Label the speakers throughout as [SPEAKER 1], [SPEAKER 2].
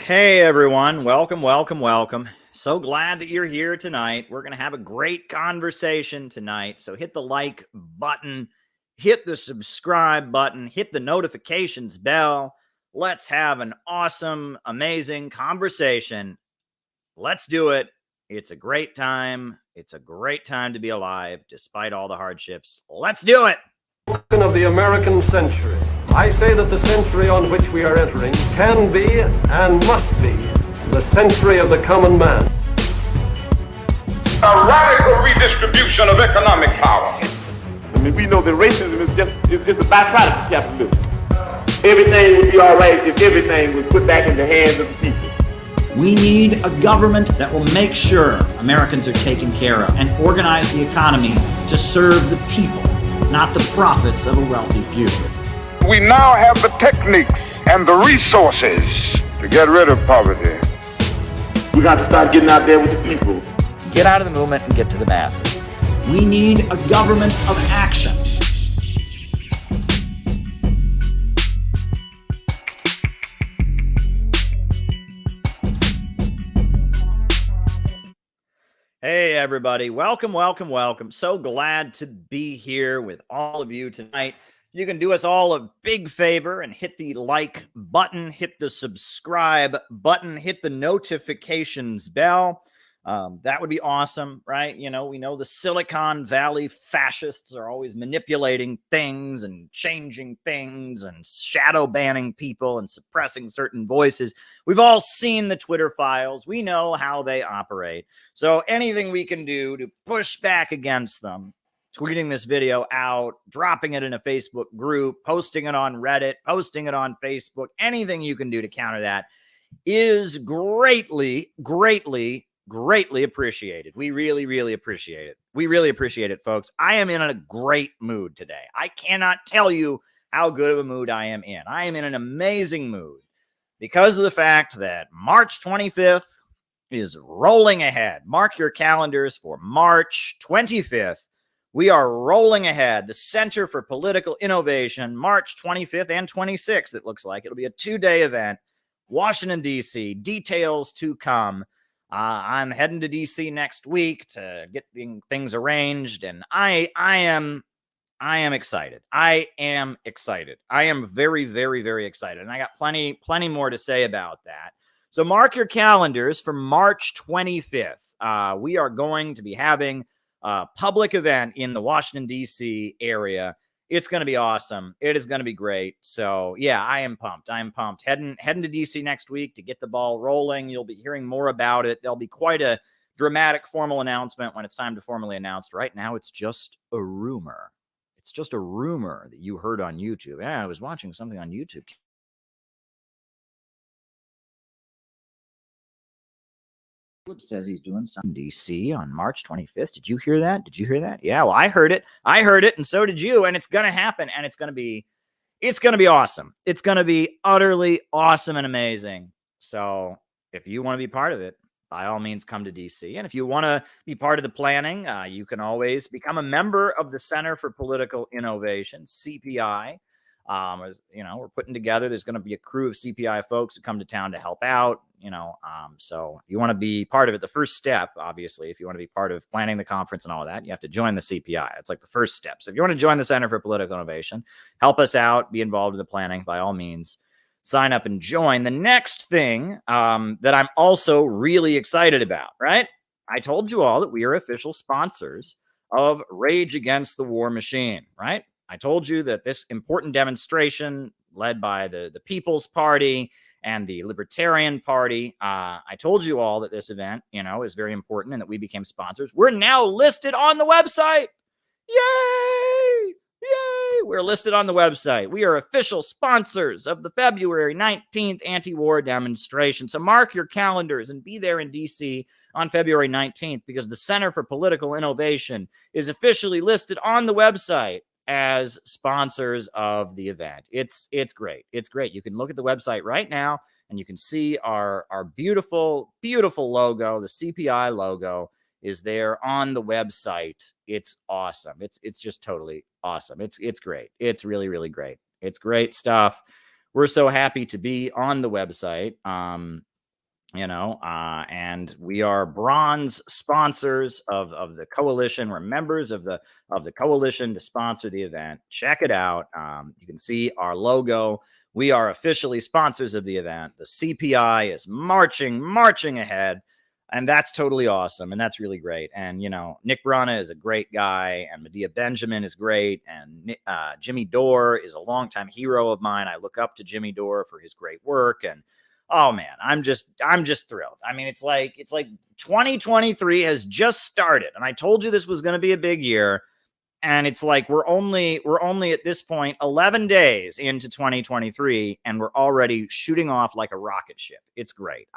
[SPEAKER 1] Hey everyone, welcome. So glad that you're here tonight. We're going to have a great conversation tonight. So hit the like button, hit the subscribe button, hit the notifications bell. Let's have an awesome, amazing conversation. Let's do it. It's a great time. It's a great time to be alive despite all the hardships. Let's do it.
[SPEAKER 2] Of the American century. I say that the century on which we are entering can be and must be the century of the common man.
[SPEAKER 3] A radical redistribution of economic power.
[SPEAKER 4] I mean, we know that racism is just a byproduct of capitalism. Everything would be all right if everything was put back in the hands of the people.
[SPEAKER 1] We need a government that will make sure Americans are taken care of and organize the economy to serve the people, not the profits of a wealthy few.
[SPEAKER 3] We now have the techniques and the resources to get rid of poverty.
[SPEAKER 4] We got to start getting out there with the people.
[SPEAKER 1] Get out of the movement and get to the masses. We need a government of action. Hey everybody, welcome. So glad to be here with all of you tonight. You can do us all a big favor and hit the like button, hit the subscribe button, hit the notifications bell. That would be awesome, right? You know, we know the Silicon Valley fascists are always manipulating things and changing things and shadow banning people and suppressing certain voices. We've all seen the Twitter files. We know how they operate. So anything we can do to push back against them, tweeting this video out, dropping it in a Facebook group, posting it on Reddit, posting it on Facebook, anything you can do to counter that is greatly appreciated. We really appreciate it. We really appreciate it, folks. I am in a great mood today. I cannot tell you how good of a mood I am in. I am in an amazing mood because of the fact that March 25th is rolling ahead. Mark your calendars for March 25th. We are rolling ahead. The Center for Political Innovation, March 25th and 26th, it looks like. It'll be a 2-day event. Washington, D.C. Details to come. I'm heading to D.C. next week to get things arranged, and I am excited. I am very excited, and I got plenty more to say about that. So mark your calendars for March 25th. We are going to be having a public event in the Washington, D.C. area. It's going to be awesome. It is going to be great. So yeah, I am pumped. Heading to DC next week to get the ball rolling. You'll be hearing more about it. There'll be quite a dramatic formal announcement when it's time to formally announce. Right now, it's just a rumor. It's just a rumor that you heard on YouTube. Yeah, I was watching something on YouTube. Says he's doing something in DC on March 25th. Did you hear that? Yeah, well, I heard it, and so did you, and it's gonna happen, and it's gonna be awesome. It's gonna be utterly awesome and amazing. So if you want to be part of it, by all means, come to DC. And if you want to be part of the planning, you can always become a member of the Center for Political Innovation, CPI. As you know, we're putting together, there's going to be a crew of CPI folks who come to town to help out, so if you want to be part of it, the first step, obviously, if you want to be part of planning the conference and all of that, you have to join the CPI. It's like the first step. So if you want to join the Center for Political Innovation, help us out, be involved in the planning, by all means, sign up and join. The next thing that I'm also really excited about, right? I told you all that we are official sponsors of Rage Against the War Machine, right? I told you that this important demonstration led by the People's Party and the Libertarian Party, I told you all that this event, is very important and that we became sponsors. We're now listed on the website. Yay! We're listed on the website. We are official sponsors of the February 19th anti-war demonstration. So mark your calendars and be there in DC on February 19th because the Center for Political Innovation is officially listed on the website as sponsors of the event. It's great. It's great. You can look at the website right now and you can see our beautiful logo. The CPI logo is there on the website. It's awesome. It's just totally awesome. It's great. It's really great. It's great stuff. We're so happy to be on the website. and we are bronze sponsors of the coalition. We're members of the coalition to sponsor the event. Check it out. You can see our logo. We are officially sponsors of the event. The CPI is marching ahead. And that's totally awesome. And that's really great. And, Nick Brana is a great guy. And Medea Benjamin is great. And Jimmy Dore is a longtime hero of mine. I look up to Jimmy Dore for his great work. And, oh, man, I'm just thrilled. I mean, it's like 2023 has just started. And I told you this was going to be a big year. And it's like we're only at this point 11 days into 2023. And we're already shooting off like a rocket ship. It's great.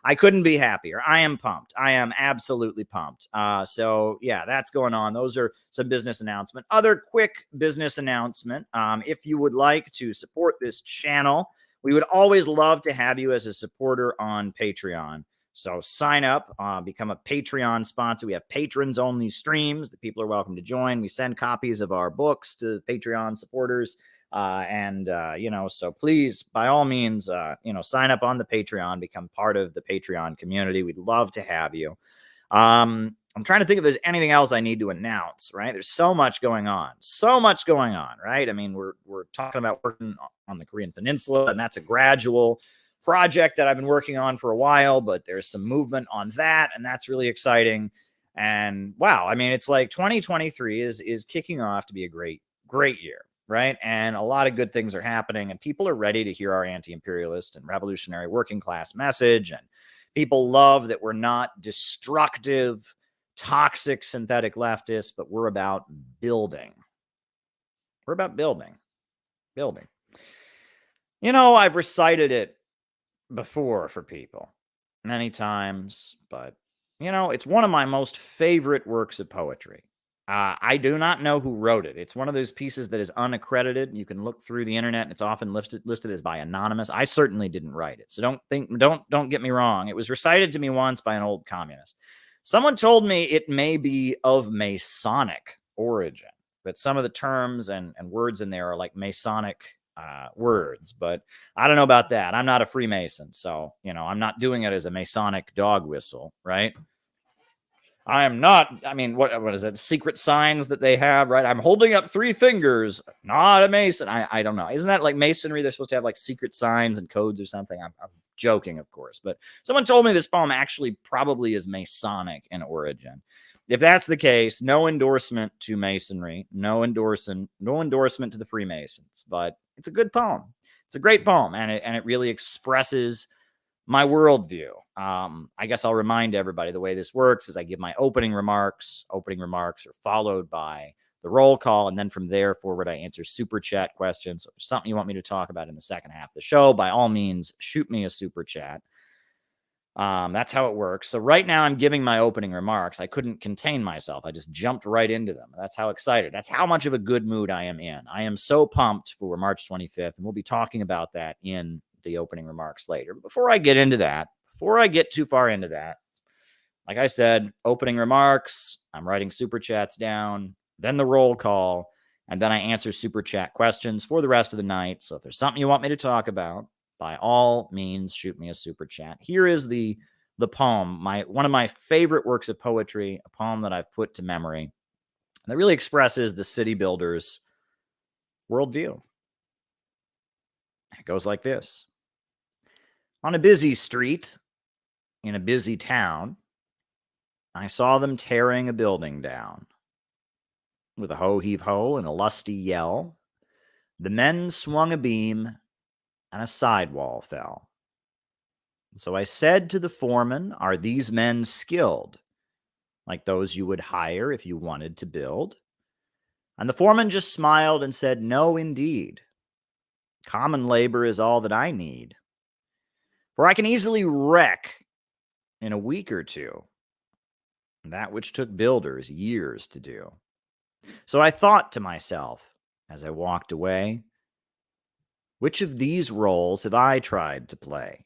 [SPEAKER 1] I couldn't be happier. I am pumped. I am absolutely pumped. So yeah, that's going on. Those are some business announcement. Other quick business announcement. If you would like to support this channel, we would always love to have you as a supporter on Patreon. So sign up, become a Patreon sponsor. We have patrons only streams that people are welcome to join. We send copies of our books to Patreon supporters. So please, by all means, sign up on the Patreon, become part of the Patreon community. We'd love to have you. I'm trying to think if there's anything else I need to announce, right? There's so much going on, right? I mean, we're talking about working on the Korean Peninsula, and that's a gradual project that I've been working on for a while, but there's some movement on that, and that's really exciting. And wow, I mean, it's like 2023 is kicking off to be a great year. Right. And a lot of good things are happening, and people are ready to hear our anti-imperialist and revolutionary working class message. And people love that we're not destructive, toxic, synthetic leftists, but we're about building. We're about building. I've recited it before for people many times, but, it's one of my most favorite works of poetry. I do not know who wrote it. It's one of those pieces that is unaccredited. You can look through the internet, and it's often listed as by anonymous. I certainly didn't write it, so don't get me wrong. It was recited to me once by an old communist. Someone told me it may be of Masonic origin, but some of the terms and words in there are like Masonic words. But I don't know about that. I'm not a Freemason, so I'm not doing it as a Masonic dog whistle, right? I am not, I mean, what is it? Secret signs that they have, right? I'm holding up 3 fingers, not a Mason. I don't know. Isn't that like Masonry? They're supposed to have like secret signs and codes or something. I'm joking, of course. But someone told me this poem actually probably is Masonic in origin. If that's the case, no endorsement to Masonry, no endorsement to the Freemasons. But it's a good poem. It's a great poem, and it really expresses my worldview. I guess I'll remind everybody the way this works is I give my opening remarks. Opening remarks are followed by the roll call, and then from there forward, I answer super chat questions. So if there's something you want me to talk about in the second half of the show, by all means, shoot me a super chat. That's how it works. So right now I'm giving my opening remarks. I couldn't contain myself. I just jumped right into them. That's how excited. That's how much of a good mood I am in. I am so pumped for March 25th, and we'll be talking about that in the opening remarks later. But before I get too far into that, like I said, opening remarks, I'm writing super chats down, then the roll call, and then I answer super chat questions for the rest of the night. So if there's something you want me to talk about, by all means, shoot me a super chat. Here is the poem, one of my favorite works of poetry, a poem that I've put to memory that really expresses the city builders' worldview. It goes like this. On a busy street in a busy town, I saw them tearing a building down. With a ho-heave-ho and a lusty yell, the men swung a beam and a sidewall fell. So I said to the foreman, "Are these men skilled, like those you would hire if you wanted to build?" And the foreman just smiled and said, "No, indeed. Common labor is all that I need. For I can easily wreck in a week or two that which took builders years to do." So I thought to myself as I walked away, which of these roles have I tried to play?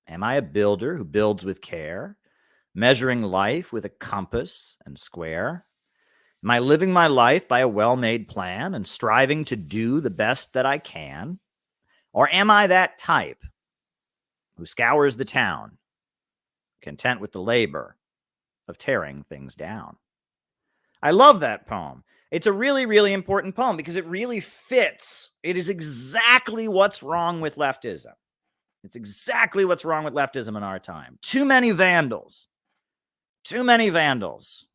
[SPEAKER 1] Am I a builder who builds with care, measuring life with a compass and square? Am I living my life by a well-made plan and striving to do the best that I can? Or am I that type who scours the town, content with the labor of tearing things down. I love that poem. It's a really, really important poem because it really fits. It is exactly what's wrong with leftism. It's exactly what's wrong with leftism in our time. Too many vandals. Too many vandals.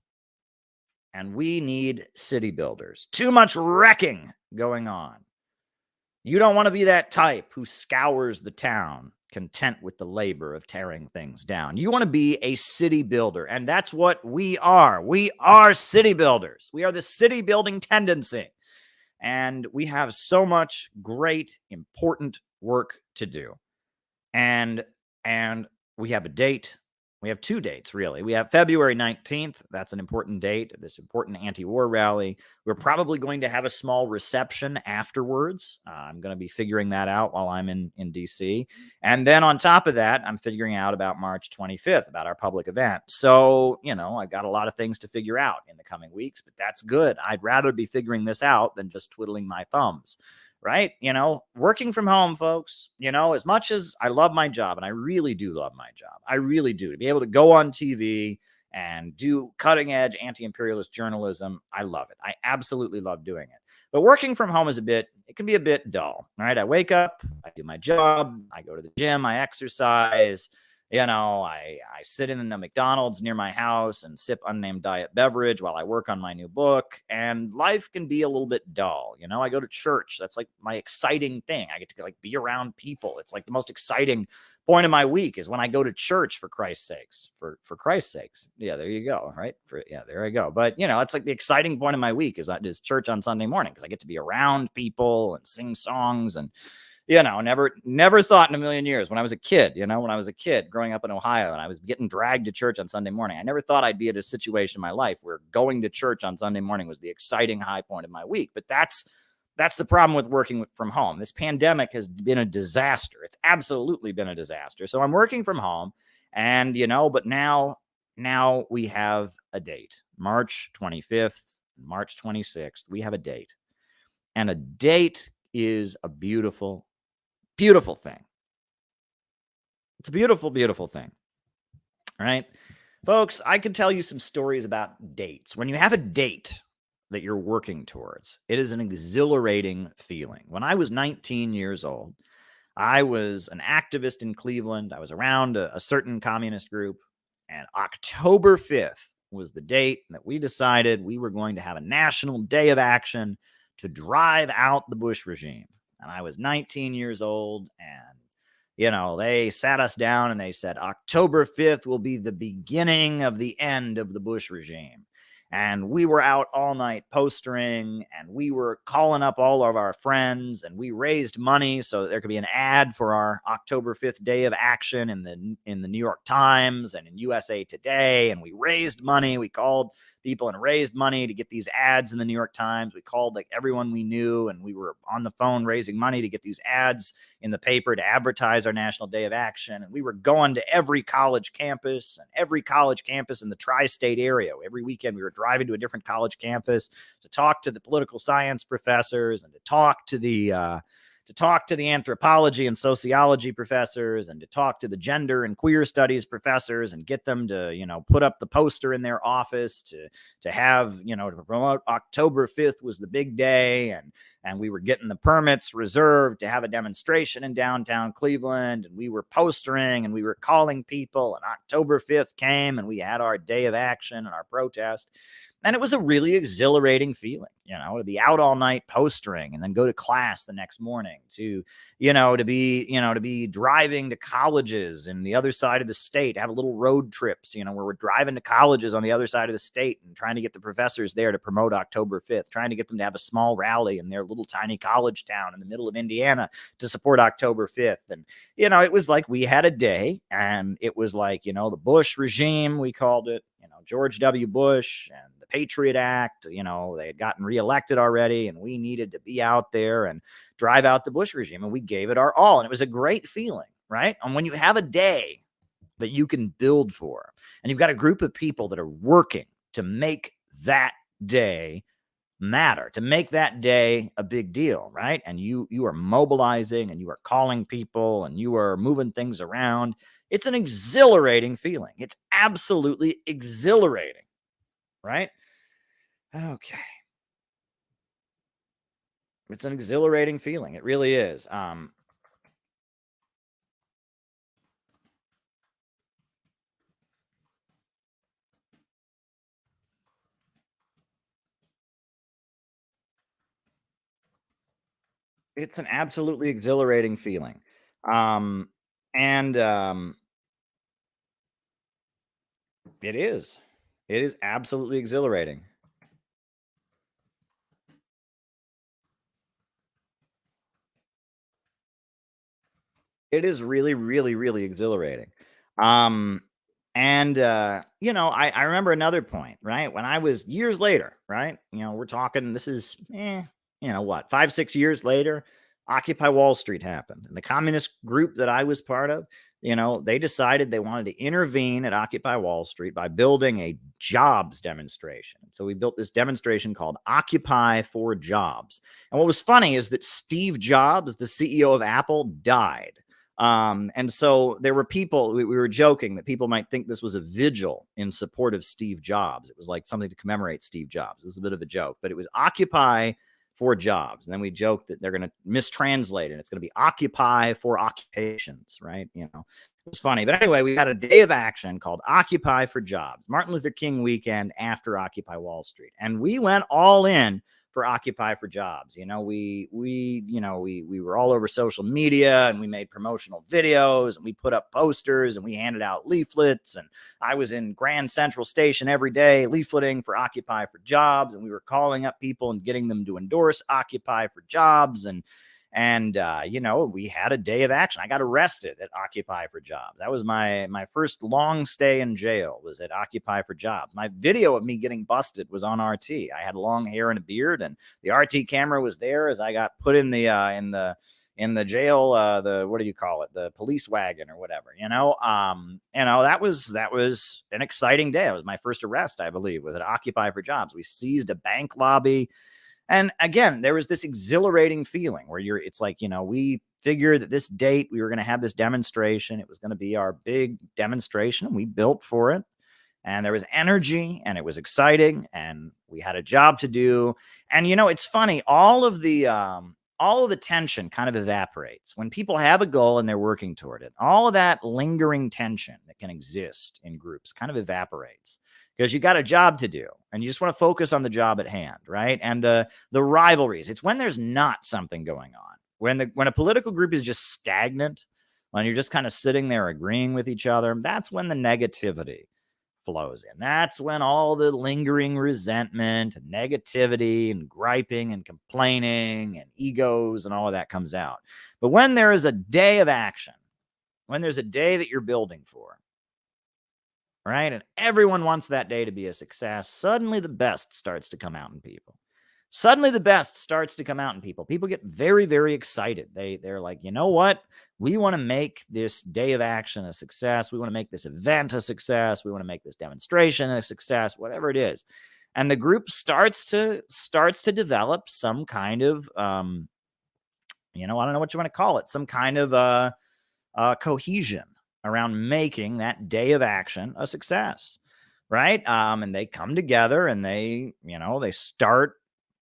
[SPEAKER 1] And we need city builders. Too much wrecking going on. You don't want to be that type who scours the town, content with the labor of tearing things down. You want to be a city builder, and that's what we are. We are city builders. We are the city building tendency, and we have so much great, important work to do. And we have a date. We have two dates, really. We have February 19th. That's an important date, this important anti-war rally. We're probably going to have a small reception afterwards. I'm going to be figuring that out while I'm in D.C. And then on top of that, I'm figuring out about March 25th, about our public event. So, I've got a lot of things to figure out in the coming weeks, but that's good. I'd rather be figuring this out than just twiddling my thumbs. Right? Working from home, folks, as much as I love my job, and I really do love my job, I really do, to be able to go on TV and do cutting edge anti-imperialist journalism, I love it. I absolutely love doing it. But working from home it can be a bit dull, right? I wake up, I do my job, I go to the gym, I exercise, I sit in a McDonald's near my house and sip unnamed diet beverage while I work on my new book. And life can be a little bit dull. I go to church. That's like my exciting thing. I get to be around people. It's like the most exciting point of my week is when I go to church, for Christ's sakes. For Christ's sakes. Yeah, there you go. Right. There I go. But it's like the exciting point of my week is church on Sunday morning because I get to be around people and sing songs and never thought in a million years when I was a kid, growing up in Ohio and I was getting dragged to church on Sunday morning. I never thought I'd be at a situation in my life where going to church on Sunday morning was the exciting high point of my week. But that's the problem with working from home. This pandemic has been a disaster. It's absolutely been a disaster. So I'm working from home and, but now we have a date, March 25th, March 26th. We have a date, and a date is a beautiful thing. It's a beautiful, beautiful thing. All right, folks, I could tell you some stories about dates. When you have a date that you're working towards, it is an exhilarating feeling. When I was 19 years old, I was an activist in Cleveland. I was around a certain communist group, and October 5th was the date that we decided we were going to have a national day of action to drive out the Bush regime. And I was 19 years old, and, they sat us down and they said, October 5th will be the beginning of the end of the Bush regime. And we were out all night postering, and we were calling up all of our friends, and we raised money so that there could be an ad for our October 5th day of action in the New York Times and in USA Today. And we raised money. We called people and raised money to get these ads in the New York Times. We called everyone we knew, and we were on the phone raising money to get these ads in the paper to advertise our National Day of Action. And we were going to every college campus in the tri-state area. Every weekend we were driving to a different college campus to talk to the political science professors and to talk to the anthropology and sociology professors and to talk to the gender and queer studies professors and get them to, put up the poster in their office to have, to promote October 5th was the big day. And we were getting the permits reserved to have a demonstration in downtown Cleveland. And we were postering and we were calling people, and October 5th came and we had our day of action and our protest. And it was a really exhilarating feeling, to be out all night postering and then go to class the next morning, to be driving to colleges in the other side of the state, have little road trips, where we're driving to colleges on the other side of the state and trying to get the professors there to promote October 5th, trying to get them to have a small rally in their little tiny college town in the middle of Indiana to support October 5th. And, it was like we had a day, and it was like, the Bush regime, we called it, George W. Bush and the Patriot Act, they had gotten reelected already, and we needed to be out there and drive out the Bush regime. And we gave it our all. And it was a great feeling, right? And when you have a day that you can build for, and you've got a group of people that are working to make that day matter, to make that day a big deal, right? And you are mobilizing and you are calling people and you are moving things around. It's an exhilarating feeling. It's absolutely exhilarating, right? Okay. It's an exhilarating feeling. It really is. It's an absolutely exhilarating feeling. Um, and It is. It is absolutely exhilarating. It is really, really, really exhilarating. Um, I remember another point, right? When I was years later, right? We're talking, this is, what, 5, 6 years later, Occupy Wall Street happened. And the communist group that I was part of, they decided they wanted to intervene at Occupy Wall Street by building a jobs demonstration. So we built this demonstration called Occupy for Jobs. And what was funny is that Steve Jobs, the CEO of Apple, died. And so there were people, we were joking that people might think this was a vigil in support of Steve Jobs. It was like something to commemorate Steve Jobs. It was a bit of a joke, but it was Occupy for Jobs. And then we joked that they're going to mistranslate it. It's going to be Occupy for Occupations, right? It's funny. But anyway, we had a day of action called Occupy for Jobs, Martin Luther King weekend after Occupy Wall Street. And we went all in for Occupy for Jobs. We were all over social media and we made promotional videos and we put up posters and we handed out leaflets, and I was in Grand Central Station every day leafleting for Occupy for Jobs, and we were calling up people and getting them to endorse Occupy for Jobs. And we had a day of action. I got arrested at Occupy for Jobs. That was my first long stay in jail, was at Occupy for Jobs. My video of me getting busted was on RT. I had long hair and a beard, and the RT camera was there as I got put in the jail, what do you call it? The police wagon or whatever, that was an exciting day. It was my first arrest, I believe, was at Occupy for Jobs. We seized a bank lobby. And again, there was this exhilarating feeling where it's like, we figured that this date we were going to have this demonstration. It was going to be our big demonstration. We built for it. And there was energy and it was exciting and we had a job to do. And, it's funny, all of the tension kind of evaporates when people have a goal and they're working toward it. All of that lingering tension that can exist in groups kind of evaporates, because you got a job to do and you just want to focus on the job at hand, right? And the rivalries, it's when there's not something going on, when a political group is just stagnant, when you're just kind of sitting there agreeing with each other, that's when the negativity flows in. That's when all the lingering resentment and negativity and griping and complaining and egos and all of that comes out. But when there is a day of action, when there's a day that you're building for, right, and everyone wants that day to be a success, suddenly the best starts to come out in people. People get very, very excited. They're like, you know what? We want to make this day of action a success. We want to make this event a success. We want to make this demonstration a success, whatever it is. And the group starts to develop some kind of, I don't know what you want to call it, some kind of cohesion around making that day of action a success, right? And they come together and they start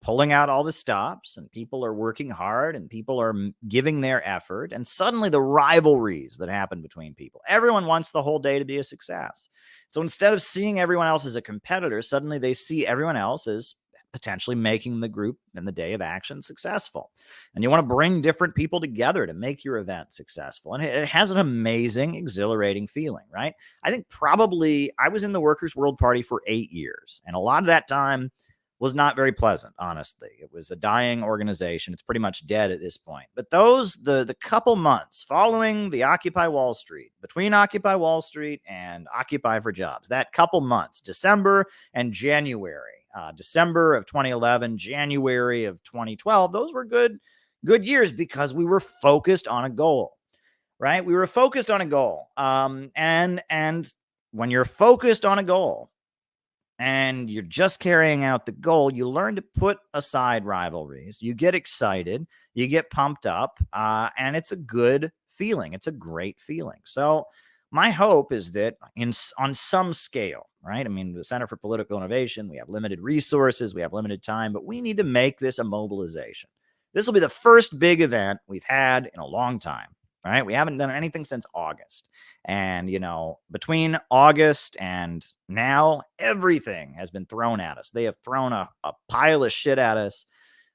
[SPEAKER 1] pulling out all the stops, and people are working hard and people are giving their effort. And suddenly the rivalries that happen between people, everyone wants the whole day to be a success. So instead of seeing everyone else as a competitor, suddenly they see everyone else as potentially making the group and the day of action successful. And you want to bring different people together to make your event successful. And it has an amazing, exhilarating feeling, right? I think probably I was in the Workers' World Party for 8 years. And a lot of that time was not very pleasant, honestly. It was a dying organization. It's pretty much dead at this point. But the couple months following the Occupy Wall Street, between Occupy Wall Street and Occupy for Jobs, that couple months, December and January, December of 2011, January of 2012, those were good years because we were focused on a goal, right? We were focused on a goal. And when you're focused on a goal, and you're just carrying out the goal, you learn to put aside rivalries. You get excited, you get pumped up, and it's a good feeling. It's a great feeling. So my hope is that on some scale, right? I mean, the Center for Political Innovation, we have limited resources, we have limited time, but we need to make this a mobilization. This will be the first big event we've had in a long time, right? We haven't done anything since August. And, between August and now, everything has been thrown at us. They have thrown a pile of shit at us.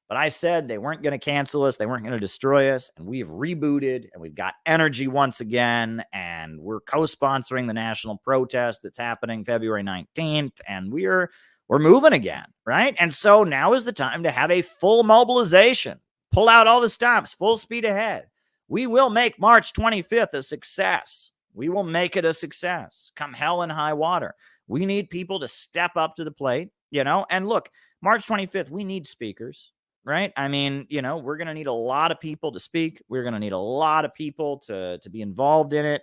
[SPEAKER 1] But I said they weren't going to cancel us. They weren't going to destroy us. And we've rebooted and we've got energy once again. And we're co-sponsoring the national protest that's happening February 19th. And we're moving again, right? And so now is the time to have a full mobilization. Pull out all the stops, full speed ahead. We will make March 25th a success. We will make it a success, come hell and high water. We need people to step up to the plate, and look, March 25th, we need speakers, right? I mean, we're going to need a lot of people to speak. We're going to need a lot of people to be involved in it.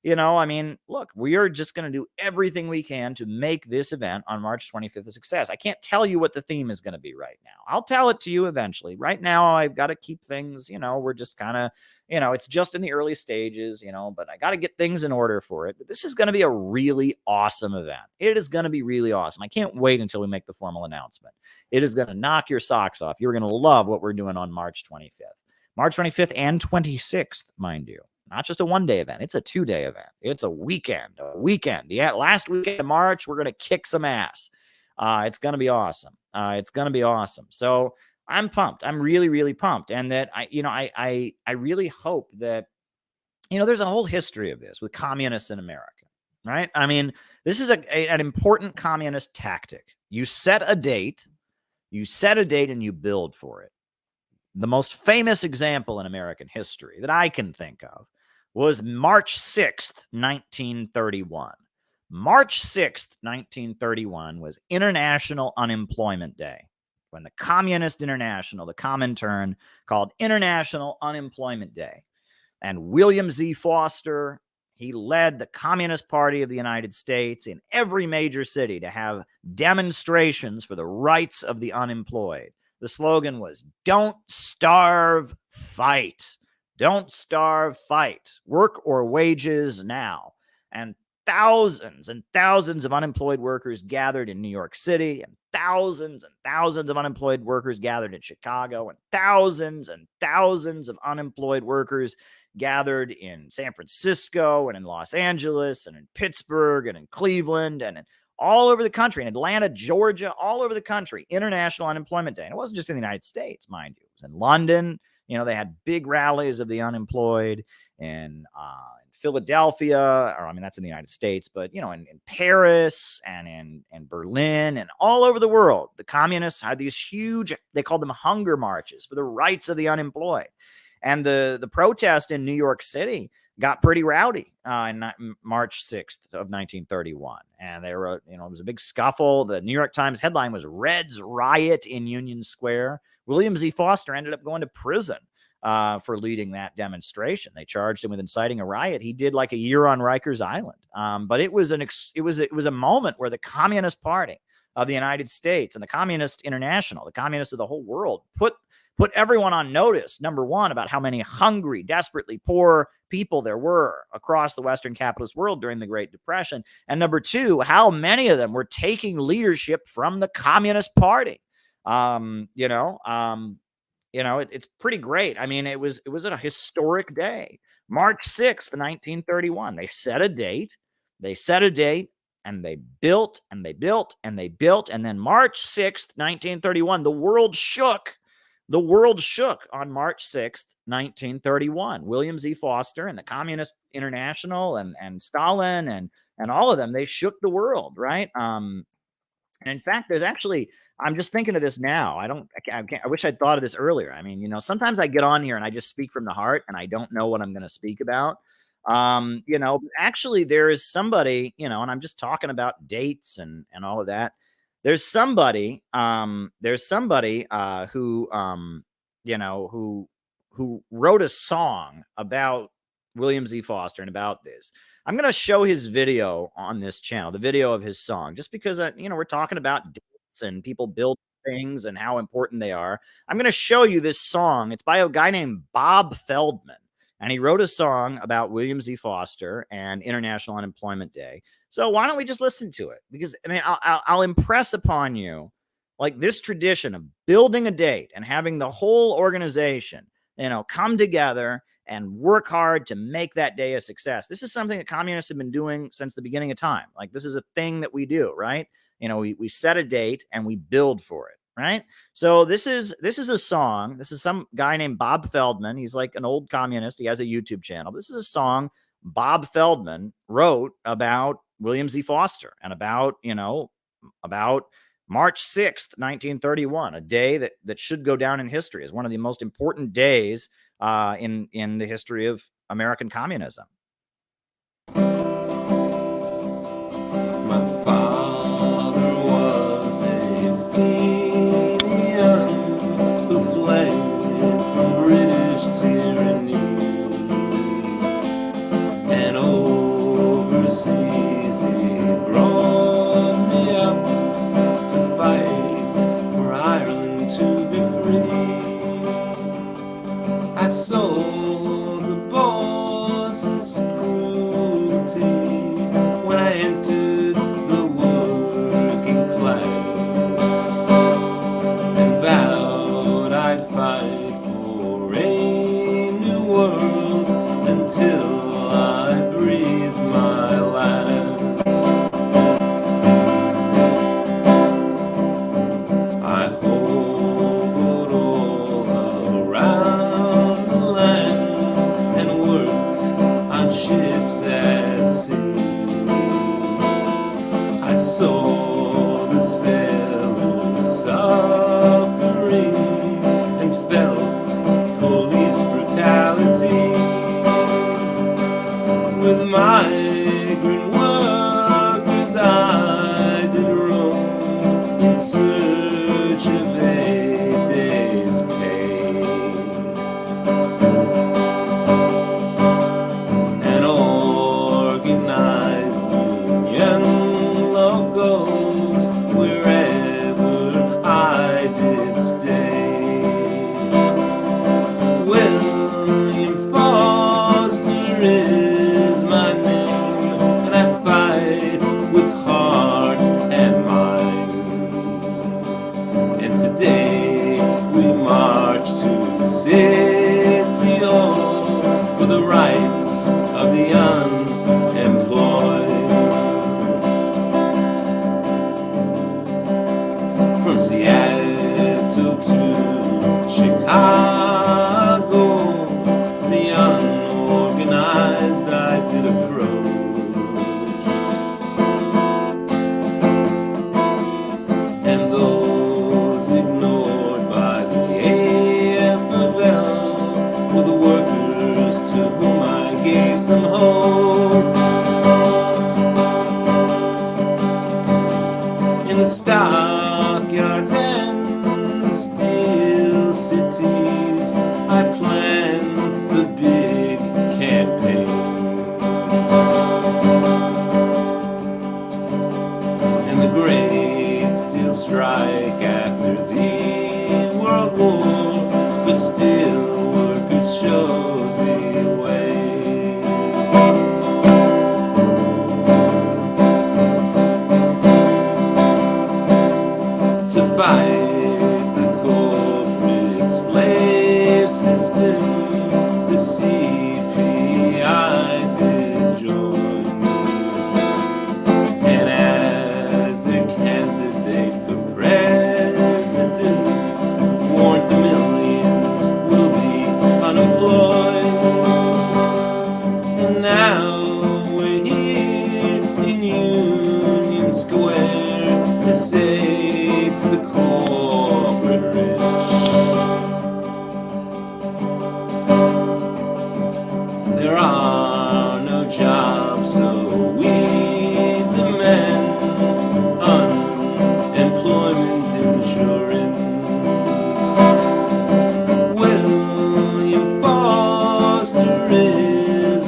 [SPEAKER 1] I mean, look, we are just going to do everything we can to make this event on March 25th a success. I can't tell you what the theme is going to be right now. I'll tell it to you eventually. Right now, I've got to keep things, we're just kind of, it's just in the early stages, but I got to get things in order for it. But this is going to be a really awesome event. It is going to be really awesome. I can't wait until we make the formal announcement. It is going to knock your socks off. You're going to love what we're doing on March 25th. March 25th and 26th, mind you. Not just a one-day event. It's a two-day event. It's a weekend. The last weekend of March, we're going to kick some ass. It's going to be awesome. So I'm pumped. I'm really, really pumped. And that I really hope that, there's a whole history of this with communists in America, right? I mean, this is an important communist tactic. You set a date and you build for it. The most famous example in American history that I can think of was March 6th, 1931. March 6th, 1931 was International Unemployment Day, when the Communist International, the Comintern, called International Unemployment Day. And William Z. Foster, he led the Communist Party of the United States in every major city to have demonstrations for the rights of the unemployed. The slogan was, "Don't starve, fight. Don't starve, fight. Work or wages now." And thousands of unemployed workers gathered in New York City, and thousands of unemployed workers gathered in Chicago, and thousands of unemployed workers gathered in San Francisco and in Los Angeles and in Pittsburgh and in Cleveland and in all over the country, in Atlanta, Georgia, all over the country, International Unemployment Day. And it wasn't just in the United States, mind you. It was in London. They had big rallies of the unemployed in Philadelphia, that's in the United States, but, in Paris and in Berlin and all over the world. The communists had these huge, they called them hunger marches for the rights of the unemployed. And the protest in New York City got pretty rowdy in March 6th of 1931. And there were, it was a big scuffle. The New York Times headline was "Reds Riot in Union Square." William Z. Foster ended up going to prison for leading that demonstration. They charged him with inciting a riot. He did like a year on Rikers Island. But it was a moment where the Communist Party of the United States and the Communist International, the communists of the whole world, put everyone on notice, number one, about how many hungry, desperately poor people there were across the Western capitalist world during the Great Depression. And number two, how many of them were taking leadership from the Communist Party. It's pretty great. I mean, it was a historic day. March 6th, 1931. They set a date, and they built, and they built, and they built. And then March 6th, 1931, the world shook. The world shook on March 6th, 1931. William Z. Foster and the Communist International and Stalin and all of them, they shook the world, right? And in fact, there's actually, I'm just thinking of this now. I wish I'd thought of this earlier. I mean, sometimes I get on here and I just speak from the heart and I don't know what I'm going to speak about. Actually there is somebody, and I'm just talking about dates and all of that. There's somebody who wrote a song about William Z. Foster and about this. I'm going to show his video on this channel, the video of his song, just because, we're talking about dates and people build things and how important they are. I'm going to show you this song. It's by a guy named Bob Feldman, and he wrote a song about William Z. Foster and International Unemployment Day. So why don't we just listen to it? Because, I mean, I'll impress upon you, like, this tradition of building a date and having the whole organization, come together and work hard to make that day a success. This is something that communists have been doing since the beginning of time. Like, this is a thing that we do, right? We set a date and we build for it, right? So this is a song. This is some guy named Bob Feldman. He's like an old communist. He has a YouTube channel. This is a song Bob Feldman wrote about William Z. Foster and about March 6th, 1931, a day that should go down in history as one of the most important days in the history of American communism.
[SPEAKER 5] My father was a Fenian who fled from British tyranny, and overseas he brought me up to fight for Ireland to be free. I saw the boss's cruelty when I entered the working class, and vowed I'd fight for a new world until I breathed my last. I hoboed all around the land and worked on ships at sea. I saw the sailors suffering and felt police brutality. With migrant workers I did roam in search of a day's pay, and organized union logos wherever I did stay. William Foster is my name, and I fight with heart and mind. And today we march to City Hall for the rights of the unemployed. From Seattle to Chicago, the unorganized I did approach, and those ignored by the AFL were the workers to whom I gave some hope. In the stockyards and the steel cities, I planned the big campaigns, and the great steel strike after the World War for steel workers showed the way. To fight the corporate slave system, the CPI did join, and as their candidate for president, warned the millions will be unemployed. And now we're here in Union Square to say to the corporate rich, there are no jobs, so we demand unemployment insurance. William Foster is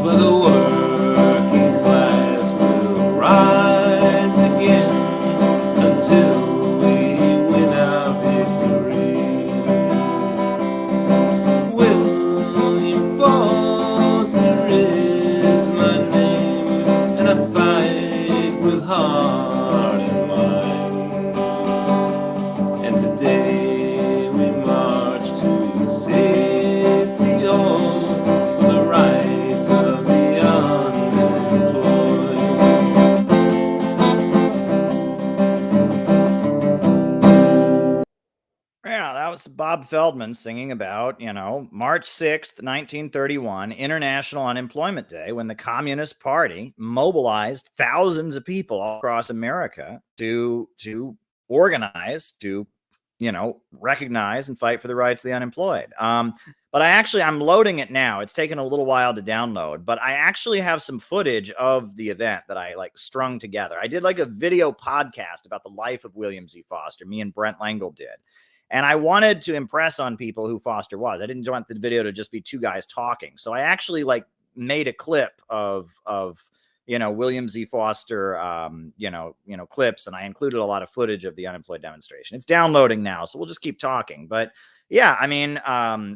[SPEAKER 5] where the working class will rise again until we win our victory. William Foster is my name, and I fight with heart and mind. And today we march to City Hall for the rights of the unemployed.
[SPEAKER 1] Yeah, that was Bob Feldman singing about, March 6th, 1931, International Unemployment Day, when the Communist Party mobilized thousands of people all across America to organize, to, recognize and fight for the rights of the unemployed. But I'm loading it now. It's taken a little while to download, but I actually have some footage of the event that I strung together. I did like a video podcast about the life of William Z. Foster. Me and Brent Langle did. And I wanted to impress on people who Foster was. I didn't want the video to just be two guys talking. So I actually made a clip of William Z. Foster, clips, and I included a lot of footage of the unemployed demonstration. It's downloading now, so we'll just keep talking. But yeah,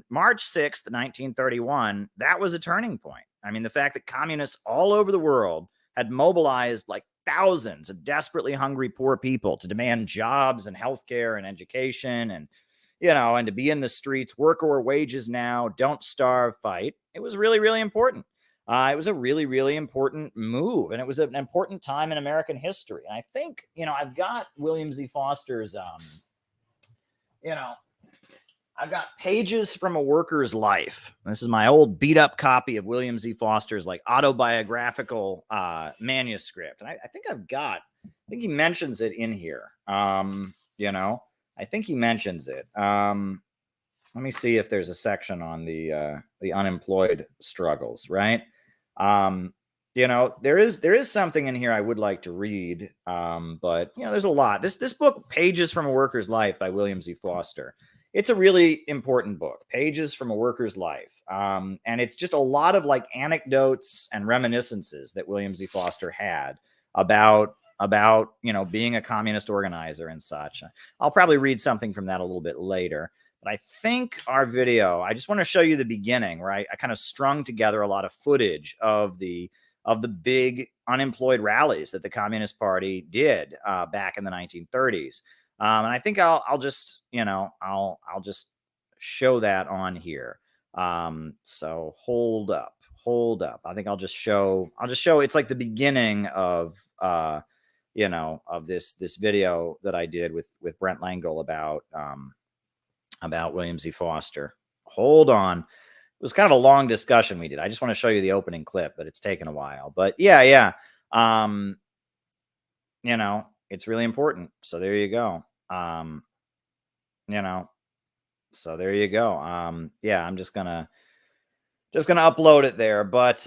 [SPEAKER 1] March 6th, 1931, that was a turning point. The fact that communists all over the world had mobilized thousands of desperately hungry poor people to demand jobs and healthcare and education and to be in the streets, work or wages now, don't starve, fight. It was really, really important. It was a really, really important move, and it was an important time in American history. And I think, I've got William Z. Foster's, I've got Pages from a Worker's Life. This is my old beat up copy of William Z. Foster's autobiographical manuscript. And I think I think he mentions it in here. I think he mentions it. Let me see if there's a section on the unemployed struggles, right? There is something in here I would like to read. But there's a lot. This book, Pages from a Worker's Life by William Z. Foster. It's a really important book, Pages from a Worker's Life. And it's just a lot of anecdotes and reminiscences that William Z. Foster had about being a communist organizer and such. I'll probably read something from that a little bit later. But I think our video, I just want to show you the beginning, right? I kind of strung together a lot of footage of the big unemployed rallies that the Communist Party did back in the 1930s. And I think I'll just show that on here. So hold up. I think I'll just show it's the beginning of this video that I did with Brent Langle about William Z. Foster. Hold on. It was kind of a long discussion we did. I just want to show you the opening clip, but it's taken a while. But yeah. It's really important. So there you go. So there you go. Yeah, I'm just gonna upload it there, but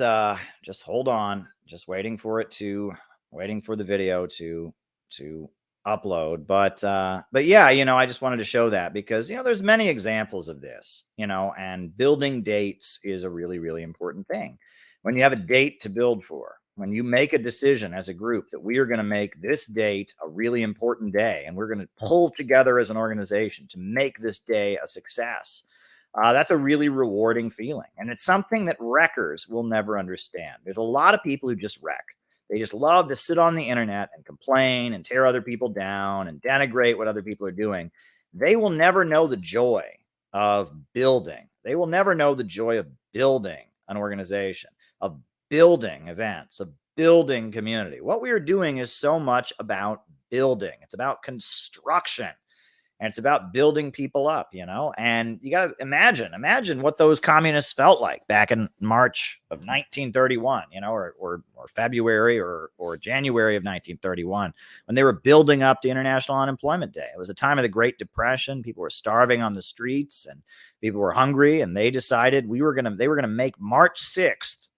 [SPEAKER 1] just hold on. Just waiting for the video to upload. But yeah, I just wanted to show that because, there's many examples of this, and building dates is a really, really important thing. When you have a date to build for, when you make a decision as a group that we are going to make this date a really important day, and we're going to pull together as an organization to make this day a success, that's a really rewarding feeling. And it's something that wreckers will never understand. There's a lot of people who just wreck. They just love to sit on the internet and complain and tear other people down and denigrate what other people are doing. They will never know the joy of building. They will never know the joy of building an organization, of building events, of building community. What we are doing is so much about building. It's about construction. And it's about building people up, and you got to imagine what those communists felt like back in March of 1931, or February or January of 1931, when they were building up to International Unemployment Day. It was a time of the Great Depression. People were starving on the streets and people were hungry, and they decided they were going to make March 6th,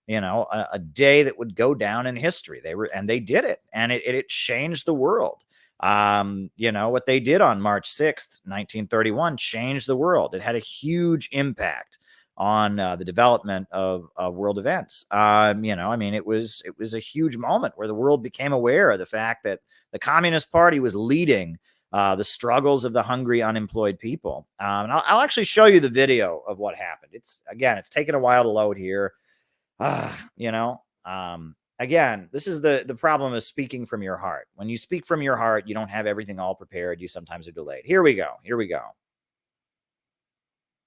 [SPEAKER 1] a day that would go down in history. They did it, and it changed the world. What they did on March 6th, 1931 changed the world. It had a huge impact on the development of world events. I mean, it was a huge moment where the world became aware of the fact that the Communist Party was leading the struggles of the hungry, unemployed people. And I'll actually show you the video of what happened. It's taken a while to load here. Again, this is the problem of speaking from your heart. When you speak from your heart, you don't have everything all prepared. You sometimes are delayed. Here we go.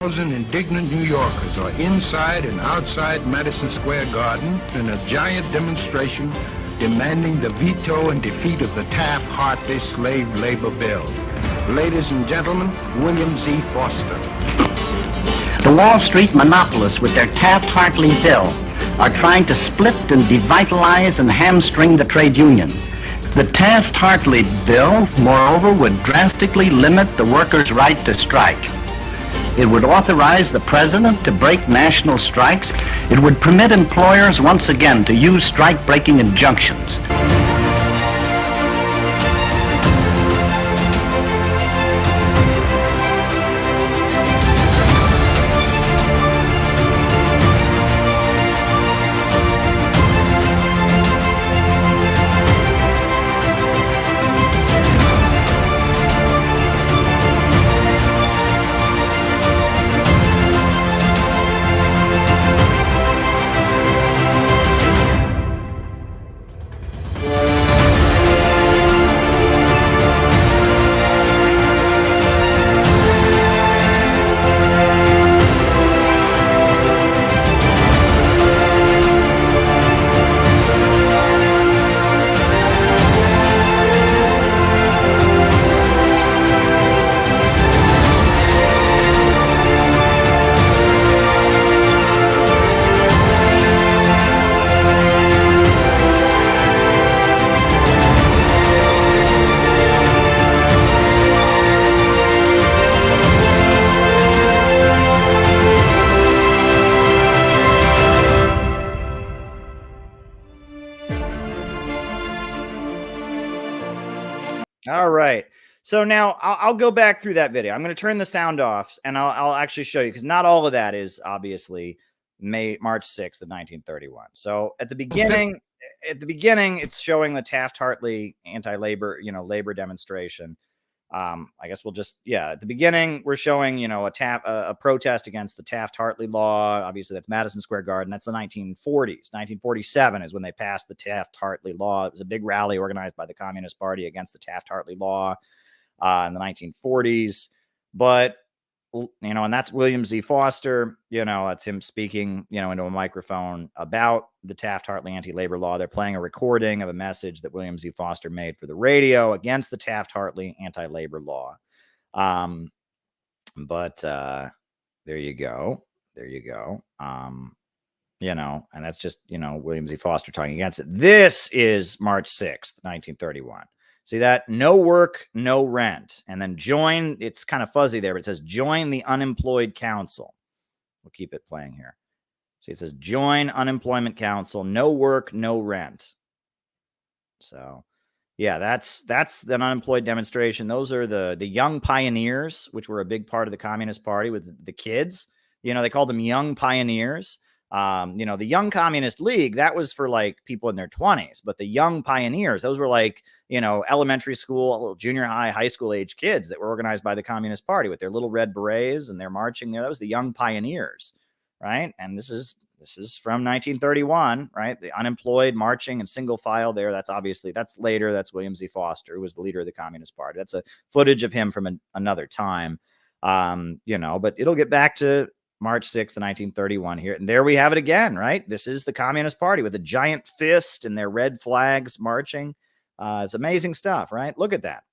[SPEAKER 6] 1,000 indignant New Yorkers are inside and outside Madison Square Garden in a giant demonstration demanding the veto and defeat of the Taft-Hartley slave labor bill. Ladies and gentlemen, William Z. Foster.
[SPEAKER 7] The Wall Street monopolists with their Taft-Hartley bill are trying to split and devitalize and hamstring the trade unions. The Taft-Hartley bill, moreover, would drastically limit the workers' right to strike. It would authorize the president to break national strikes. It would permit employers once again to use strike-breaking injunctions.
[SPEAKER 1] All right. So now I'll go back through that video. I'm going to turn the sound off, and I'll actually show you, because not all of that is obviously March 6th of 1931. So at the beginning, it's showing the Taft-Hartley anti-labor, labor demonstration. I guess we'll just, at the beginning, we're showing, a protest against the Taft-Hartley law. Obviously, that's Madison Square Garden. That's the 1940s. 1947 is when they passed the Taft-Hartley law. It was a big rally organized by the Communist Party against the Taft-Hartley law in the 1940s. But, and that's William Z. Foster. That's him speaking, into a microphone about the Taft-Hartley anti-labor law. They're playing a recording of a message that William Z. Foster made for the radio against the Taft-Hartley anti-labor law. But there you go. And that's just, William Z. Foster talking against it. This is March 6th, 1931. See that? No work, no rent. And then join, it's kind of fuzzy there, but it says join the Unemployed Council. We'll keep it playing here. See, it says join Unemployment Council, no work, no rent. So, that's the unemployed demonstration. Those are the young pioneers, which were a big part of the Communist Party with the kids. They called them young pioneers. The Young Communist League, that was for like people in their 20s, but the young pioneers, those were like, elementary school, junior high, high school age kids that were organized by the Communist Party with their little red berets and they're marching there. That was the young pioneers, right? And this is from 1931, right? The unemployed marching in single file there. That's later. That's William Z. Foster, who was the leader of the Communist Party. That's a footage of him from another time, but it'll get back to March 6th, 1931 here. And there we have it again, right? This is the Communist Party with a giant fist and their red flags marching. It's amazing stuff, right? Look at that,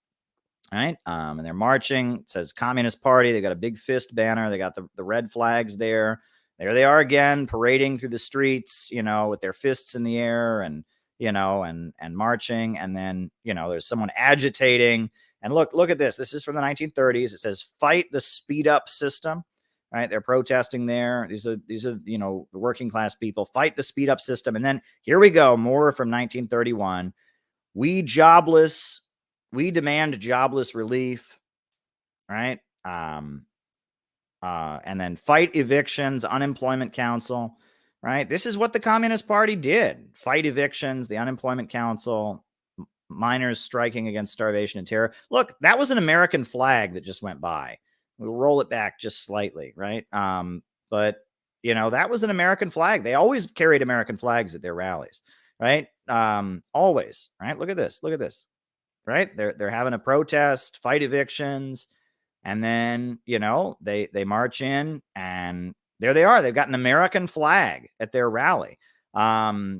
[SPEAKER 1] right? And they're marching. It says Communist Party. They got a big fist banner. They got the red flags there. There they are again, parading through the streets, with their fists in the air and marching. And then, there's someone agitating. And look at this. This is from the 1930s. It says fight the speed up system. Right, they're protesting there. These are the working class people. Fight the speed up system. And then here we go, more from 1931. We demand jobless relief. Right, and then fight evictions, unemployment council, right? This is what the Communist Party did. Fight evictions, the unemployment council, miners striking against starvation and terror. Look, that was an American flag that just went by. We'll roll it back just slightly, right? But that was an American flag. They always carried American flags at their rallies, right? Always, right? Look at this, right? They're having a protest, fight evictions, and then they march in, and there they are. They've got an American flag at their rally. Amazing,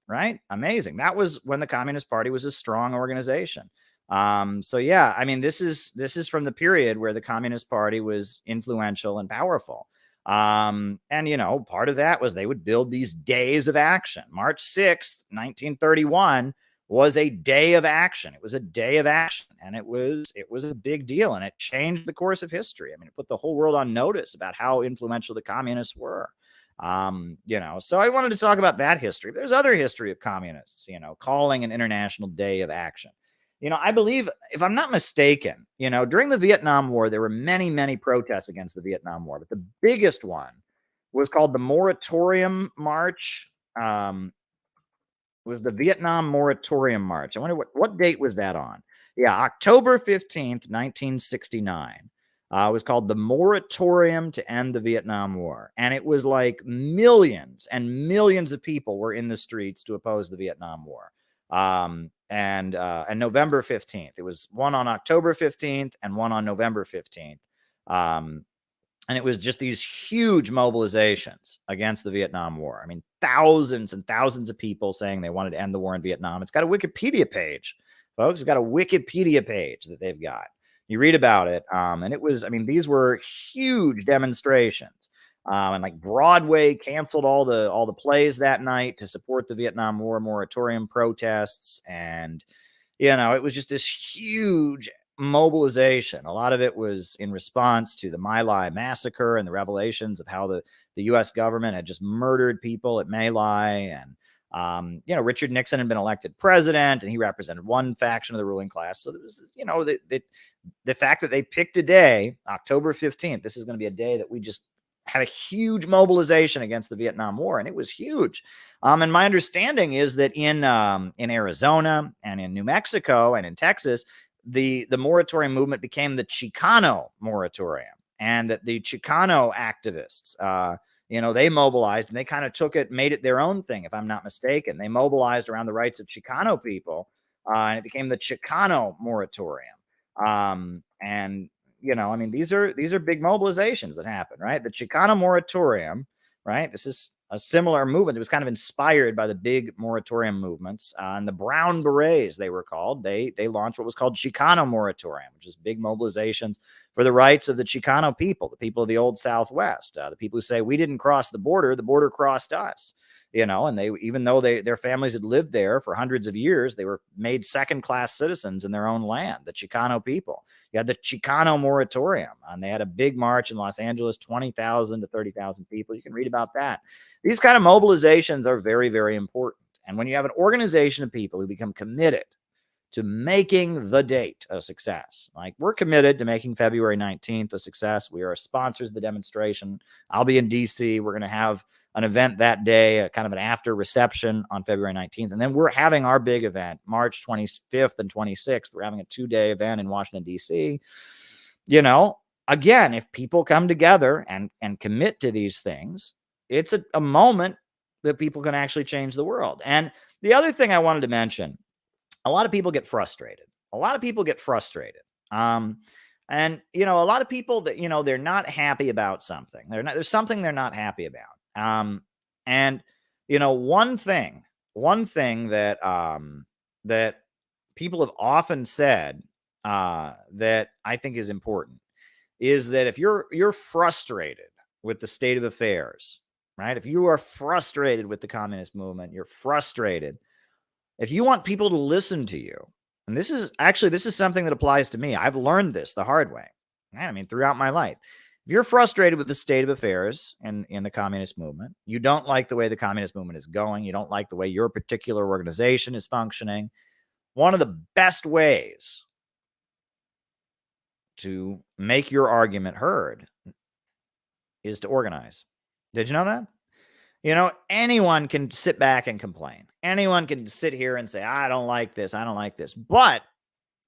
[SPEAKER 1] right? Amazing. That was when the Communist Party was a strong organization. So yeah, I mean, this is from the period where the Communist Party was influential and powerful. And part of that was they would build these days of action. March 6th, 1931 was a day of action. It was a day of action, and it was a big deal, and it changed the course of history. I mean, it put the whole world on notice about how influential the communists were. So I wanted to talk about that history. There's other history of communists, calling an international day of action. I believe, if I'm not mistaken, during the Vietnam War, there were many, many protests against the Vietnam War, but the biggest one was called the Moratorium March. Was the Vietnam Moratorium March. I wonder what date was that on? Yeah, October 15th, 1969. It was called the Moratorium to End the Vietnam War. And it was like millions and millions of people were in the streets to oppose the Vietnam War. And November 15th. It was one on October 15th and one on November 15th. And it was just these huge mobilizations against the Vietnam War. I mean, thousands and thousands of people saying they wanted to end the war in Vietnam. It's got a Wikipedia page, folks. It's got a Wikipedia page that they've got. You read about it. And it was, I mean, these were huge demonstrations. And like Broadway canceled all the plays that night to support the Vietnam War moratorium protests. And, it was just this huge mobilization. A lot of it was in response to the My Lai massacre and the revelations of how the U.S. government had just murdered people at My Lai. And, Richard Nixon had been elected president, and he represented one faction of the ruling class. So there was, the fact that they picked a day, October 15th, this is going to be a day that we just had a huge mobilization against the Vietnam War, and it was huge. And my understanding is that in Arizona and in New Mexico and in Texas, the moratorium movement became the Chicano moratorium, and that the Chicano activists, they mobilized and they kind of made it their own thing, if I'm not mistaken. They mobilized around the rights of Chicano people, and it became the Chicano moratorium. I mean, these are big mobilizations that happen, right? The Chicano moratorium, right? This is a similar movement. It was kind of inspired by the big moratorium movements. And the Brown Berets, they were called. They launched what was called Chicano moratorium, which is big mobilizations for the rights of the Chicano people, the people of the old Southwest, the people who say we didn't cross the border crossed us. And they, even though their families had lived there for hundreds of years, they were made second-class citizens in their own land, the Chicano people. You had the Chicano moratorium, and they had a big march in Los Angeles, 20,000 to 30,000 people. You can read about that. These kind of mobilizations are very, very important. And when you have an organization of people who become committed to making the date a success, like we're committed to making February 19th a success. We are sponsors of the demonstration. I'll be in D.C. We're going to have an event that day, kind of an after reception on February 19th. And then we're having our big event, March 25th and 26th. We're having a 2-day event in Washington, D.C. Again, if people come together and commit to these things, it's a moment that people can actually change the world. And the other thing I wanted to mention, a lot of people get frustrated. A lot of people get frustrated. And, a lot of people that, they're not happy about something. There's something they're not happy about. One thing that people have often said, that I think is important is that if you're frustrated with the state of affairs, right? If you are frustrated with the communist movement, you're frustrated. If you want people to listen to you, and this is something that applies to me. I've learned this the hard way. I mean, throughout my life. If you're frustrated with the state of affairs in the communist movement, you don't like the way the communist movement is going, you don't like the way your particular organization is functioning, one of the best ways to make your argument heard is to organize. Did you know that? You know, anyone can sit back and complain. Anyone can sit here and say, I don't like this. I don't like this. But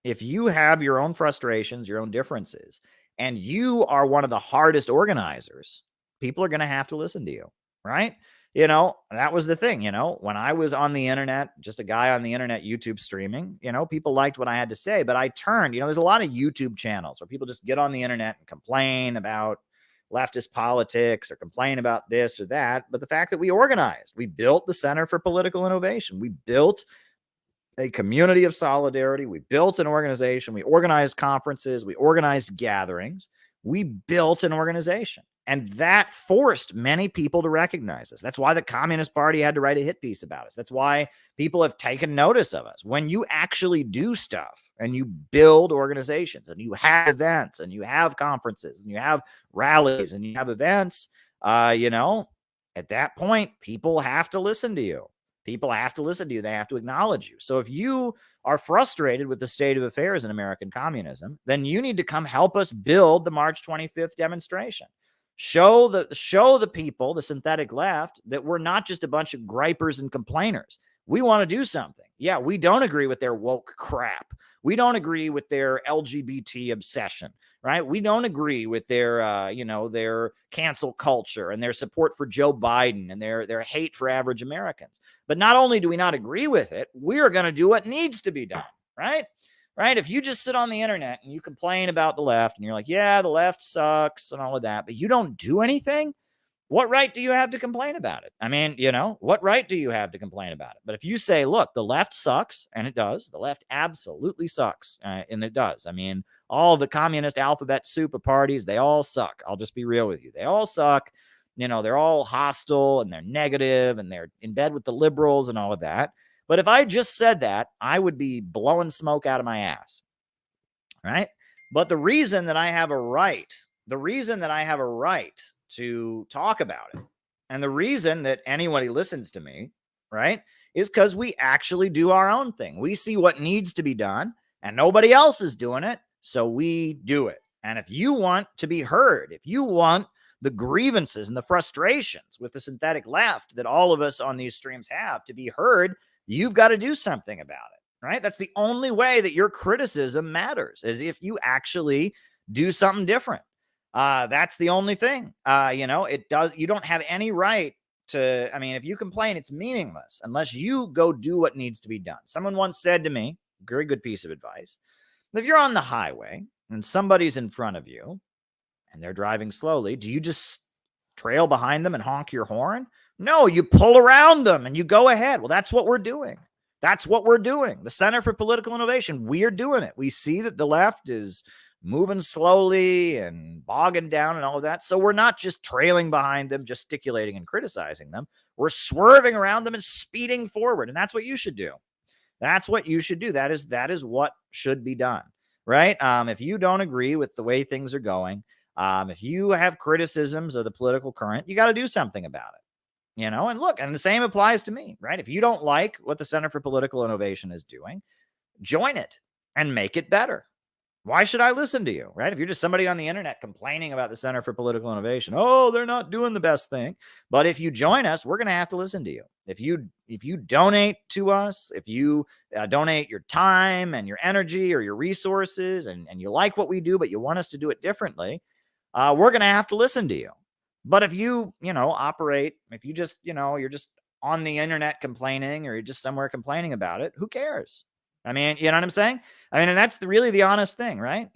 [SPEAKER 1] if you have your own frustrations, your own differences, and you are one of the hardest organizers, people are going to have to listen to you, right? You know, that was the thing, you know, when I was on the internet, just a guy on the internet, YouTube streaming, you know, people liked what I had to say, but I turned, you know, there's a lot of YouTube channels where people just get on the internet and complain about leftist politics or complain about this or that. But the fact that we organized, we built the Center for Political Innovation, we built a community of solidarity, we built an organization, we organized conferences, we organized gatherings, we built an organization. And that forced many people to recognize us. That's why the Communist Party had to write a hit piece about us. That's why people have taken notice of us. When you actually do stuff and you build organizations and you have events and you have conferences and you have rallies and you have events, you know, at that point, people have to listen to you. People have to listen to you. They have to acknowledge you. So if you are frustrated with the state of affairs in American communism, then you need to come help us build the March 25th demonstration. Show the people, the synthetic left, that we're not just a bunch of gripers and complainers. We want to do something. Yeah, we don't agree with their woke crap. We don't agree with their LGBT obsession, right? We don't agree with their, their cancel culture and their support for Joe Biden and their hate for average Americans. But not only do we not agree with it, we are going to do what needs to be done, right? Right? If you just sit on the internet and you complain about the left and you're like, yeah, the left sucks and all of that, but you don't do anything, what right do you have to complain about it? I mean, you know, what right do you have to complain about it? But if you say, look, the left sucks, and it does, the left absolutely sucks, and it does. I mean, all the communist alphabet soup of parties, they all suck. I'll just be real with you. They all suck. You know, they're all hostile and they're negative and they're in bed with the liberals and all of that. But if I just said that, I would be blowing smoke out of my ass, right? But the reason that I have a right to talk about it, and the reason that anybody listens to me, right, is because we actually do our own thing. We see what needs to be done, and nobody else is doing it, so we do it. And if you want to be heard, if you want the grievances and the frustrations with the synthetic left that all of us on these streams have to be heard, you've got to do something about it, right? That's the only way that your criticism matters, is if you actually do something different. That's the only thing. You don't have any right to, I mean, if you complain, it's meaningless unless you go do what needs to be done. Someone once said to me, very good piece of advice, if you're on the highway and somebody's in front of you and they're driving slowly, do you just trail behind them and honk your horn? No, you pull around them and you go ahead. Well, that's what we're doing. That's what we're doing. The Center for Political Innovation, we're doing it. We see that the left is moving slowly and bogging down and all of that. So we're not just trailing behind them, gesticulating and criticizing them. We're swerving around them and speeding forward. And that's what you should do. That's what you should do. That is what should be done, right? If you don't agree with the way things are going, if you have criticisms of the political current, you got to do something about it. You know, and look, and the same applies to me, right? If you don't like what the Center for Political Innovation is doing, join it and make it better. Why should I listen to you, right? If you're just somebody on the internet complaining about the Center for Political Innovation, oh, they're not doing the best thing. But if you join us, we're going to have to listen to you. If you donate to us, if you donate your time and your energy or your resources and you like what we do, but you want us to do it differently, we're going to have to listen to you. But if you operate, if you just, you're just on the internet complaining or you're just somewhere complaining about it, who cares? I mean, you know what I'm saying? I mean, and that's really the honest thing, right?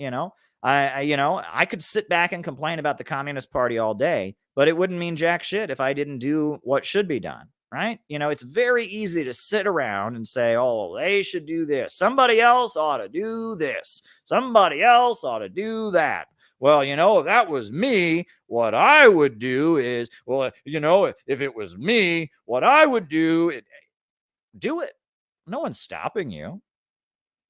[SPEAKER 1] I could sit back and complain about the Communist Party all day, but it wouldn't mean jack shit if I didn't do what should be done, right? It's very easy to sit around and say, oh, they should do this. Somebody else ought to do this. Somebody else ought to do that. Well, if that was me, what I would do is, if it was me, what I would do it. No one's stopping you,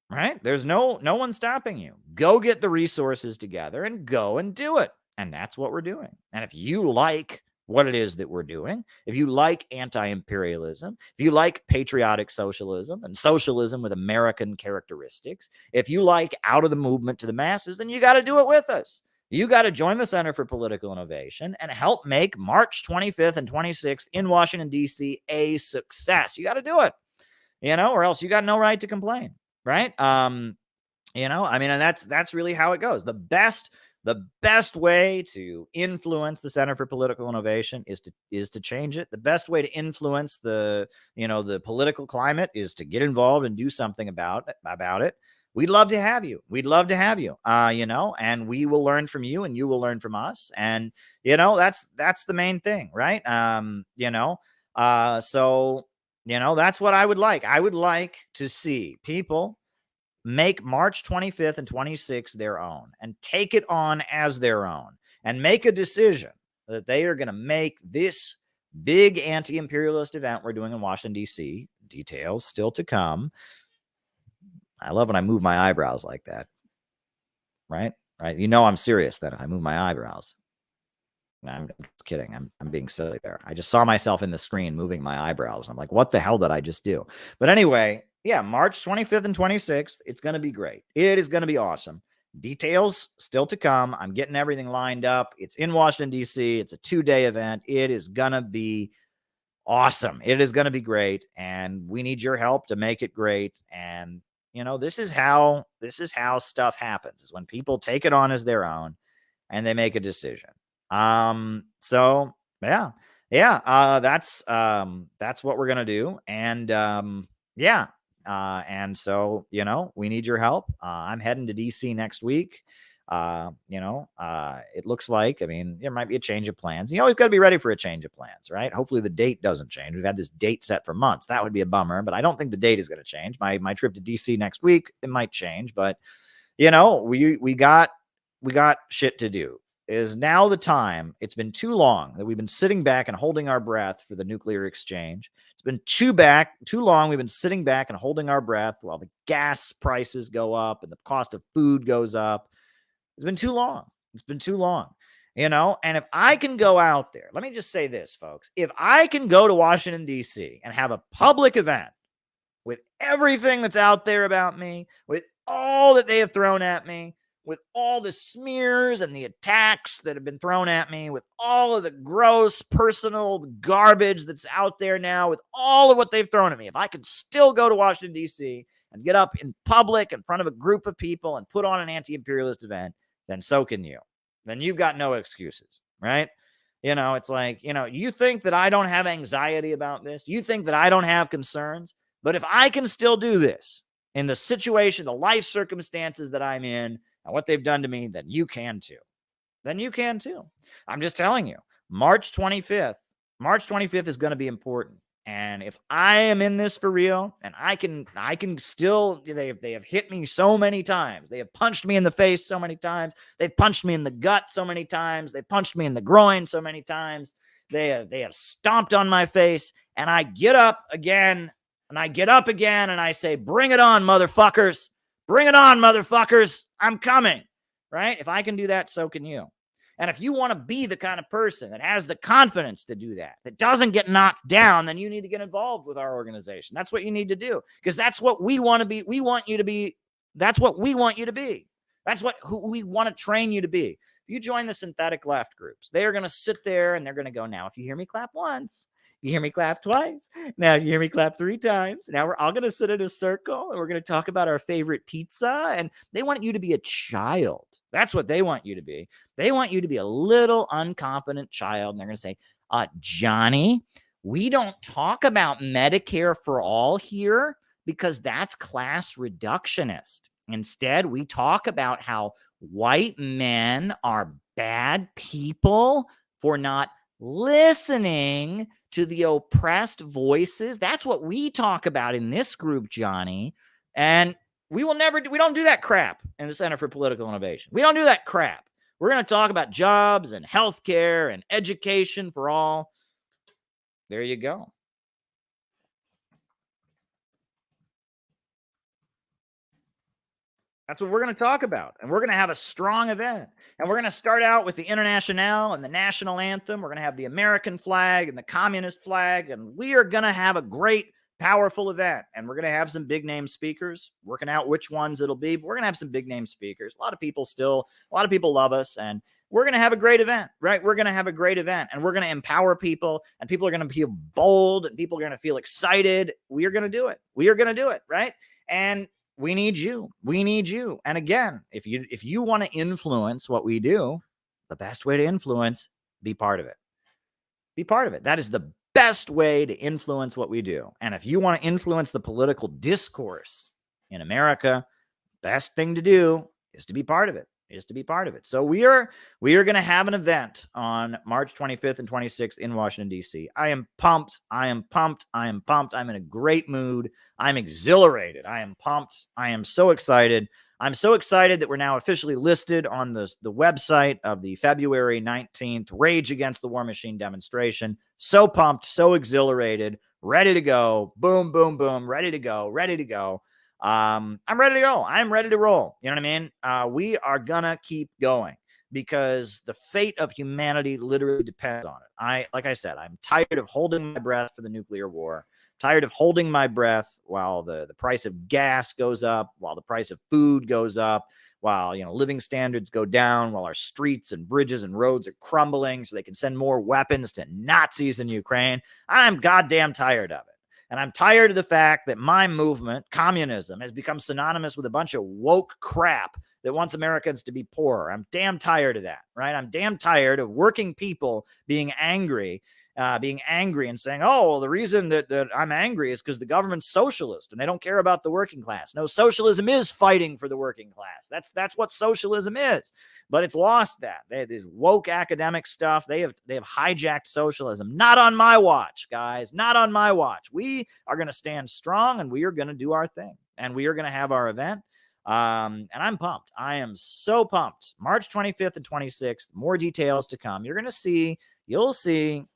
[SPEAKER 1] right? There's no one stopping you. Go get the resources together and go and do it. And that's what we're doing. And if you like what it is that we're doing, if you like anti-imperialism, if you like patriotic socialism and socialism with American characteristics, if you like out of the movement to the masses, then you got to do it with us. You got to join the Center for Political Innovation and help make March 25th and 26th in Washington, D.C. a success. You got to do it, or else you got no right to complain, right? And that's really how it goes. The best way to influence the Center for Political Innovation is to change it. The best way to influence the political climate is to get involved and do something about it. We'd love to have you. And we will learn from you, and you will learn from us. And that's the main thing, right? So that's what I would like. I would like to see people make March 25th and 26th their own and take it on as their own and make a decision that they are going to make this big anti-imperialist event we're doing in Washington, D.C. Details still to come. I love when I move my eyebrows like that. Right? I'm serious then if I move my eyebrows. No, I'm just kidding. I'm being silly there. I just saw myself in the screen moving my eyebrows. I'm like, what the hell did I just do? But anyway, yeah, March 25th and 26th, it's going to be great. It is going to be awesome. Details still to come. I'm getting everything lined up. It's in Washington, D.C. It's a 2-day event. It is going to be awesome. It is going to be great. And we need your help to make it great. And, this is how stuff happens, is when people take it on as their own and they make a decision. So yeah. That's what we're going to do. And, and so, we need your help. I'm heading to DC next week. It looks like, there might be a change of plans. You always got to be ready for a change of plans, right? Hopefully the date doesn't change. We've had this date set for months. That would be a bummer, but I don't think the date is going to change. My trip to DC next week, it might change, but we got shit to do. Is now the time. It's been too long that we've been sitting back and holding our breath for the nuclear exchange. It's been too long. We've been sitting back and holding our breath while the gas prices go up and the cost of food goes up. It's been too long. And if I can go out there, let me just say this, folks. If I can go to Washington, D.C. and have a public event with everything that's out there about me, with all that they have thrown at me, with all the smears and the attacks that have been thrown at me, with all of the gross personal garbage that's out there now, with all of what they've thrown at me, if I could still go to Washington, D.C. and get up in public in front of a group of people and put on an anti-imperialist event, then so can you. Then you've got no excuses, right? It's like, you think that I don't have anxiety about this? You think that I don't have concerns? But if I can still do this in the situation, the life circumstances that I'm in, and what they've done to me, then you can too. I'm just telling you, March 25th is going to be important. And if I am in this for real, and I can still, they have hit me so many times. They have punched me in the face so many times. They've punched me in the gut so many times. They punched me in the groin so many times. They have stomped on my face, and I get up again, and I say, bring it on, motherfuckers. Bring it on, motherfuckers. I'm coming, right? If I can do that, so can you. And if you want to be the kind of person that has the confidence to do that doesn't get knocked down, then you need to get involved with our organization. That's what you need to do, because that's what we want to be. We want you to be. That's what we want you to be. That's who we want to train you to be. If you join the synthetic left groups, they are going to sit there and they're going to go, now, if you hear me clap once, you hear me clap twice. Now you hear me clap 3 times. Now we're all going to sit in a circle and we're going to talk about our favorite pizza. And they want you to be a child. That's what they want you to be. They want you to be a little unconfident child. And they're going to say, Johnny, we don't talk about Medicare for all here because that's class reductionist. Instead, we talk about how white men are bad people for not listening to the oppressed voices. That's what we talk about in this group, Johnny. And we don't do that crap in the Center for Political Innovation. We don't do that crap. We're going to talk about jobs and healthcare and education for all. There you go. That's what we're going to talk about. And we're going to have a strong event. And we're going to start out with the Internationale and the national anthem. We're going to have the American flag and the communist flag. And we are going to have a great, powerful event. And we're going to have some big name speakers, working out which ones it'll be. But we're going to have some big name speakers. A lot of people love us. And we're going to have a great event, right? We're going to have a great event. And we're going to empower people. And people are going to feel bold. And people are going to feel excited. We are going to do it. We are going to do it, right? And we need you. We need you. And again, if you want to influence what we do, the best way to influence, be part of it. Be part of it. That is the best way to influence what we do. And if you want to influence the political discourse in America, best thing to do is to be part of it. So we are going to have an event on March 25th and 26th in Washington, D.C. I am pumped. I'm in a great mood. I'm exhilarated. I am pumped. I am so excited. I'm so excited that we're now officially listed on the website of the February 19th Rage Against the War Machine demonstration. So pumped, so exhilarated, ready to go. Boom, boom, boom, ready to go. I'm ready to go. I'm ready to roll. You know what I mean? We are gonna keep going because the fate of humanity literally depends on it. Like I said, I'm tired of holding my breath for the nuclear war. Tired of holding my breath while the price of gas goes up, while the price of food goes up, while living standards go down, while our streets and bridges and roads are crumbling so they can send more weapons to Nazis in Ukraine. I'm goddamn tired of it. And I'm tired of the fact that my movement, communism, has become synonymous with a bunch of woke crap that wants Americans to be poorer. I'm damn tired of that, right? I'm damn tired of working people being angry and saying, oh, well, the reason that I'm angry is because the government's socialist and they don't care about the working class. No, socialism is fighting for the working class. That's what socialism is. But it's lost that. This woke academic stuff, they have hijacked socialism. Not on my watch, guys. Not on my watch. We are going to stand strong and we are going to do our thing. And we are going to have our event. And I'm pumped. I am so pumped. March 25th and 26th, more details to come. You're going to see, you'll see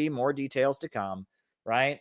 [SPEAKER 1] more details to come, right?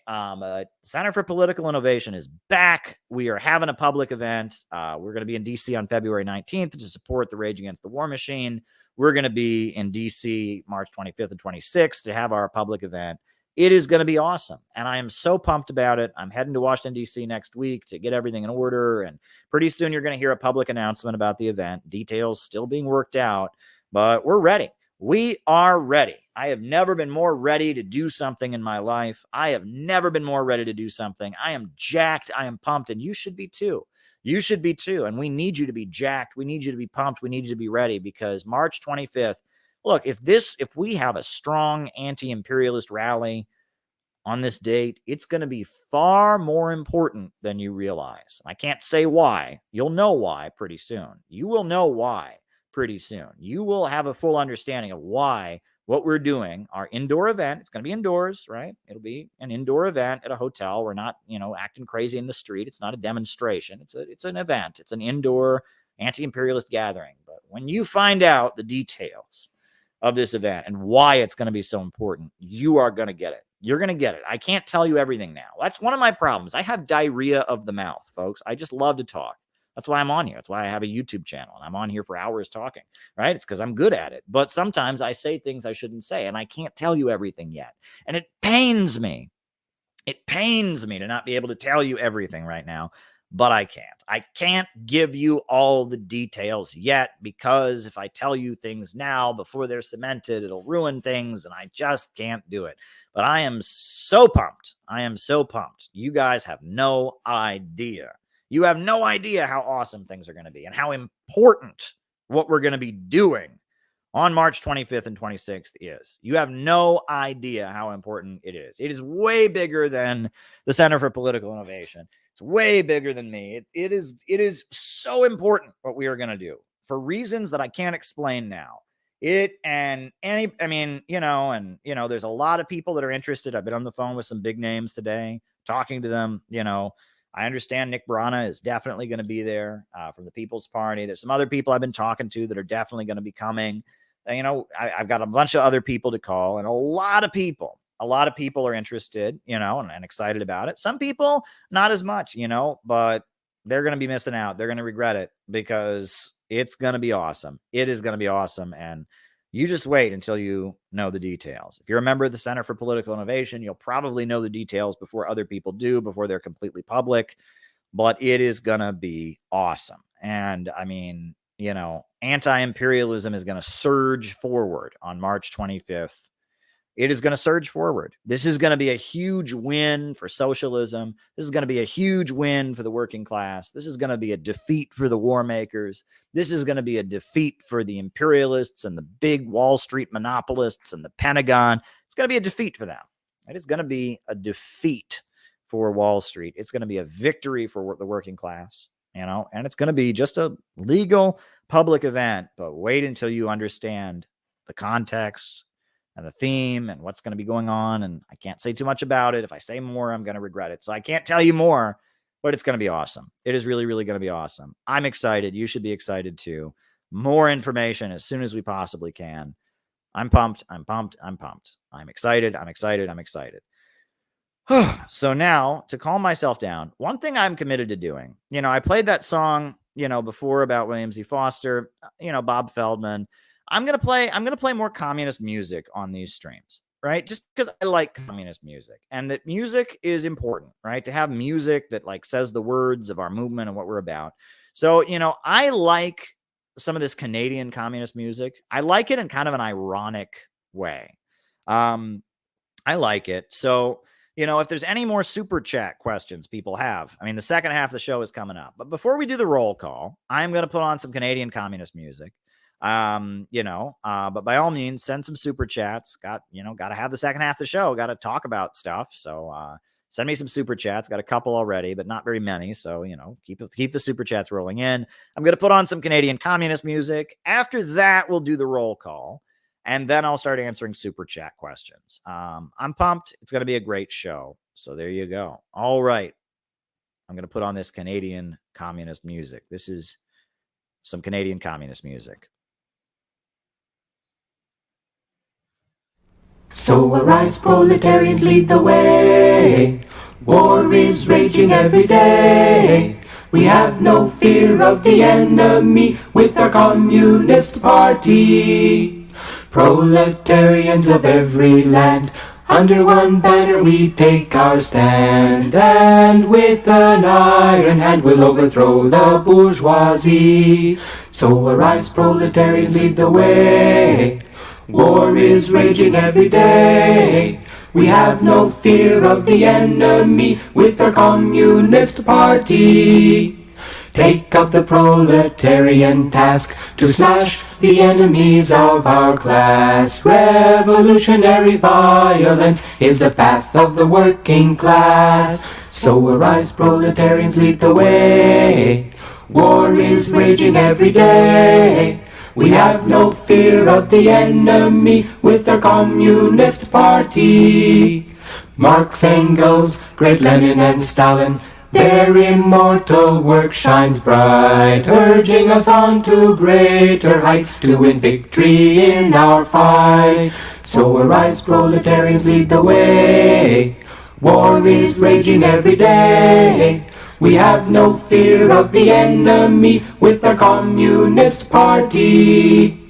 [SPEAKER 1] Center for Political Innovation is back. We are having a public event. We're going to be in D.C. on February 19th to support the Rage Against the War Machine. We're going to be in D.C. March 25th and 26th to have our public event. It is going to be awesome. And I am so pumped about it. I'm heading to Washington, D.C. next week to get everything in order. And pretty soon you're going to hear a public announcement about the event. Details still being worked out, but we're ready. We are ready. I have never been more ready to do something in my life. I have never been more ready to do something. I am jacked. I am pumped. And you should be too. You should be too. And we need you to be jacked. We need you to be pumped. We need you to be ready because March 25th, look, if we have a strong anti-imperialist rally on this date, it's going to be far more important than you realize. I can't say why. You'll know why pretty soon. You will know why pretty soon. You will have a full understanding of why what we're doing, our indoor event, it's going to be indoors, right? It'll be an indoor event at a hotel. We're not, acting crazy in the street. It's not a demonstration. It's an event. It's an indoor anti-imperialist gathering. But when you find out the details of this event and why it's going to be so important, you are going to get it. You're going to get it. I can't tell you everything now. That's one of my problems. I have diarrhea of the mouth, folks. I just love to talk. That's why I'm on here. That's why I have a YouTube channel and I'm on here for hours talking, right? It's because I'm good at it. But sometimes I say things I shouldn't say and I can't tell you everything yet. And it pains me. It pains me to not be able to tell you everything right now, but I can't. I can't give you all the details yet because if I tell you things now before they're cemented, it'll ruin things and I just can't do it. But I am so pumped. I am so pumped. You guys have no idea. You have no idea how awesome things are going to be and how important what we're going to be doing on March 25th and 26th is. You have no idea how important it is. It is way bigger than the Center for Political Innovation. It's way bigger than me. It is so important what we are going to do for reasons that I can't explain now. There's a lot of people that are interested. I've been on the phone with some big names today, talking to them. I understand Nick Brana is definitely going to be there from the People's Party. There's some other people I've been talking to that are definitely going to be coming. I've got a bunch of other people to call, and a lot of people are interested, and excited about it. Some people, not as much, but they're going to be missing out. They're going to regret it because it's going to be awesome. It is going to be awesome. And you just wait until you know the details. If you're a member of the Center for Political Innovation, you'll probably know the details before other people do, before they're completely public. But it is going to be awesome. And I mean, anti-imperialism is going to surge forward on March 25th. It is going to surge forward. This is going to be a huge win for socialism. This is going to be a huge win for the working class. This is going to be a defeat for the war makers. This is going to be a defeat for the imperialists and the big Wall Street monopolists and the Pentagon. It's going to be a defeat for them. It is going to be a defeat for Wall Street. It's going to be a victory for the working class, and it's going to be just a legal public event. But wait until you understand the context and the theme and what's going to be going on. And I can't say too much about it. If I say more, I'm going to regret it. So I can't tell you more, but it's going to be awesome. It is really, really going to be awesome. I'm excited. You should be excited too. More information as soon as we possibly can. I'm pumped. I'm pumped. I'm pumped. I'm excited. I'm excited. I'm excited. So now to calm myself down, one thing I'm committed to doing, I played that song, before about William Z. Foster, Bob Feldman. I'm going to play more communist music on these streams, right? Just because I like communist music and that music is important, right? To have music that says the words of our movement and what we're about. So, I like some of this Canadian communist music. I like it in kind of an ironic way. I like it. So, if there's any more super chat questions people have, the second half of the show is coming up. But before we do the roll call, I'm going to put on some Canadian communist music. But by all means, send some super chats. Got to have the second half of the show. Got to talk about stuff. So, send me some super chats. Got a couple already, but not very many. So, keep the super chats rolling in. I'm going to put on some Canadian communist music. After that, we'll do the roll call. And then I'll start answering super chat questions. I'm pumped. It's going to be a great show. So there you go. All right. I'm going to put on this Canadian communist music. This is some Canadian communist music.
[SPEAKER 8] So arise, proletarians, lead the way. War is raging every day. We have no fear of the enemy with our Communist Party. Proletarians of every land, under one banner we take our stand. And with an iron hand we'll overthrow the bourgeoisie. So arise, proletarians, lead the way. War is raging every day. We have no fear of the enemy with our Communist Party. Take up the proletarian task to smash the enemies of our class. Revolutionary violence is the path of the working class. So arise, proletarians, lead the way. War is raging every day. We have no fear of the enemy with our Communist Party. Marx, Engels, great Lenin and Stalin, their immortal work shines bright, urging us on to greater heights to win victory in our fight. So arise, proletarians, lead the way. War is raging every day. We have no fear of the enemy with our Communist Party.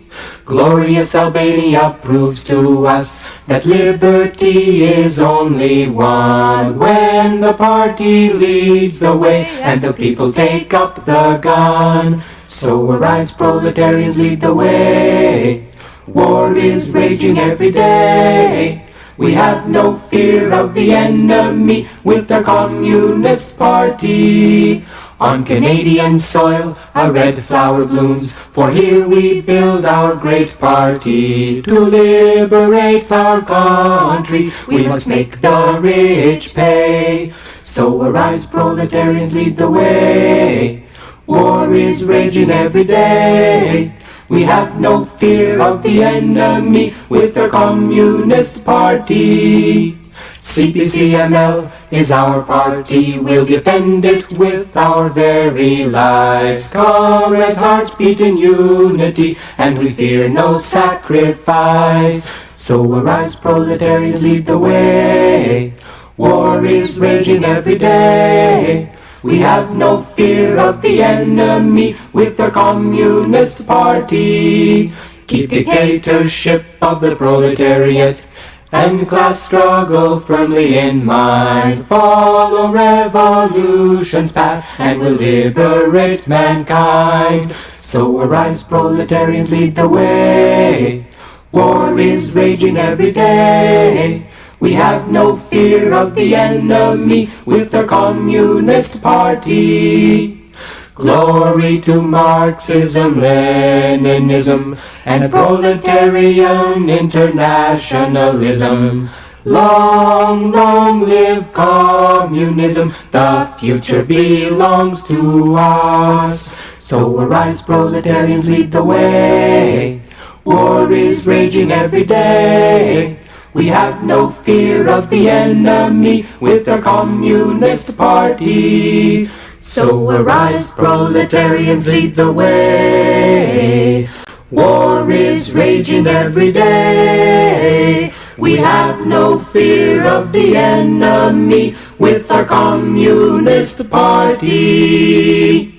[SPEAKER 8] Glorious Albania proves to us that liberty is only one when the party leads the way and the people take up the gun. So arise, proletarians, lead the way. War is raging every day. We have no fear of the enemy with our Communist Party. On Canadian soil a red flower blooms, for here we build our great party. To liberate our country, we must make the rich pay. So arise, proletarians, lead the way. War is raging every day. We have no fear of the enemy with our Communist Party. CPCML is our party, we'll defend it with our very lives. Comrades, hearts beat in unity, and we fear no sacrifice. So arise, proletarians, lead the way. War is raging every day. We have no fear of the enemy with our Communist Party. Keep dictatorship of the proletariat and class struggle firmly in mind. Follow revolution's path and we'll liberate mankind. So arise, proletarians, lead the way. War is raging every day. We have no fear of the enemy with our Communist Party. Glory to Marxism, Leninism, and proletarian internationalism. Long, long live communism, the future belongs to us. So arise, proletarians, lead the way. War is raging every day. We have no fear of the enemy with our Communist Party. So arise, proletarians, lead the way. War is raging every day. We have no fear of the enemy with our Communist Party.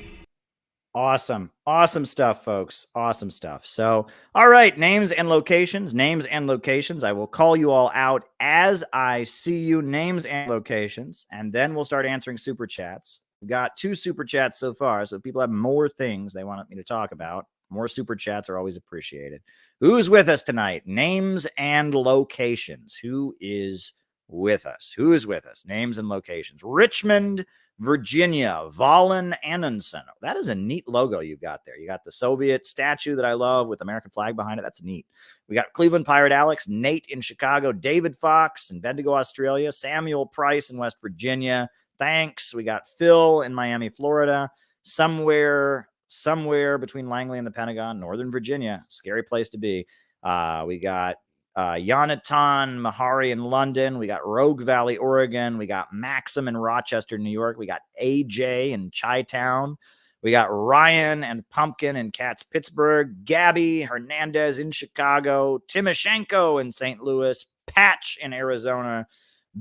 [SPEAKER 1] Awesome. Awesome stuff, folks. Awesome stuff. So, all right, names and locations. I will call you all out as I see you, names and locations, and then we'll start answering super chats. We've got 2 super chats so far, so if people have more things they want me to talk about, more super chats are always appreciated. Who's with us tonight? Names and locations. Who is with us? Who is with us? Names and locations. Richmond, Virginia, Valen Anundsen. That is a neat logo you've got there. You got the Soviet statue that I love with the American flag behind it. That's neat. We got Cleveland Pirate Alex, Nate in Chicago, David Fox in Bendigo, Australia, Samuel Price in West Virginia. Thanks. We got Phil in Miami, Florida, somewhere between Langley and the Pentagon, Northern Virginia. Scary place to be. We got Yonatan Mahari in London. We got Rogue Valley, Oregon. We got Maxim in Rochester, New York. We got AJ in Chi-Town. We got Ryan and Pumpkin in Katz, Pittsburgh. Gabby Hernandez in Chicago. Timoshenko in St. Louis. Patch in Arizona.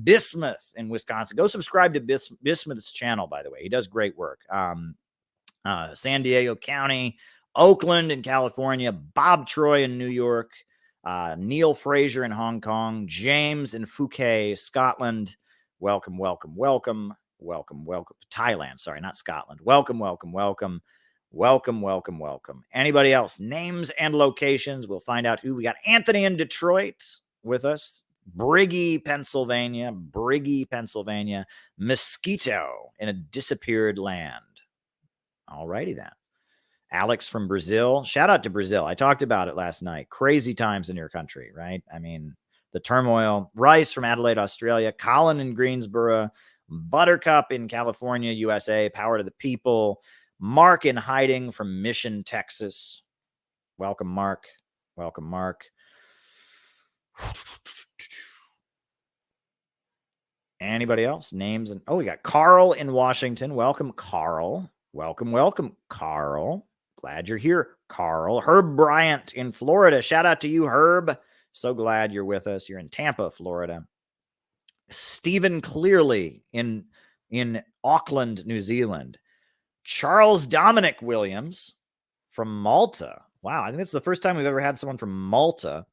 [SPEAKER 1] Bismuth in Wisconsin. Go subscribe to Bismuth's channel, by the way. He does great work. San Diego County. Oakland in California. Bob Troy in New York. Neil Fraser in Hong Kong, James in Phuket, Scotland. Welcome. Thailand, sorry, not Scotland. Welcome. Anybody else? Names and locations. We'll find out who. We got Anthony in Detroit with us. Briggy, Pennsylvania. Mosquito in a disappeared land. All righty then. Alex from Brazil. Shout out to Brazil. I talked about it last night. Crazy times in your country, right? I mean, the turmoil. Rice from Adelaide, Australia. Colin in Greensboro. Buttercup in California, USA. Power to the people. Mark in hiding from Mission, Texas. Welcome, Mark. Anybody else? Names and we got Carl in Washington. Welcome, Carl. Welcome, Carl. Glad you're here, Carl. Herb Bryant in Florida. Shout out to you, Herb. So glad you're with us. You're in Tampa, Florida. Stephen Clearly in Auckland, New Zealand. Charles Dominic Williams from Malta. Wow, I think it's the first time we've ever had someone from Malta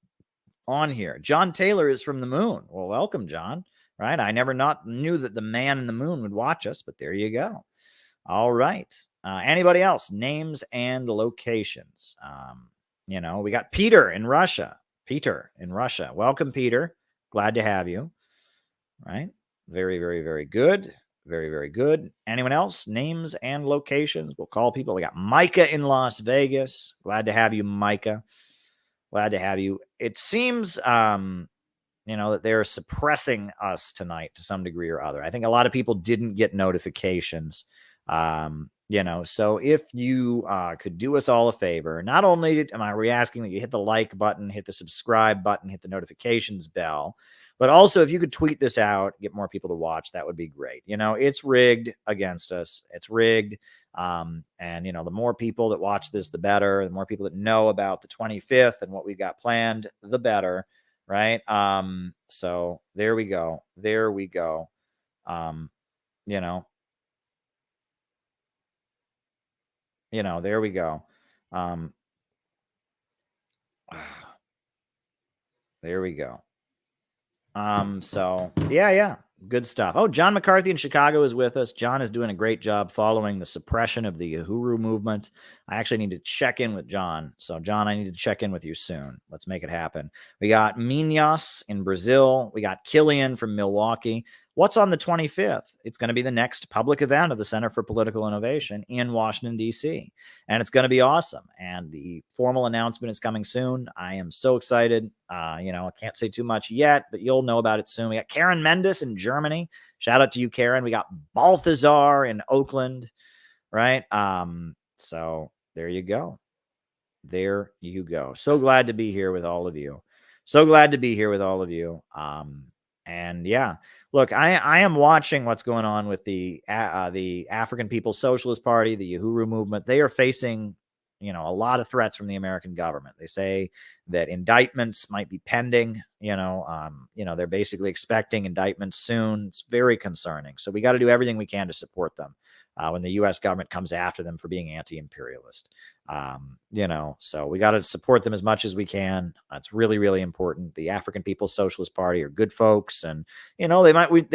[SPEAKER 1] on here. John Taylor is from the moon. Well, welcome, John. Right? I never knew that the man in the moon would watch us, but there you go. All right. Anybody else? Names and locations. We got Peter in Russia. Welcome, Peter. Glad to have you. Right. Very, very, very good. Very, very good. Anyone else? Names and locations. We'll call people. We got Micah in Las Vegas. Glad to have you, Micah. Glad to have you. It seems, that they're suppressing us tonight to some degree or other. I think a lot of people didn't get notifications. So if you could do us all a favor, not only am I asking that you hit the like button, hit the subscribe button, hit the notifications bell, but also if you could tweet this out, get more people to watch, that would be great. It's rigged against us. It's rigged. And the more people that watch this, the better. The more people that know about the 25th and what we've got planned, the better. Right. So there we go. there we go. There we go. So yeah, good stuff. Oh, John McCarthy in Chicago is with us. John is doing a great job following the suppression of the Uhuru movement. I actually need to check in with John. So John, I need to check in with you soon. Let's make it happen. We got Minas in Brazil. We got Killian from Milwaukee. What's on the 25th? It's going to be the next public event of the Center for Political Innovation in Washington, D.C. And it's going to be awesome. And the formal announcement is coming soon. I am so excited. I can't say too much yet, but you'll know about it soon. We got Karen Mendes in Germany. Shout out to you, Karen. We got Balthazar in Oakland, right? So there you go. There you go. So glad to be here with all of you. And yeah, look, I am watching what's going on with the African People's Socialist Party, the Uhuru movement. They are facing, a lot of threats from the American government. They say that indictments might be pending. They're basically expecting indictments soon. It's very concerning. So we got to do everything we can to support them when the U.S. government comes after them for being anti-imperialist. So we got to support them as much as we can. It's really, really important. The African People's Socialist Party are good folks, and they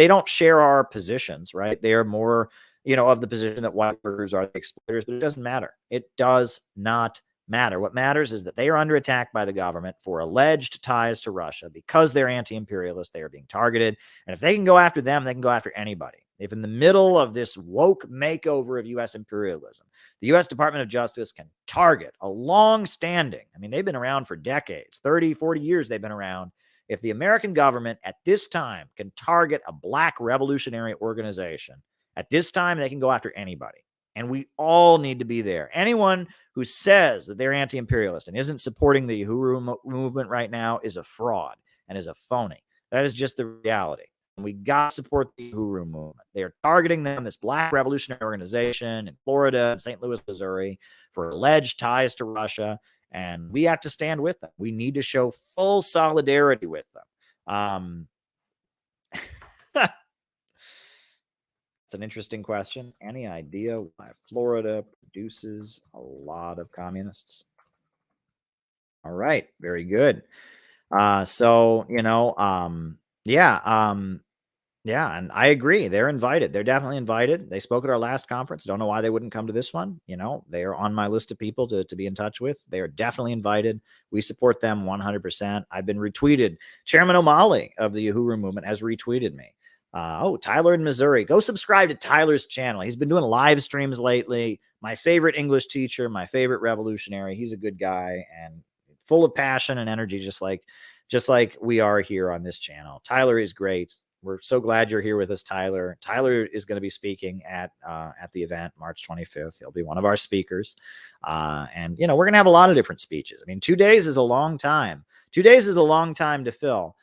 [SPEAKER 1] don't share our positions, right? They are more, of the position that white workers are the exploiters, but it doesn't matter. It does not matter. What matters is that they are under attack by the government for alleged ties to Russia because they're anti-imperialist. They are being targeted, and if they can go after them, they can go after anybody. If in the middle of this woke makeover of U.S. imperialism, the U.S. Department of Justice can target a long-standing, they've been around for decades, 30, 40 years they've been around. If the American government at this time can target a black revolutionary organization, at this time they can go after anybody. And we all need to be there. Anyone who says that they're anti-imperialist and isn't supporting the Uhuru movement right now is a fraud and is a phony. That is just the reality. We got to support the Uhuru movement. They are targeting them, this black revolutionary organization in Florida and St. Louis, Missouri, for alleged ties to Russia. And we have to stand with them. We need to show full solidarity with them. It's an interesting question. Any idea why Florida produces a lot of communists? All right. Very good. Yeah, and I agree. They're invited. They're definitely invited. They spoke at our last conference. Don't know why they wouldn't come to this one. They are on my list of people to be in touch with. They are definitely invited. We support them 100%. I've been retweeted. Chairman O'Malley of the Uhuru movement has retweeted me. Tyler in Missouri. Go subscribe to Tyler's channel. He's been doing live streams lately. My favorite English teacher, my favorite revolutionary. He's a good guy and full of passion and energy, just like we are here on this channel. Tyler is great. We're so glad you're here with us, Tyler. Tyler is going to be speaking at the event March 25th. He'll be one of our speakers. And we're going to have a lot of different speeches. 2 days is a long time. 2 days is a long time to fill.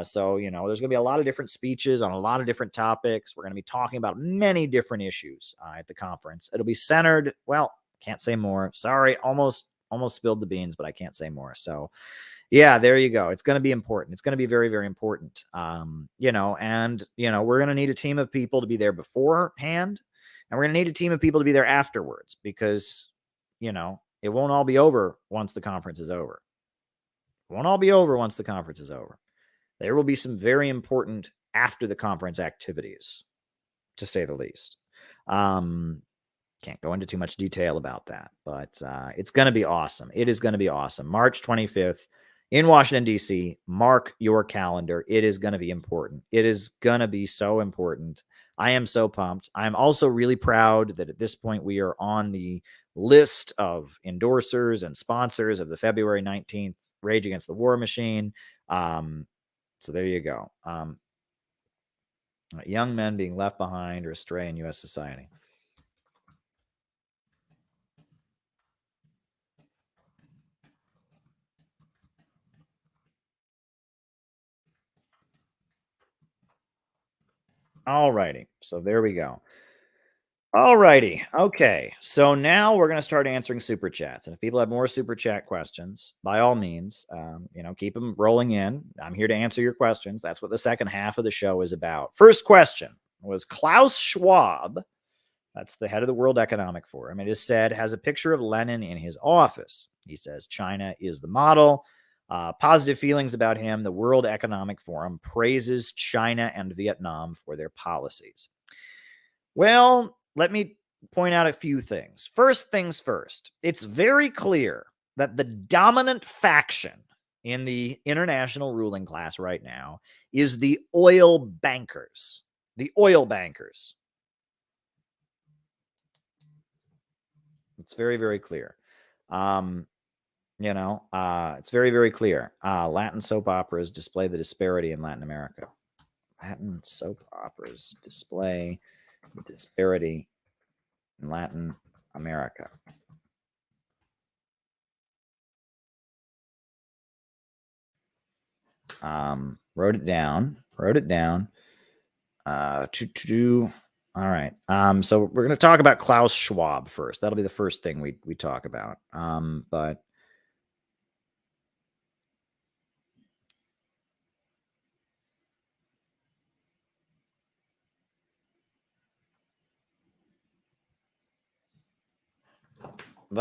[SPEAKER 1] So there's going to be a lot of different speeches on a lot of different topics. We're going to be talking about many different issues at the conference. It'll be centered. Well, can't say more. Sorry, almost spilled the beans, but I can't say more. So yeah, there you go. It's going to be important. It's going to be very, very important. We're going to need a team of people to be there beforehand, and we're going to need a team of people to be there afterwards because, it won't all be over once the conference is over. It won't all be over once the conference is over. There will be some very important after the conference activities, to say the least. Can't go into too much detail about that, but it's going to be awesome. It is going to be awesome. March 25th in Washington, D.C. Mark your calendar. It is going to be important. It is going to be so important. I am so pumped. I'm also really proud that at this point we are on the list of endorsers and sponsors of the February 19th Rage Against the War Machine. So there you go. Young men being left behind or astray in U.S. society. All righty. So there we go. All righty. Okay. So now we're going to start answering super chats. And if people have more super chat questions, by all means, keep them rolling in. I'm here to answer your questions. That's what the second half of the show is about. First question was Klaus Schwab. That's the head of the World Economic Forum. It is said has a picture of Lenin in his office. He says China is the model. Positive feelings about him. The World Economic Forum praises China and Vietnam for their policies. Well, let me point out a few things. First things first, it's very clear that the dominant faction in the international ruling class right now is the oil bankers. The oil bankers. It's very, very clear. It's very, very clear. Latin soap operas display the disparity in Latin America. Latin soap operas display the disparity in Latin America. Wrote it down. All right. So we're going to talk about Klaus Schwab first. That'll be the first thing we talk about. But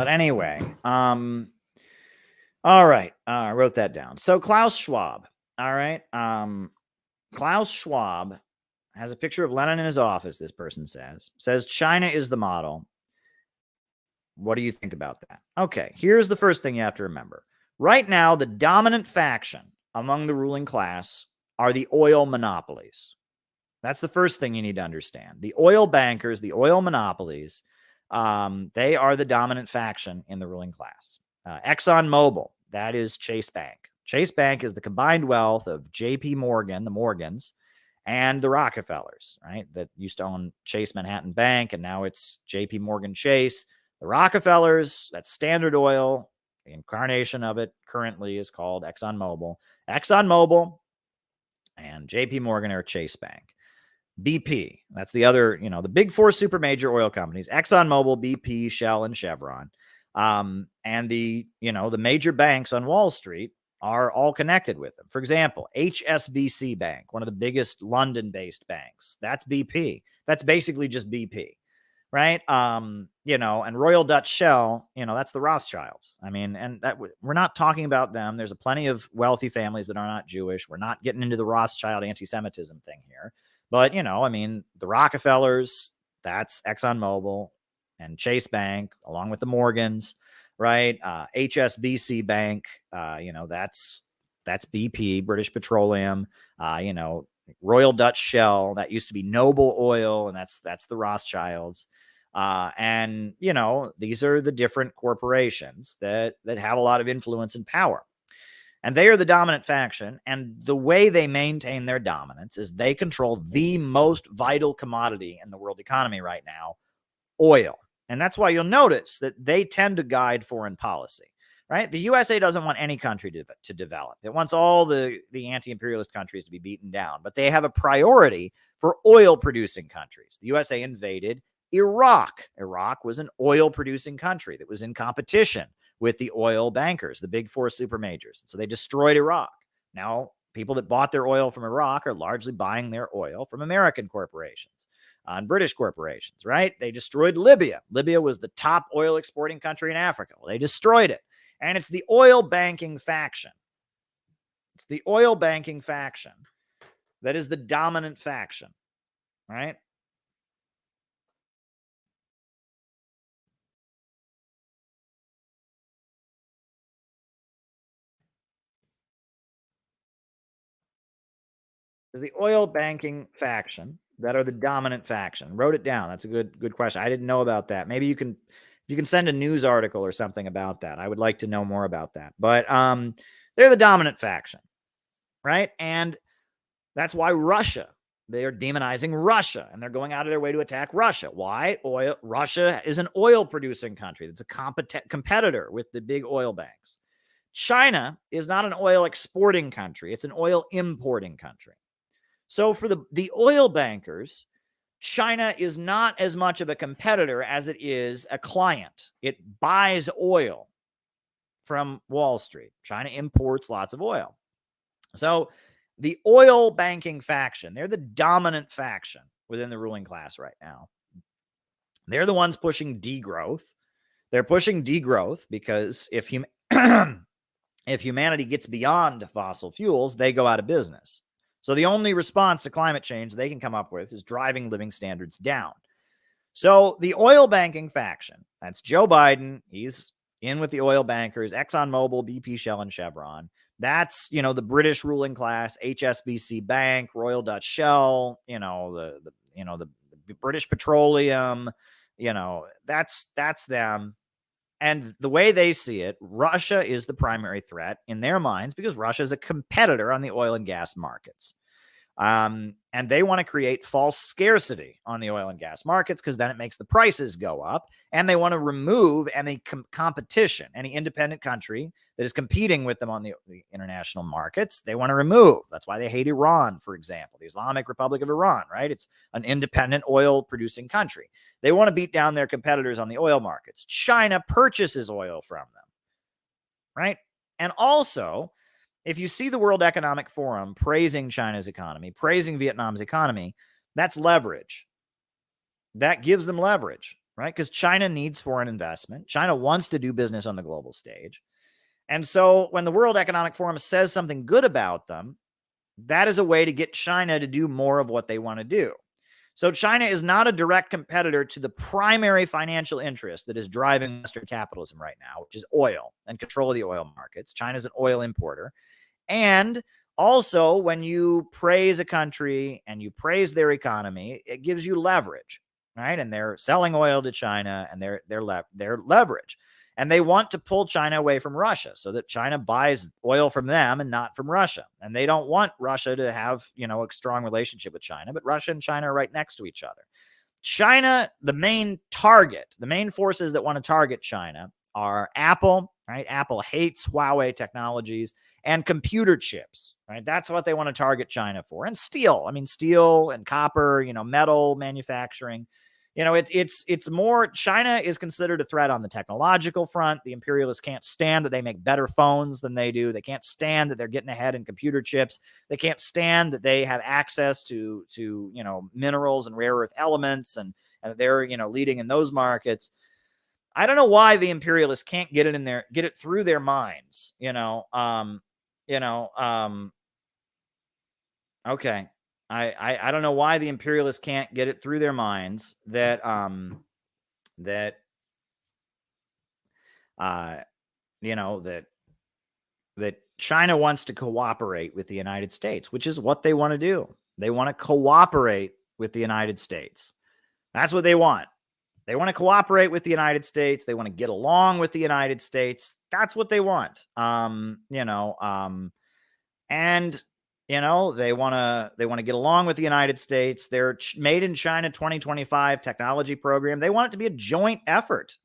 [SPEAKER 1] anyway, all right. I wrote that down. So Klaus Schwab. All right. Klaus Schwab has a picture of Lenin in his office, this person says China is the model. What do you think about that? Okay, here's the first thing you have to remember. Right now, the dominant faction among the ruling class are the oil monopolies. That's the first thing you need to understand. The oil bankers, the oil monopolies, they are the dominant faction in the ruling class. ExxonMobil, that is Chase Bank. Chase Bank is the combined wealth of J.P. Morgan, the Morgans, and the Rockefellers, right? That used to own Chase Manhattan Bank, and now it's J.P. Morgan Chase. The Rockefellers, that's Standard Oil. The incarnation of it currently is called ExxonMobil. ExxonMobil and J.P. Morgan are Chase Bank. BP, that's the other, the big four super major oil companies, ExxonMobil, BP, Shell, and Chevron. And the major banks on Wall Street are all connected with them. For example, HSBC Bank, one of the biggest London-based banks, that's BP. That's basically just BP, right? And Royal Dutch Shell, that's the Rothschilds. I mean, and that we're not talking about them. There's plenty of wealthy families that are not Jewish. We're not getting into the Rothschild anti-Semitism thing here. But, the Rockefellers, that's ExxonMobil and Chase Bank, along with the Morgans, right? HSBC Bank, that's BP, British Petroleum, Royal Dutch Shell, that used to be Noble Oil, and that's the Rothschilds. And these are the different corporations that have a lot of influence and power. And they are the dominant faction. And the way they maintain their dominance is they control the most vital commodity in the world economy right now, oil. And that's why you'll notice that they tend to guide foreign policy, right? The USA doesn't want any country to develop. It wants all the anti-imperialist countries to be beaten down. But they have a priority for oil-producing countries. The USA invaded Iraq. Iraq was an oil-producing country that was in competition with the oil bankers, the big four super majors. So they destroyed Iraq. Now, people that bought their oil from Iraq are largely buying their oil from American corporations and British corporations, right? They destroyed Libya. Libya was the top oil exporting country in Africa. Well, they destroyed it. And it's the oil banking faction. It's the oil banking faction that is the dominant faction, right? Is the oil banking faction that are the dominant faction. Wrote it down. That's a good question. I didn't know about that. Maybe you can send a news article or something about that. I would like to know more about that. But they're the dominant faction, right? And that's why they are demonizing Russia, and they're going out of their way to attack Russia. Why? Russia is an oil producing country. That's a competitor with the big oil banks. China is not an oil exporting country. It's an oil importing country. So for the oil bankers, China is not as much of a competitor as it is a client. It buys oil from Wall Street. China imports lots of oil. So the oil banking faction, they're the dominant faction within the ruling class right now. They're the ones pushing degrowth. They're pushing degrowth because if humanity gets beyond fossil fuels, they go out of business. So the only response to climate change they can come up with is driving living standards down. So the oil banking faction, that's Joe Biden. He's in with the oil bankers, ExxonMobil, BP, Shell, and Chevron. That's, the British ruling class, HSBC Bank, Royal Dutch Shell, the British Petroleum, that's them. And the way they see it, Russia is the primary threat in their minds because Russia is a competitor on the oil and gas markets. And they want to create false scarcity on the oil and gas markets because then it makes the prices go up. And they want to remove any competition, any independent country that is competing with them on the international markets. They want to remove. That's why they hate Iran, for example, the Islamic Republic of Iran, right? It's an independent oil producing country. They want to beat down their competitors on the oil markets. China purchases oil from them, right? And also, if you see the World Economic Forum praising China's economy, praising Vietnam's economy, that's leverage. That gives them leverage, right? Because China needs foreign investment. China wants to do business on the global stage. And so when the World Economic Forum says something good about them, that is a way to get China to do more of what they want to do. So China is not a direct competitor to the primary financial interest that is driving Western capitalism right now, which is oil and control of the oil markets. China is an oil importer. And also, when you praise a country and you praise their economy, it gives you leverage, right? And they're selling oil to China and they're leverage. And they want to pull China away from Russia so that China buys oil from them and not from Russia. And they don't want Russia to have, a strong relationship with China, but Russia and China are right next to each other. China, the main forces that want to target China are Apple, right? Apple hates Huawei technologies and computer chips, right? That's what they want to target China for. And steel. Steel and copper, metal manufacturing. It's more, China is considered a threat on the technological front. The imperialists can't stand that they make better phones than they do. They can't stand that they're getting ahead in computer chips. They can't stand that they have access to minerals and rare earth elements and they're, leading in those markets. I don't know why the imperialists can't get it through their minds, okay. I don't know why the imperialists can't get it through their minds that that China wants to cooperate with the United States, which is what they want to do. They want to cooperate with the United States. That's what they want. They want to cooperate with the United States. They want to get along with the United States. That's what they want. And they want to get along with the United States. Their Made in China 2025 technology program, they want it to be a joint effort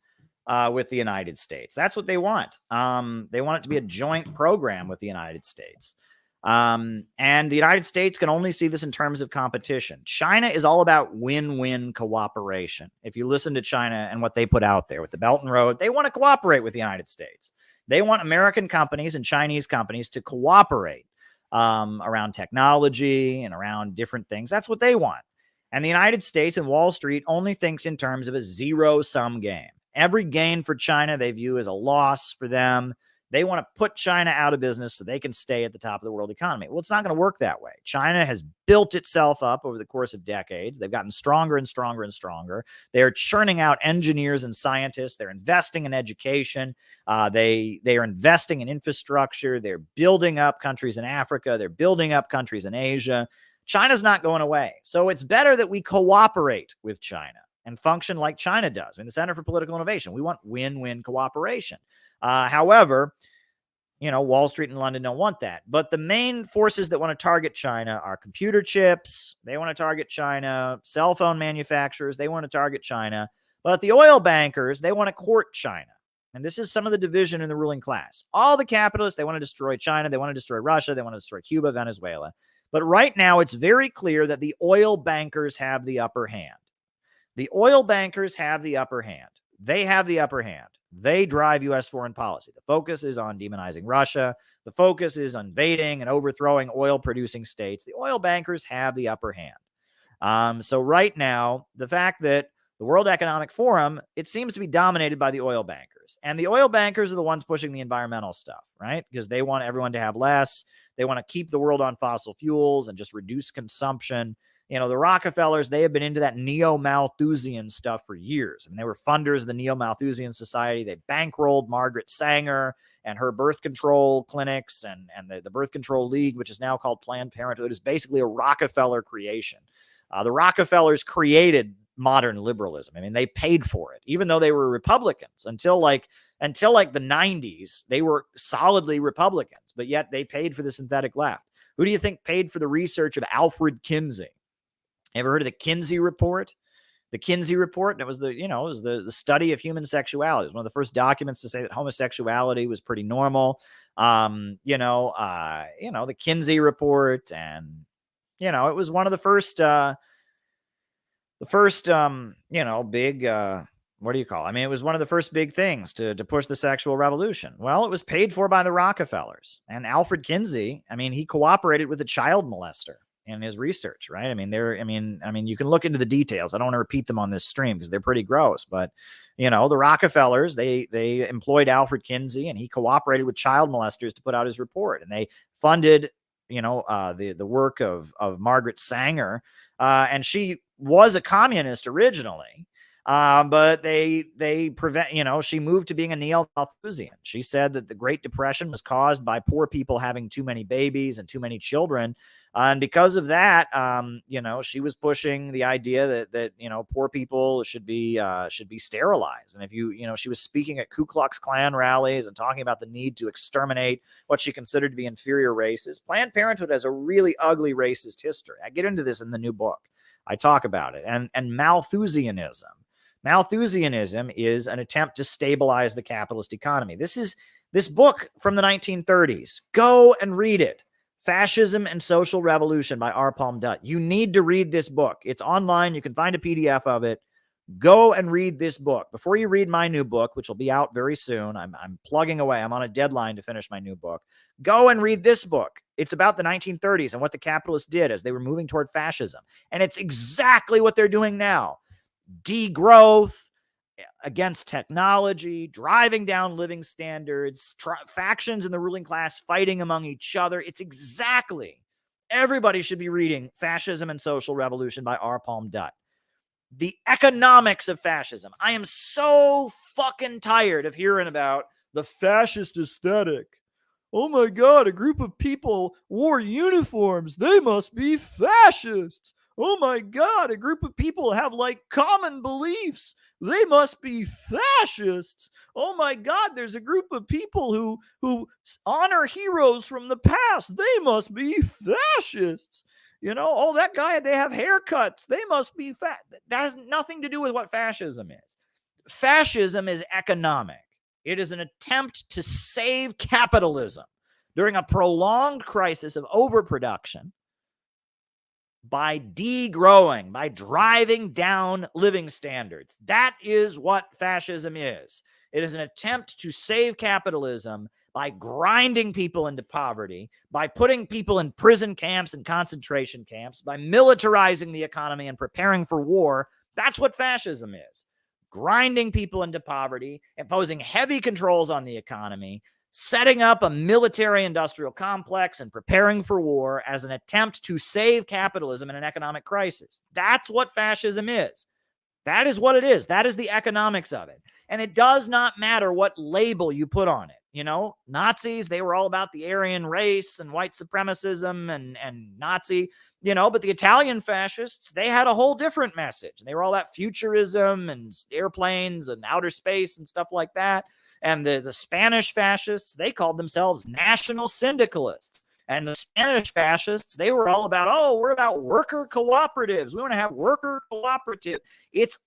[SPEAKER 1] with the United States. That's what they want. They want it to be a joint program with the United States. And the United States can only see this in terms of competition. China is all about win-win cooperation. If you listen to China and what they put out there with the Belt and Road, they want to cooperate with the United States. They want American companies and Chinese companies to cooperate around technology and around different things. That's what they want. And the United States and Wall Street only thinks in terms of a zero-sum game. Every gain for China they view as a loss for them. They want to put China out of business so they can stay at the top of the world economy. Well, it's not going to work that way. China has built itself up over the course of decades. They've gotten stronger and stronger and stronger. They're churning out engineers and scientists. They're investing in education. They are investing in infrastructure. They're building up countries in Africa. They're building up countries in Asia. China's not going away. So it's better that we cooperate with China and function like China does. The Center for Political Innovation, we want win-win cooperation. However, Wall Street and London don't want that. But the main forces that want to target China are computer chips. They want to target China. Cell phone manufacturers, they want to target China. But the oil bankers, they want to court China. And this is some of the division in the ruling class. All the capitalists, they want to destroy China. They want to destroy Russia. They want to destroy Cuba, Venezuela. But right now, it's very clear that the oil bankers have the upper hand. The oil bankers have the upper hand. They have the upper hand. They drive U.S. foreign policy. The focus is on demonizing Russia. The focus is on invading and overthrowing oil-producing states. The oil bankers have the upper hand. So right now, the fact that The World Economic Forum, it seems to be dominated by the oil bankers. And the oil bankers are the ones pushing the environmental stuff, right? Because they want everyone to have less. They want to keep the world on fossil fuels and just reduce consumption. You know, the Rockefellers, they have been into that neo-Malthusian stuff for years. I mean, they were funders of the Neo-Malthusian Society. They bankrolled Margaret Sanger and her birth control clinics, and the Birth Control League, which is now called Planned Parenthood, is basically a Rockefeller creation. The Rockefellers created modern liberalism. I mean, they paid for it, even though they were Republicans until like the 90s. They were solidly Republicans, but yet they paid for the synthetic left. Who do you think paid for the research of Alfred Kinsey? Ever heard of the Kinsey Report? The Kinsey Report, it was the study of human sexuality. It was one of the first documents to say that homosexuality was pretty normal. The Kinsey Report, and it was one of the first big what do you call it? I mean, it was one of the first big things to push the sexual revolution. Well, it was paid for by the Rockefellers. And Alfred Kinsey, I mean, he cooperated with a child molester in his research, right? I mean, you can look into the details. I don't want to repeat them on this stream because they're pretty gross. But, the Rockefellers, they employed Alfred Kinsey, and he cooperated with child molesters to put out his report. And they funded, the work of Margaret Sanger. And she was a communist originally. But they prevent, she moved to being a neo-Malthusian. She said that the Great Depression was caused by poor people having too many babies and too many children. And because of that, she was pushing the idea that poor people should be sterilized. And if she was speaking at Ku Klux Klan rallies and talking about the need to exterminate what she considered to be inferior races. Planned Parenthood has a really ugly racist history. I get into this in the new book. I talk about it. And Malthusianism. Malthusianism is an attempt to stabilize the capitalist economy. This book from the 1930s. Go and read it. Fascism and Social Revolution by R. Palm Dutt. You need to read this book. It's online. You can find a PDF of it. Go and read this book. Before you read my new book, which will be out very soon, I'm plugging away. I'm on a deadline to finish my new book. Go and read this book. It's about the 1930s and what the capitalists did as they were moving toward fascism. And it's exactly what they're doing now. Degrowth, against technology, driving down living standards, factions in the ruling class fighting among each other. It's exactly, everybody should be reading Fascism and Social Revolution by R. Palm Dutt. The economics of fascism. I am so fucking tired of hearing about the fascist aesthetic. Oh my God, a group of people wore uniforms. They must be fascists. Oh my God, a group of people have like common beliefs. They must be fascists. Oh my God, there's a group of people who honor heroes from the past. They must be fascists. Oh, that guy, they have haircuts. They must be fat. That has nothing to do with what fascism is. Fascism is economic. It is an attempt to save capitalism during a prolonged crisis of overproduction by degrowing, by driving down living standards. That is what fascism is. It is an attempt to save capitalism by grinding people into poverty, by putting people in prison camps and concentration camps, by militarizing the economy and preparing for war. That's what fascism is. Grinding people into poverty, imposing heavy controls on the economy, setting up a military-industrial complex and preparing for war as an attempt to save capitalism in an economic crisis. That's what fascism is. That is what it is. That is the economics of it. And it does not matter what label you put on it. Nazis, they were all about the Aryan race and white supremacism and Nazi, but the Italian fascists, they had a whole different message. They were all about futurism and airplanes and outer space and stuff like that. And the Spanish fascists, they called themselves national syndicalists. And the Spanish fascists, they were all about, we're about worker cooperatives. We want to have worker cooperative. It's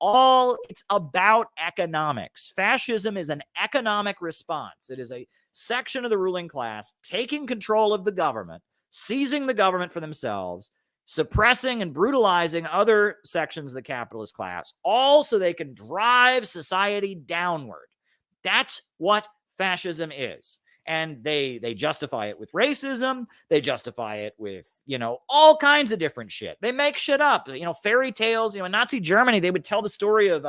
[SPEAKER 1] about economics. Fascism is an economic response. It is a section of the ruling class taking control of the government, seizing the government for themselves, suppressing and brutalizing other sections of the capitalist class, all so they can drive society downward. That's what fascism is. And they justify it with racism. They justify it with, all kinds of different shit. They make shit up, fairy tales. In Nazi Germany, they would tell the story of,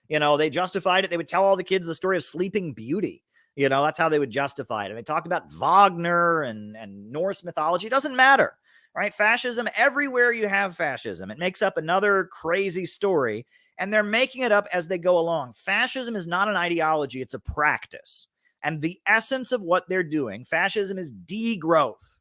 [SPEAKER 1] they justified it. They would tell all the kids the story of Sleeping Beauty. That's how they would justify it. And they talked about Wagner and Norse mythology. It doesn't matter, right? Fascism, everywhere you have fascism, it makes up another crazy story. And they're making it up as they go along. Fascism is not an ideology. It's a practice. And the essence of what they're doing, fascism is degrowth.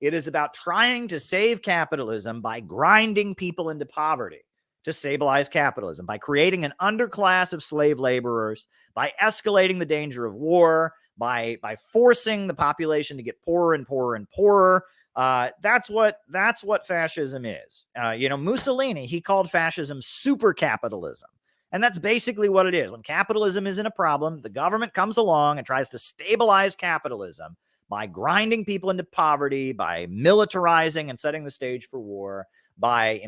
[SPEAKER 1] It is about trying to save capitalism by grinding people into poverty, to stabilize capitalism, by creating an underclass of slave laborers, by escalating the danger of war, by forcing the population to get poorer and poorer and poorer. That's what fascism is. Mussolini, he called fascism super capitalism. And that's basically what it is. When capitalism isn't a problem, the government comes along and tries to stabilize capitalism by grinding people into poverty, by militarizing and setting the stage for war, by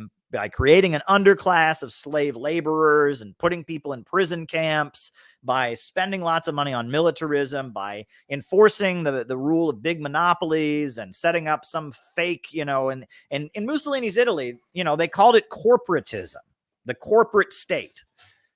[SPEAKER 1] creating an underclass of slave laborers and putting people in prison camps, by spending lots of money on militarism, by enforcing the rule of big monopolies and setting up some fake, in Mussolini's Italy, they called it corporatism, the corporate state.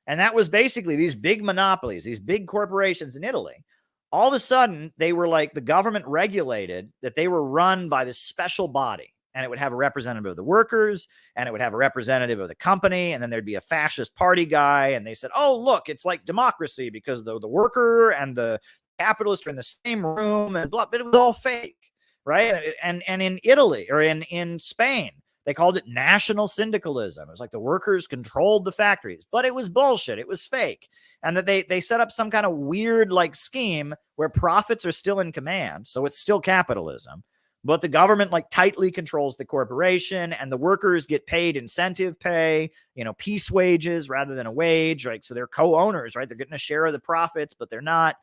[SPEAKER 1] And that was basically these big monopolies, these big corporations in Italy. All of a sudden, they were like, the government regulated that they were run by this special body. And it would have a representative of the workers, and it would have a representative of the company, and then there'd be a fascist party guy. And they said, oh, look, it's like democracy because the worker and the capitalist are in the same room, and blah, but it was all fake, right? And in Italy, or in Spain, they called it national syndicalism. It was like the workers controlled the factories, but it was bullshit. It was fake. And that they set up some kind of weird scheme where profits are still in command. So it's still capitalism, but the government tightly controls the corporation, and the workers get paid incentive pay, peace wages rather than a wage, right? So they're co-owners, right? They're getting a share of the profits, but they're not.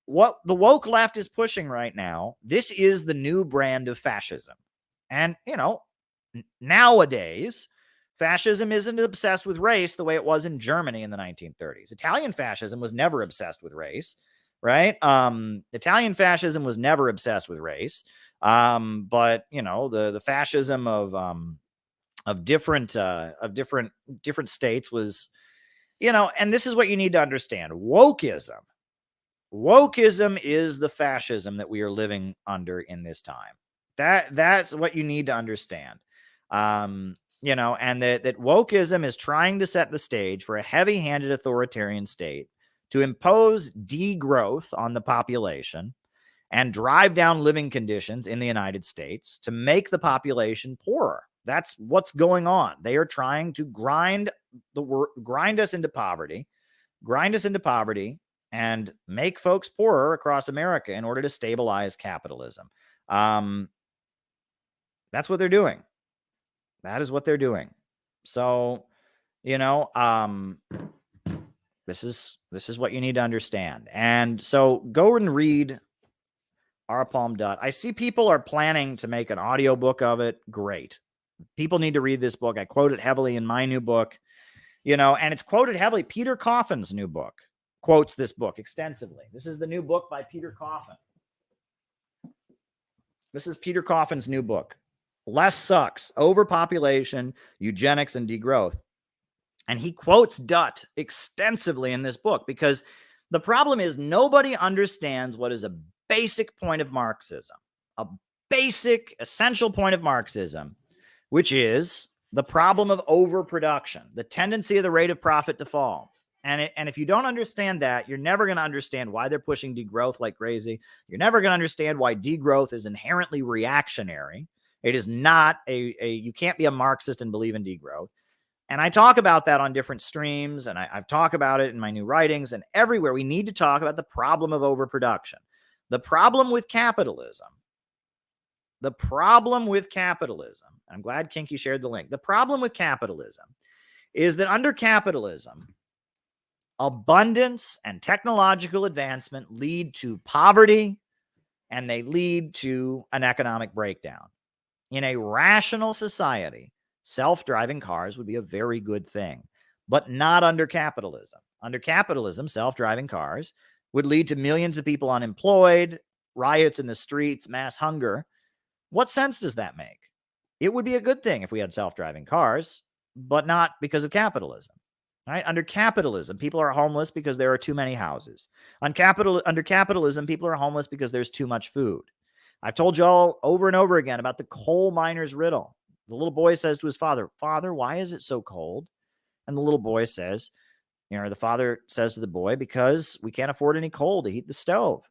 [SPEAKER 1] What the woke left is pushing right now, this is the new brand of fascism. And, nowadays, fascism isn't obsessed with race the way it was in Germany in the 1930s. Italian fascism was never obsessed with race, right? Italian fascism was never obsessed with race. But the fascism of different states was, and this is what you need to understand. Wokeism is the fascism that we are living under in this time. That's what you need to understand. And that wokeism is trying to set the stage for a heavy-handed authoritarian state to impose degrowth on the population and drive down living conditions in the United States to make the population poorer. That's what's going on. They are trying to grind us into poverty, and make folks poorer across America in order to stabilize capitalism. That's what they're doing. That is what they're doing. So, this is what you need to understand. And so go and read Arpalm Dutt. I see people are planning to make an audiobook of it. Great. People need to read this book. I quote it heavily in my new book, and it's quoted heavily. Peter Coffin's new book quotes this book extensively. This is the new book by Peter Coffin. This is Peter Coffin's new book. Less Sucks, Overpopulation, Eugenics, and Degrowth. And he quotes Dutt extensively in this book because the problem is nobody understands what is a basic point of Marxism, a basic, essential point of Marxism, which is the problem of overproduction, the tendency of the rate of profit to fall. And if you don't understand that, you're never going to understand why they're pushing degrowth like crazy. You're never going to understand why degrowth is inherently reactionary. It is not you can't be a Marxist and believe in degrowth. And I talk about that on different streams, and I've talked about it in my new writings, and everywhere we need to talk about the problem of overproduction. The problem with capitalism, I'm glad Kinky shared the link. The problem with capitalism is that under capitalism, abundance and technological advancement lead to poverty, and they lead to an economic breakdown. In a rational society, self-driving cars would be a very good thing, but not under capitalism. Under capitalism, self-driving cars would lead to millions of people unemployed, riots in the streets, mass hunger. What sense does that make? It would be a good thing if we had self-driving cars, but not because of capitalism. Right? Under capitalism, people are homeless because there are too many houses. Under capitalism, people are homeless because there's too much food. I've told you all over and over again about the coal miner's riddle. The little boy says to his father, "Father, why is it so cold?" And the little boy says, the father says to the boy, "Because we can't afford any coal to heat the stove."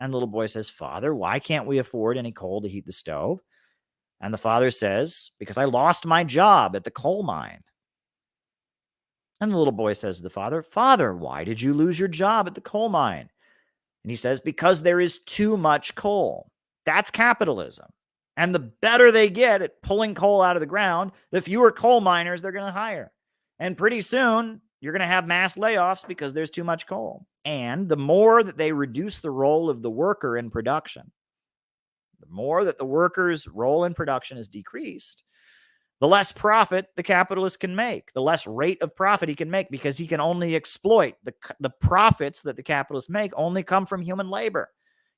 [SPEAKER 1] And the little boy says, "Father, why can't we afford any coal to heat the stove?" And the father says, "Because I lost my job at the coal mine." And the little boy says to the father, "Father, why did you lose your job at the coal mine?" And he says, "Because there is too much coal." That's capitalism. And the better they get at pulling coal out of the ground, the fewer coal miners they're going to hire. And pretty soon, you're going to have mass layoffs because there's too much coal. And the more that they reduce the role of the worker in production, the more that the worker's role in production is decreased, the less profit the capitalist can make, the less rate of profit he can make, because he can only exploit the profits that the capitalists make only come from human labor.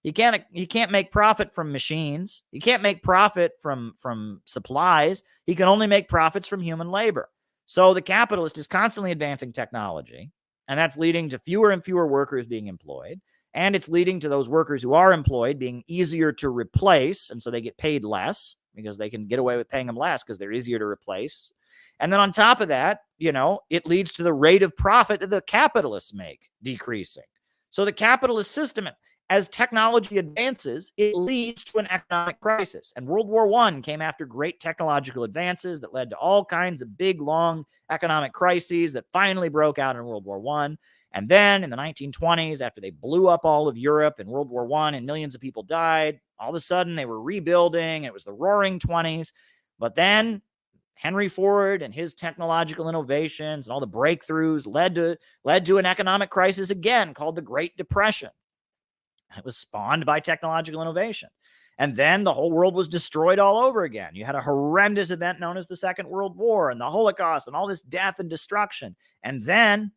[SPEAKER 1] You can't make profit from machines. You can't make profit from supplies. He can only make profits from human labor. So the capitalist is constantly advancing technology, and that's leading to fewer and fewer workers being employed. And it's leading to those workers who are employed being easier to replace, and so they get paid less because they can get away with paying them less because they're easier to replace. And then on top of that, it leads to the rate of profit that the capitalists make decreasing. So the capitalist system, as technology advances, it leads to an economic crisis. And World War I came after great technological advances that led to all kinds of big, long economic crises that finally broke out in World War I. And then in the 1920s, after they blew up all of Europe in World War I and millions of people died, all of a sudden they were rebuilding. It was the roaring 20s. But then Henry Ford and his technological innovations and all the breakthroughs led to an economic crisis again called the Great Depression. It was spawned by technological innovation. And then the whole world was destroyed all over again. You had a horrendous event known as the Second World War and the Holocaust and all this death and destruction. And then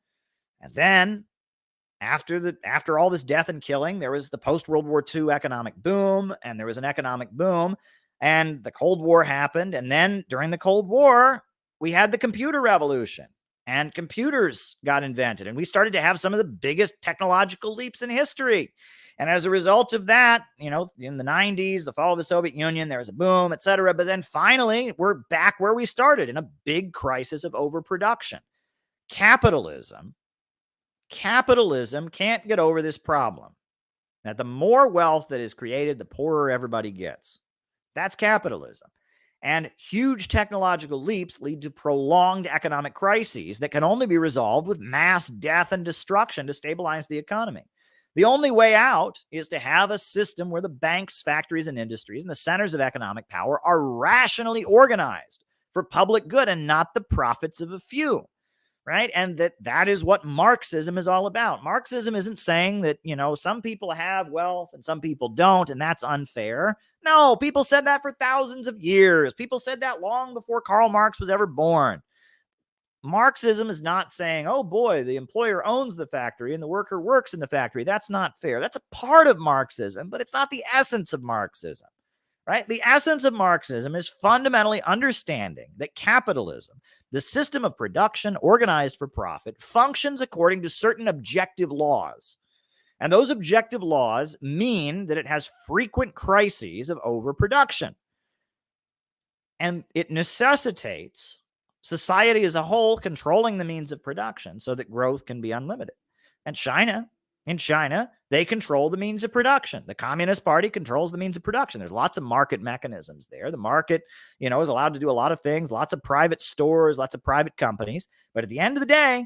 [SPEAKER 1] after all this death and killing, there was the post-World War II economic boom, and there was an economic boom, and the Cold War happened. And then during the Cold War, we had the computer revolution, and computers got invented, and we started to have some of the biggest technological leaps in history. And as a result of that, in the 90s, the fall of the Soviet Union, there was a boom, etc. But then finally, we're back where we started, in a big crisis of overproduction. Capitalism can't get over this problem, that the more wealth that is created, the poorer everybody gets. That's capitalism. And huge technological leaps lead to prolonged economic crises that can only be resolved with mass death and destruction to stabilize the economy. The only way out is to have a system where the banks, factories, and industries and the centers of economic power are rationally organized for public good and not the profits of a few. Right? And that is what Marxism is all about. Marxism isn't saying that, some people have wealth and some people don't, and that's unfair. No, people said that for thousands of years. People said that long before Karl Marx was ever born. Marxism is not saying, oh boy, the employer owns the factory and the worker works in the factory. That's not fair. That's a part of Marxism, but it's not the essence of Marxism. Right? The essence of Marxism is fundamentally understanding that capitalism, the system of production organized for profit, functions according to certain objective laws. And those objective laws mean that it has frequent crises of overproduction. And it necessitates society as a whole controlling the means of production so that growth can be unlimited. And in China, they control the means of production. The Communist Party controls the means of production. There's lots of market mechanisms there. The market, is allowed to do a lot of things, lots of private stores, lots of private companies. But at the end of the day,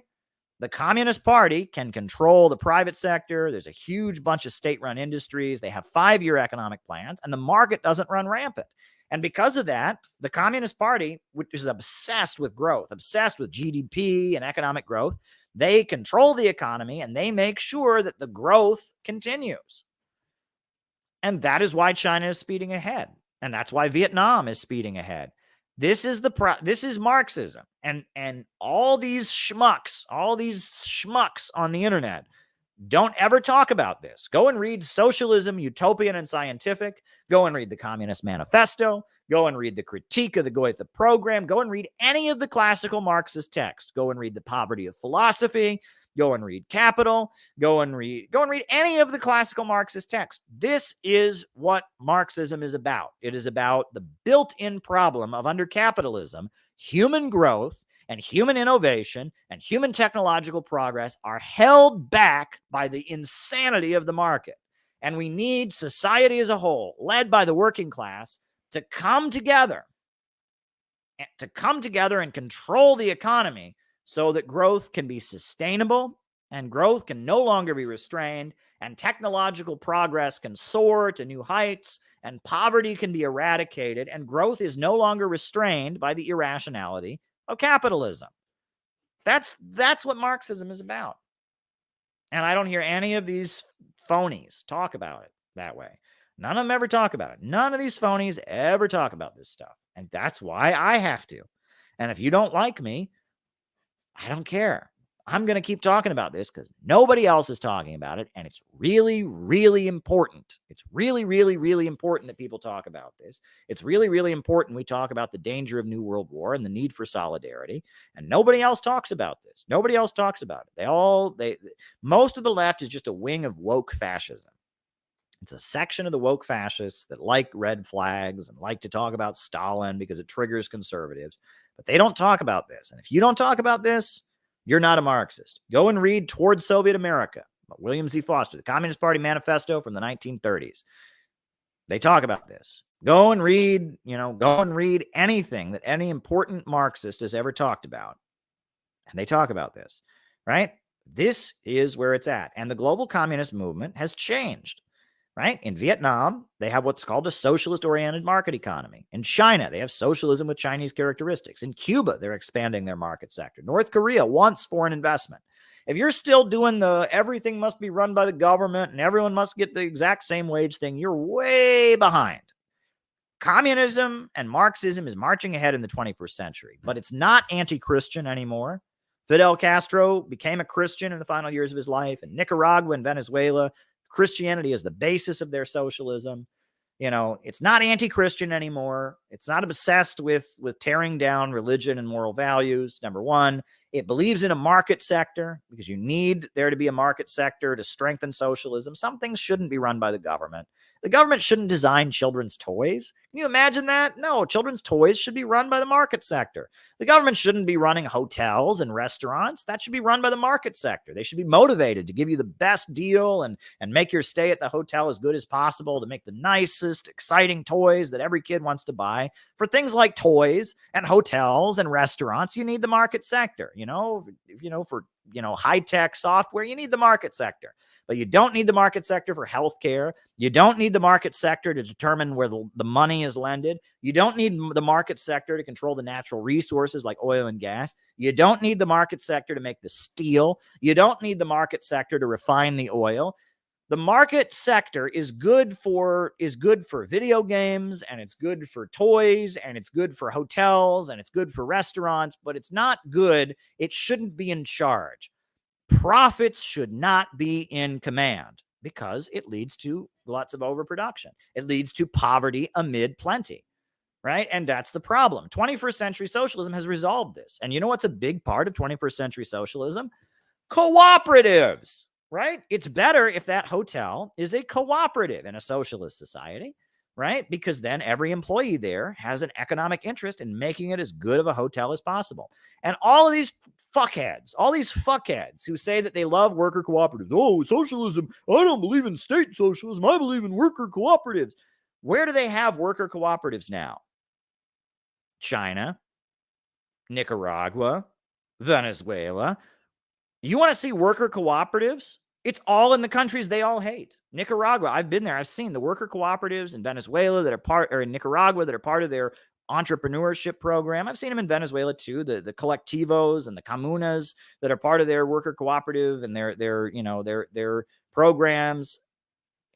[SPEAKER 1] the Communist Party can control the private sector. There's a huge bunch of state-run industries. They have 5-year economic plans, and the market doesn't run rampant. And because of that, the Communist Party, which is obsessed with growth, obsessed with GDP and economic growth, they control the economy and they make sure that the growth continues. And that is why China is speeding ahead. And that's why Vietnam is speeding ahead. This is Marxism. And all these schmucks on the internet don't ever talk about this. Go and read Socialism, Utopian and Scientific. Go and read the Communist Manifesto. Go and read the Critique of the Goethe Program. Go and read any of the classical Marxist texts. Go and read The Poverty of Philosophy. Go and read Capital. Go and read any of the classical Marxist texts. This is what Marxism is about. It is about the built-in problem of, under capitalism, human growth and human innovation and human technological progress are held back by the insanity of the market. And we need society as a whole, led by the working class, to come together and control the economy so that growth can be sustainable and growth can no longer be restrained and technological progress can soar to new heights and poverty can be eradicated and growth is no longer restrained by the irrationality of capitalism. That's what Marxism is about. And I don't hear any of these phonies talk about it that way. None of them ever talk about it. None of these phonies ever talk about this stuff. And that's why I have to. And if you don't like me, I don't care. I'm going to keep talking about this because nobody else is talking about it. And it's really, really important. It's really, really, really important that people talk about this. It's really, really important we talk about the danger of New World War and the need for solidarity. And nobody else talks about this. Nobody else talks about it. Most of the left is just a wing of woke fascism. It's a section of the woke fascists that like red flags and like to talk about Stalin because it triggers conservatives. But they don't talk about this. And if you don't talk about this, you're not a Marxist. Go and read Towards Soviet America by William Z. Foster, the Communist Party Manifesto from the 1930s. They talk about this. Go and read anything that any important Marxist has ever talked about. And they talk about this, right? This is where it's at. And the global communist movement has changed. Right? In Vietnam, they have what's called a socialist-oriented market economy. In China, they have socialism with Chinese characteristics. In Cuba, they're expanding their market sector. North Korea wants foreign investment. If you're still doing the everything must be run by the government and everyone must get the exact same wage thing, you're way behind. Communism and Marxism is marching ahead in the 21st century, but it's not anti-Christian anymore. Fidel Castro became a Christian in the final years of his life. In Nicaragua and Venezuela, Christianity is the basis of their socialism. It's not anti-Christian anymore. It's not obsessed with tearing down religion and moral values. Number one, it believes in a market sector because you need there to be a market sector to strengthen socialism. Some things shouldn't be run by the government. The government shouldn't design children's toys. Can you imagine that? No, children's toys should be run by the market sector. The government shouldn't be running hotels and restaurants. That should be run by the market sector. They should be motivated to give you the best deal and make your stay at the hotel as good as possible, to make the nicest, exciting toys that every kid wants to buy. For things like toys and hotels and restaurants, you need the market sector. For high-tech software, you need the market sector. But you don't need the market sector for healthcare. You don't need the market sector to determine where the money is lended. You don't need the market sector to control the natural resources like oil and gas. You don't need the market sector to make the steel. You don't need the market sector to refine the oil. The market sector is good for video games, and it's good for toys, and it's good for hotels, and it's good for restaurants, but it's not good. It shouldn't be in charge. Profits should not be in command because it leads to lots of overproduction. It leads to poverty amid plenty, right? And that's the problem. 21st century socialism has resolved this. And you know what's a big part of 21st century socialism? Cooperatives, right? It's better if that hotel is a cooperative in a socialist society, right? Because then every employee there has an economic interest in making it as good of a hotel as possible. And all of these fuckheads who say that they love worker cooperatives. Oh, socialism. I don't believe in state socialism. I believe in worker cooperatives. Where do they have worker cooperatives now? China, Nicaragua, Venezuela. You want to see worker cooperatives? It's all in the countries they all hate. Nicaragua, I've been there. I've seen the worker cooperatives in Venezuela in Nicaragua that are part of their entrepreneurship program. I've seen them in Venezuela too, the colectivos and the comunas that are part of their worker cooperative and their programs.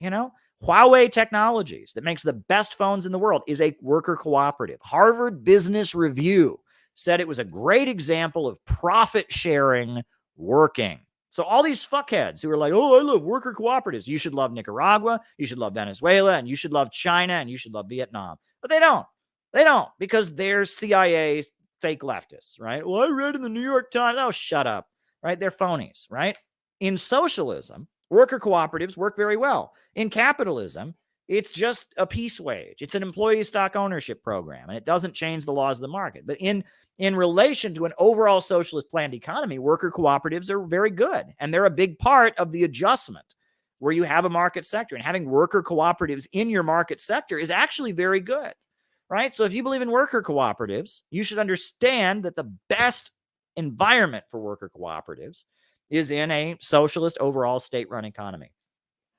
[SPEAKER 1] Huawei Technologies, that makes the best phones in the world, is a worker cooperative. Harvard Business Review said it was a great example of profit sharing working. So all these fuckheads who are like, oh, I love worker cooperatives. You should love Nicaragua. You should love Venezuela. And you should love China. And you should love Vietnam. But they don't. They don't, because they're CIA fake leftists, right? Well, I read in the New York Times. Oh, shut up, right? They're phonies, right? In socialism, worker cooperatives work very well. In capitalism, it's just a piece wage. It's an employee stock ownership program, and it doesn't change the laws of the market. But in relation to an overall socialist planned economy, worker cooperatives are very good, and they're a big part of the adjustment where you have a market sector. And having worker cooperatives in your market sector is actually very good, right? So if you believe in worker cooperatives, you should understand that the best environment for worker cooperatives is in a socialist overall state-run economy.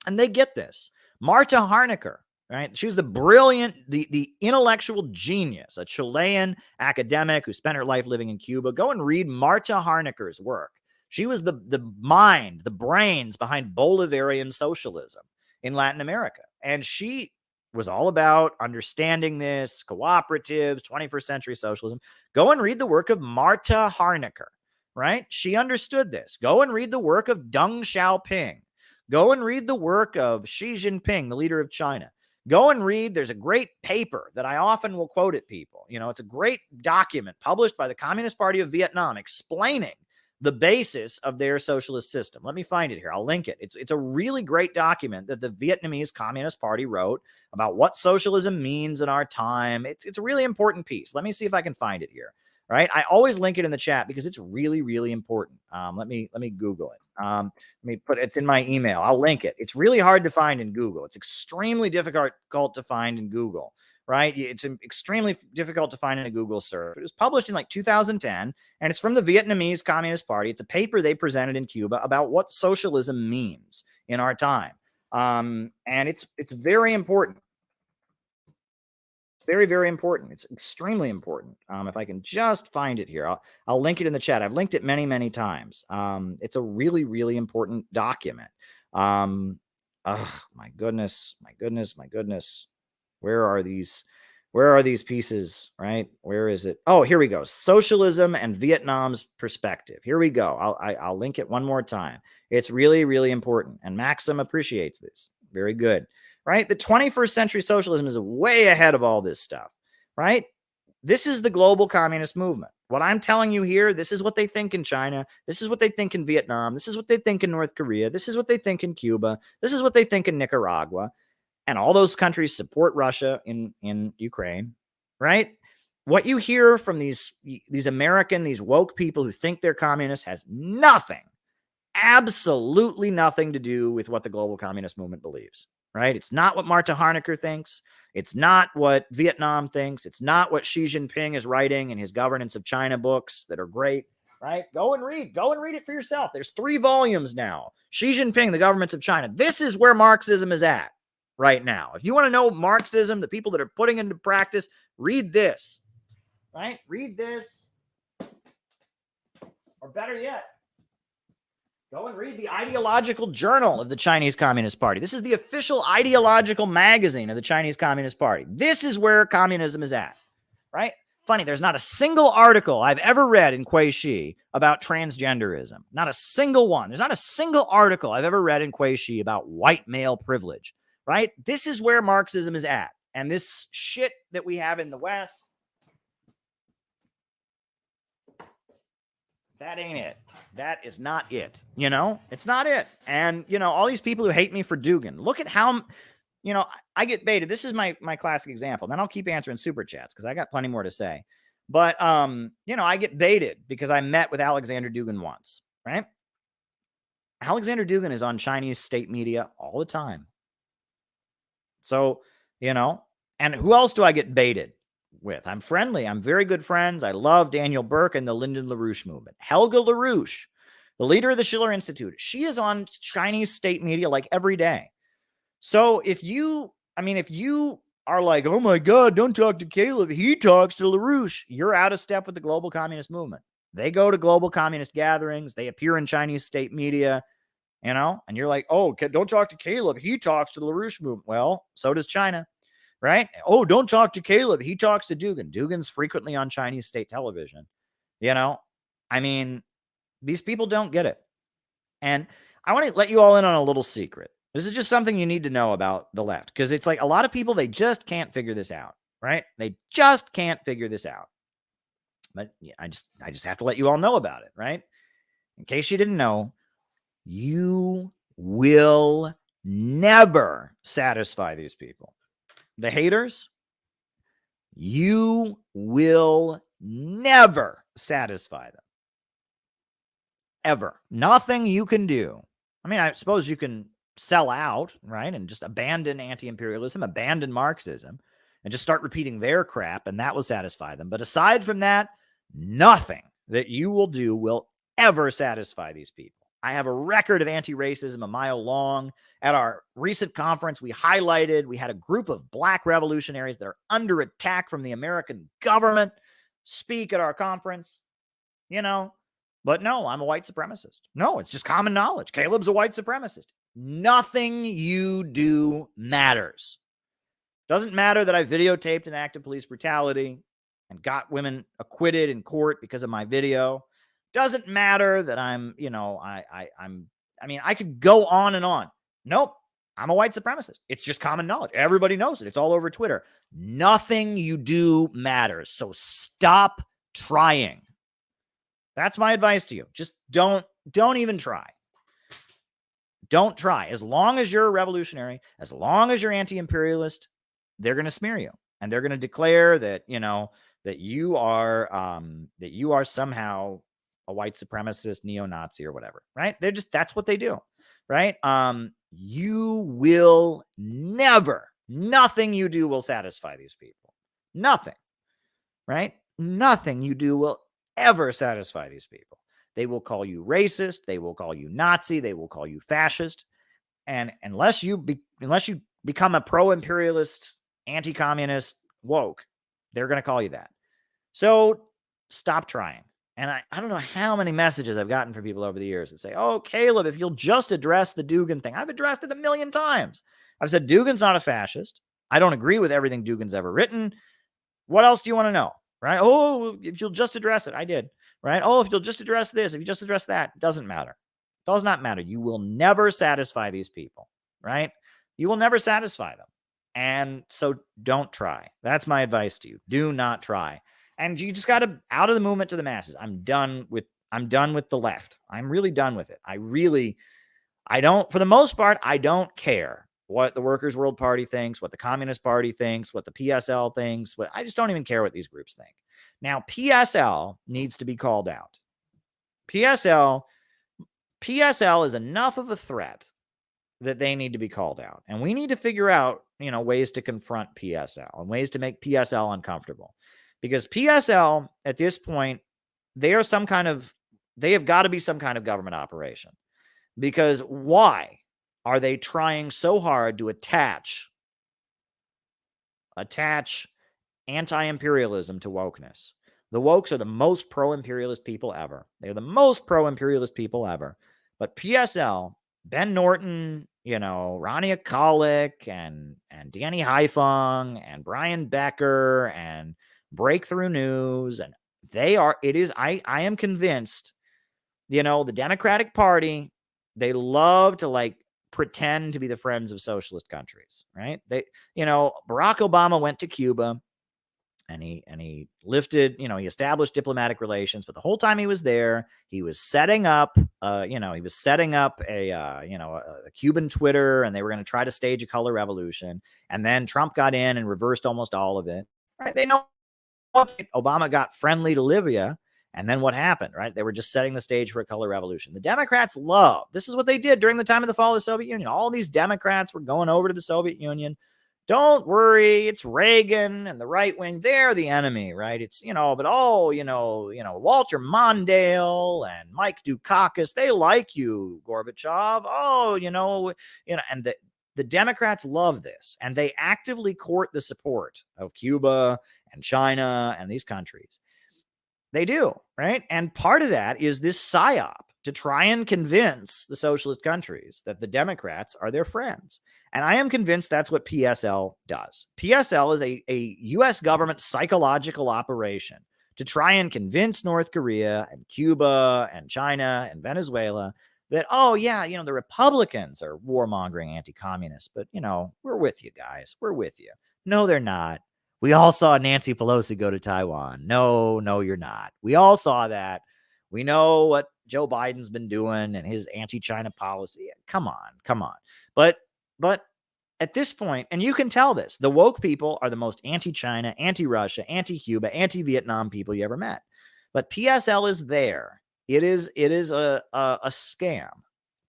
[SPEAKER 1] And they get this. Marta Harnecker, right? She was the brilliant, the intellectual genius, a Chilean academic who spent her life living in Cuba. Go and read Marta Harnecker's work. She was the mind, the brains behind Bolivarian socialism in Latin America. And she was all about understanding this, cooperatives, 21st century socialism. Go and read the work of Marta Harnecker, right? She understood this. Go and read the work of Deng Xiaoping. Go and read the work of Xi Jinping, the leader of China. Go and read, there's a great paper that I often will quote at people. You know, it's a great document published by the Communist Party of Vietnam explaining the basis of their socialist system. Let me find it here. I'll link it. It's a really great document that the Vietnamese Communist Party wrote about what socialism means in our time. It's a really important piece. Let me see if I can find it here. Right? I always link it in the chat because it's really, really important. Let me Google it. Let me put it's in my email. I'll link it. It's really hard to find in Google. It's extremely difficult to find in Google, right? It's extremely difficult to find in a Google search. It was published in like 2010, and it's from the Vietnamese Communist Party. It's a paper they presented in Cuba about what socialism means in our time. And it's very important. Very, very important. It's extremely important. If I can just find it here, I'll link it in the chat. I've linked it many, many times. It's a really, really important document. Oh, my goodness. Where are these pieces, right? Where is it? Oh, here we go. Socialism and Vietnam's perspective. Here we go. I'll link it one more time. It's really, really important. And Maxim appreciates this. Very good. Right? The 21st century socialism is way ahead of all this stuff, right? This is the global communist movement. What I'm telling you here, this is what they think in China. This is what they think in Vietnam. This is what they think in North Korea. This is what they think in Cuba. This is what they think in Nicaragua. And all those countries support Russia in Ukraine, right? What you hear from these woke people who think they're communists has nothing, absolutely nothing to do with what the global communist movement believes. Right? It's not what Marta Harnecker thinks. It's not what Vietnam thinks. It's not what Xi Jinping is writing in his Governance of China books that are great. Right? Go and read it for yourself. There's 3 volumes now. Xi Jinping, the Governments of China. This is where Marxism is at right now. If you want to know Marxism, the people that are putting into practice, read this. Right? Read this. Or better yet, go and read the ideological journal of the Chinese Communist Party. This is the official ideological magazine of the Chinese Communist Party. This is where communism is at, right? Funny, there's not a single article I've ever read in Kuei Shi about transgenderism. Not a single one. There's not a single article I've ever read in Kuei Shi about white male privilege, right? This is where Marxism is at. And this shit that we have in the West, that ain't it. That is not it. You know, it's not it. And, you know, all these people who hate me for Dugin, look at how, you know, I get baited. This is my classic example. Then I'll keep answering super chats because I got plenty more to say. But, you know, I get baited because I met with Alexander Dugin once, right? Alexander Dugin is on Chinese state media all the time. So, you know, and who else do I get baited with? I'm friendly. I'm very good friends. I love Daniel Burke and the Lyndon LaRouche movement. Helga LaRouche, the leader of the Schiller Institute, she is on Chinese state media like every day. So if you are like, oh my God, don't talk to Caleb, he talks to LaRouche, you're out of step with the global communist movement. They go to global communist gatherings. They appear in Chinese state media, you know, and you're like, oh, don't talk to Caleb. He talks to the LaRouche movement. Well, so does China. Right? Oh, don't talk to Caleb. He talks to Dugin. Dugin's frequently on Chinese state television. You know, I mean, these people don't get it. And I want to let you all in on a little secret. This is just something you need to know about the left, because it's like a lot of people, they just can't figure this out, right? They just can't figure this out. But I just have to let you all know about it, right? In case you didn't know, you will never satisfy these people. The haters, you will never satisfy them. Ever. Nothing you can do. I mean, I suppose you can sell out, right? And just abandon anti-imperialism, abandon Marxism, and just start repeating their crap, and that will satisfy them. But aside from that, nothing that you will do will ever satisfy these people. I have a record of anti-racism a mile long. At our recent conference, we had a group of black revolutionaries that are under attack from the American government speak at our conference, But no, I'm a white supremacist. No, it's just common knowledge. Caleb's a white supremacist. Nothing you do matters. Doesn't matter that I videotaped an act of police brutality and got women acquitted in court because of my video. Doesn't matter that I'm, I could go on and on. Nope. I'm a white supremacist. It's just common knowledge. Everybody knows it. It's all over Twitter. Nothing you do matters. So stop trying. That's my advice to you. Just don't even try. Don't try. As long as you're a revolutionary, as long as you're anti-imperialist, they're going to smear you, and they're going to declare that, that you are somehow a white supremacist, neo-Nazi, or whatever, right? That's what they do, right? You will never, nothing you do will satisfy these people. Nothing, right? Nothing you do will ever satisfy these people. They will call you racist. They will call you Nazi. They will call you fascist. And unless you become a pro-imperialist, anti-communist woke, they're going to call you that. So stop trying. And I don't know how many messages I've gotten from people over the years that say, oh, Caleb, if you'll just address the Dugin thing. I've addressed it 1,000,000 times. I've said Dugin's not a fascist. I don't agree with everything Dugin's ever written. What else do you want to know? Right? Oh, if you'll just address it. I did. Right? Oh, if you'll just address this, if you just address that, it doesn't matter. It does not matter. You will never satisfy these people. Right? You will never satisfy them. And so don't try. That's my advice to you. Do not try. And you just got to out of the movement to the masses. I'm done with the left. I'm really done with it. For the most part, I don't care what the Workers' World Party thinks, what the Communist Party thinks, what the PSL thinks. I just don't even care what these groups think. Now, PSL needs to be called out. PSL is enough of a threat that they need to be called out. And we need to figure out, ways to confront PSL and ways to make PSL uncomfortable. Because PSL, at this point, they have got to be some kind of government operation. Because why are they trying so hard to attach anti-imperialism to wokeness? The wokes are the most pro-imperialist people ever. They're the most pro-imperialist people ever. But PSL, Ben Norton, Ronnie Akalik and Danny Haifeng and Brian Becker and Breakthrough News, and I am convinced, the Democratic Party, they love to pretend to be the friends of socialist countries, right? Barack Obama went to Cuba and he lifted, he established diplomatic relations, but the whole time he was there, he was setting up, a Cuban Twitter, and they were going to try to stage a color revolution. And then Trump got in and reversed almost all of it, right? They know Obama got friendly to Libya. And then what happened, right? They were just setting the stage for a color revolution. The Democrats this is what they did during the time of the fall of the Soviet Union. All these Democrats were going over to the Soviet Union. Don't worry, it's Reagan and the right wing. They're the enemy, right? It's, Walter Mondale and Mike Dukakis, they like you, Gorbachev. And the Democrats love this, and they actively court the support of Cuba and China and these countries. They do, right? And part of that is this psyop to try and convince the socialist countries that the Democrats are their friends. And I am convinced that's what PSL does. PSL is a U.S. government psychological operation to try and convince North Korea and Cuba and China and Venezuela that, oh, yeah, the Republicans are warmongering anti-communists, but, we're with you guys. We're with you. No, they're not. We all saw Nancy Pelosi go to Taiwan. No, you're not. We all saw that. We know what Joe Biden's been doing and his anti-China policy. Come on. But at this point, and you can tell this, the woke people are the most anti-China, anti-Russia, anti-Cuba, anti-Vietnam people you ever met. But PSL is there. It is a scam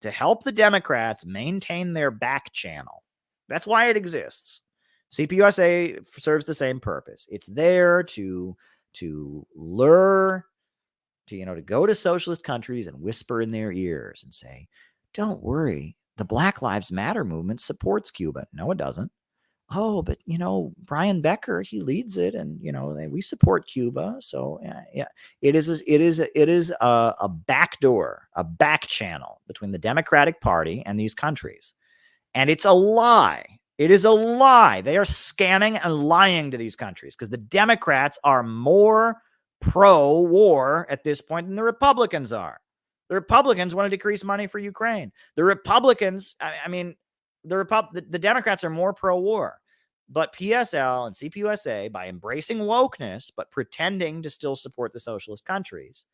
[SPEAKER 1] to help the Democrats maintain their back channel. That's why it exists. CPUSA serves the same purpose. It's there to lure, to go to socialist countries and whisper in their ears and say, don't worry, the Black Lives Matter movement supports Cuba. No, it doesn't. Oh, but Brian Becker, he leads it, and we support Cuba. So yeah, it is a backdoor, a back channel between the Democratic Party and these countries, and it's a lie. It is a lie. They are scamming and lying to these countries because the Democrats are more pro-war at this point than the Republicans are. The Republicans want to decrease money for Ukraine. The Republicans, the Democrats are more pro-war. But PSL and CPUSA, by embracing wokeness but pretending to still support the socialist countries,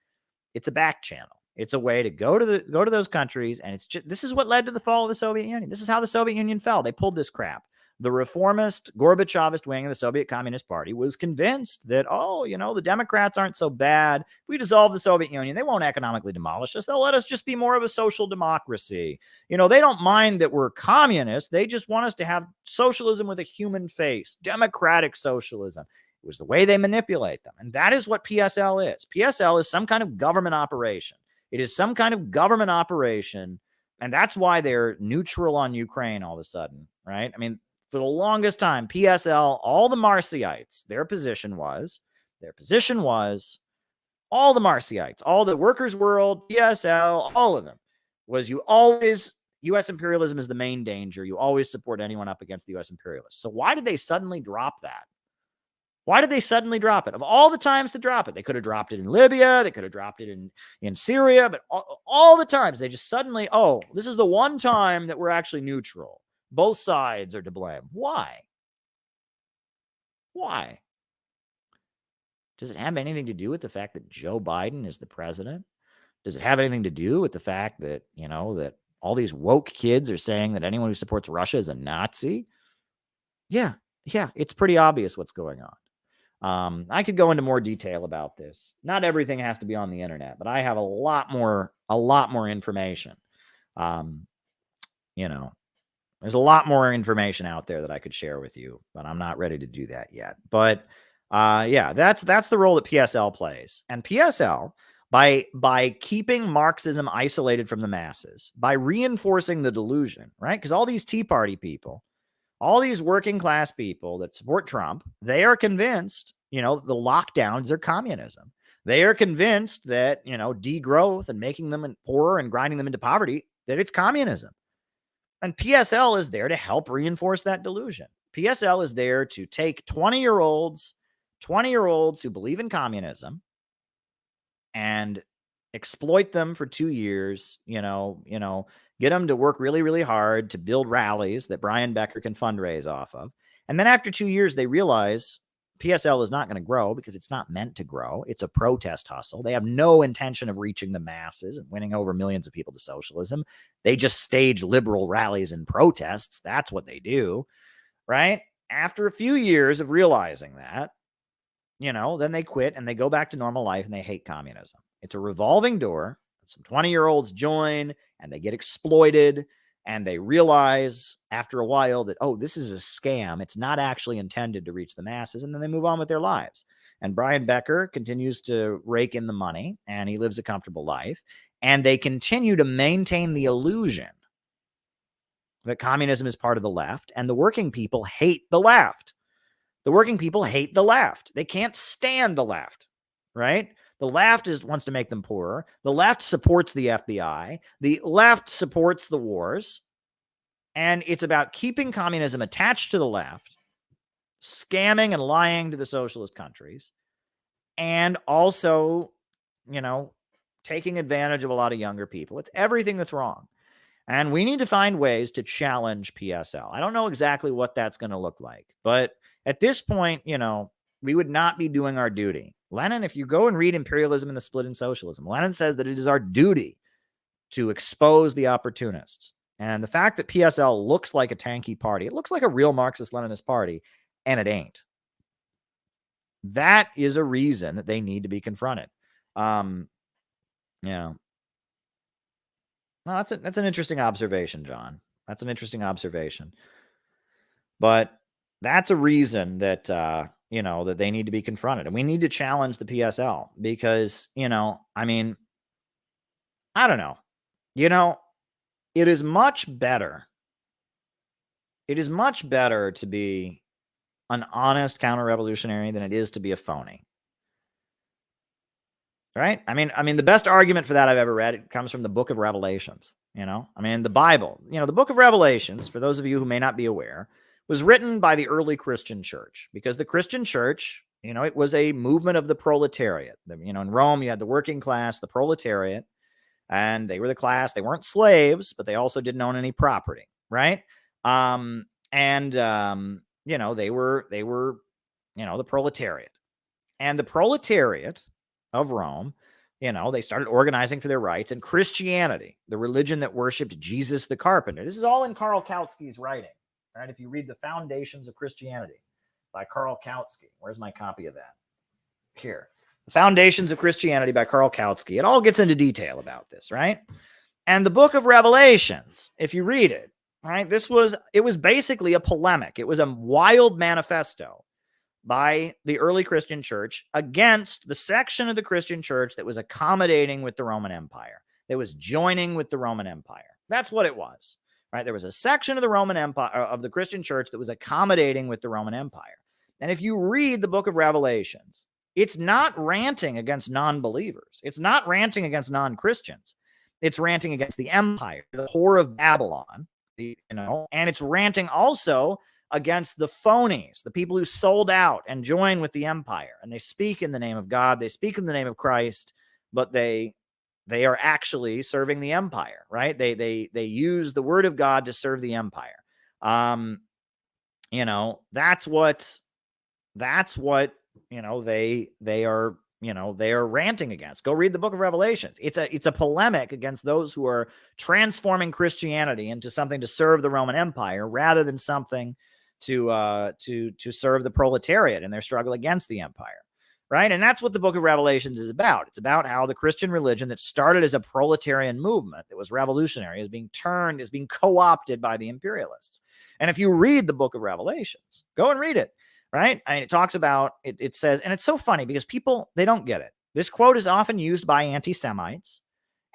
[SPEAKER 1] it's a back channel. It's a way to go to those countries, and this is what led to the fall of the Soviet Union. This is how the Soviet Union fell. They pulled this crap. The reformist, Gorbachevist wing of the Soviet Communist Party was convinced that, the Democrats aren't so bad. If we dissolve the Soviet Union, they won't economically demolish us. They'll let us just be more of a social democracy. They don't mind that we're communists. They just want us to have socialism with a human face, democratic socialism. It was the way they manipulate them. And that is what PSL is. PSL is some kind of government operation. It is some kind of government operation. And that's why they're neutral on Ukraine all of a sudden, right? For the longest time, PSL, all the Marcyites, their position was, all the Marcyites, all the workers' world, PSL, all of them, was U.S. imperialism is the main danger. You always support anyone up against the U.S. imperialists. So why did they suddenly drop that? Why did they suddenly drop it? Of all the times to drop it, they could have dropped it in Libya. They could have dropped it in Syria. But all the times, they just suddenly, this is the one time that we're actually neutral. Both sides are to blame. Why? Why? Does it have anything to do with the fact that Joe Biden is the president? Does it have anything to do with the fact that, that all these woke kids are saying that anyone who supports Russia is a Nazi? Yeah, it's pretty obvious what's going on. I could go into more detail about this. Not everything has to be on the internet, but I have a lot more information. There's a lot more information out there that I could share with you, but I'm not ready to do that yet. But that's the role that PSL plays. And PSL, by keeping Marxism isolated from the masses, by reinforcing the delusion, right? Because all these Tea Party people, all these working class people that support Trump, they are convinced, the lockdowns are communism. They are convinced that, degrowth and making them poorer and grinding them into poverty, that it's communism. And PSL is there to help reinforce that delusion. PSL is there to take 20-year-olds who believe in communism and exploit them for 2 years, get them to work really, really hard to build rallies that Brian Becker can fundraise off of. And then after 2 years, they realize PSL is not going to grow because it's not meant to grow. It's a protest hustle. They have no intention of reaching the masses and winning over millions of people to socialism. They just stage liberal rallies and protests. That's what they do, right? After a few years of realizing that, then they quit and they go back to normal life and they hate communism. It's a revolving door. Some 20-year-olds join and they get exploited. And they realize after a while that, this is a scam. It's not actually intended to reach the masses. And then they move on with their lives. And Brian Becker continues to rake in the money and he lives a comfortable life. And they continue to maintain the illusion that communism is part of the left. And the working people hate the left. The working people hate the left. They can't stand the left, right? The left wants to make them poorer. The left supports the FBI. The left supports the wars. And it's about keeping communism attached to the left, scamming and lying to the socialist countries, and also, taking advantage of a lot of younger people. It's everything that's wrong. And we need to find ways to challenge PSL. I don't know exactly what that's going to look like, but at this point, we would not be doing our duty. Lenin, if you go and read Imperialism and the Split in Socialism, Lenin says that it is our duty to expose the opportunists. And the fact that PSL looks like a tanky party, it looks like a real Marxist-Leninist party, and it ain't. That is a reason that they need to be confronted. No, that's an interesting observation, John. That's an interesting observation. But that's a reason that that they need to be confronted, and we need to challenge the PSL because I don't know. It is much better. It is much better to be an honest counter-revolutionary than it is to be a phony. Right? The best argument for that I've ever read, it comes from the book of Revelations. The Bible, the book of Revelations, for those of you who may not be aware, was written by the early Christian church because the Christian church, it was a movement of the proletariat. In Rome, you had the working class, the proletariat, and they were the class. They weren't slaves, but they also didn't own any property, right? They were the proletariat. And the proletariat of Rome, they started organizing for their rights, and Christianity, the religion that worshiped Jesus the carpenter. This is all in Karl Kautsky's writing, right? If you read The Foundations of Christianity by Karl Kautsky, where's my copy of that? Here. The Foundations of Christianity by Karl Kautsky. It all gets into detail about this, right? And the book of Revelations, if you read it, right, it was basically a polemic. It was a wild manifesto by the early Christian church against the section of the Christian church that was accommodating with the Roman Empire, that was joining with the Roman Empire. That's what it was, right? There was a section of the Roman Empire, of the Christian church, that was accommodating with the Roman Empire. And if you read the book of Revelations, it's not ranting against non-believers. It's not ranting against non-Christians. It's ranting against the empire, the whore of Babylon, and it's ranting also against the phonies, the people who sold out and joined with the empire. And they speak in the name of God, they speak in the name of Christ, but they are actually serving the empire, right? They use the word of God to serve the empire. That's what they are ranting against. Go read the book of Revelations. It's a polemic against those who are transforming Christianity into something to serve the Roman Empire rather than something to serve the proletariat in their struggle against the empire, right? And that's what the book of Revelations is about. It's about how the Christian religion that started as a proletarian movement that was revolutionary is being co-opted by the imperialists. And if you read the book of Revelations, go and read it. Right? It talks about, it says, and it's so funny because people, they don't get it. This quote is often used by anti-Semites,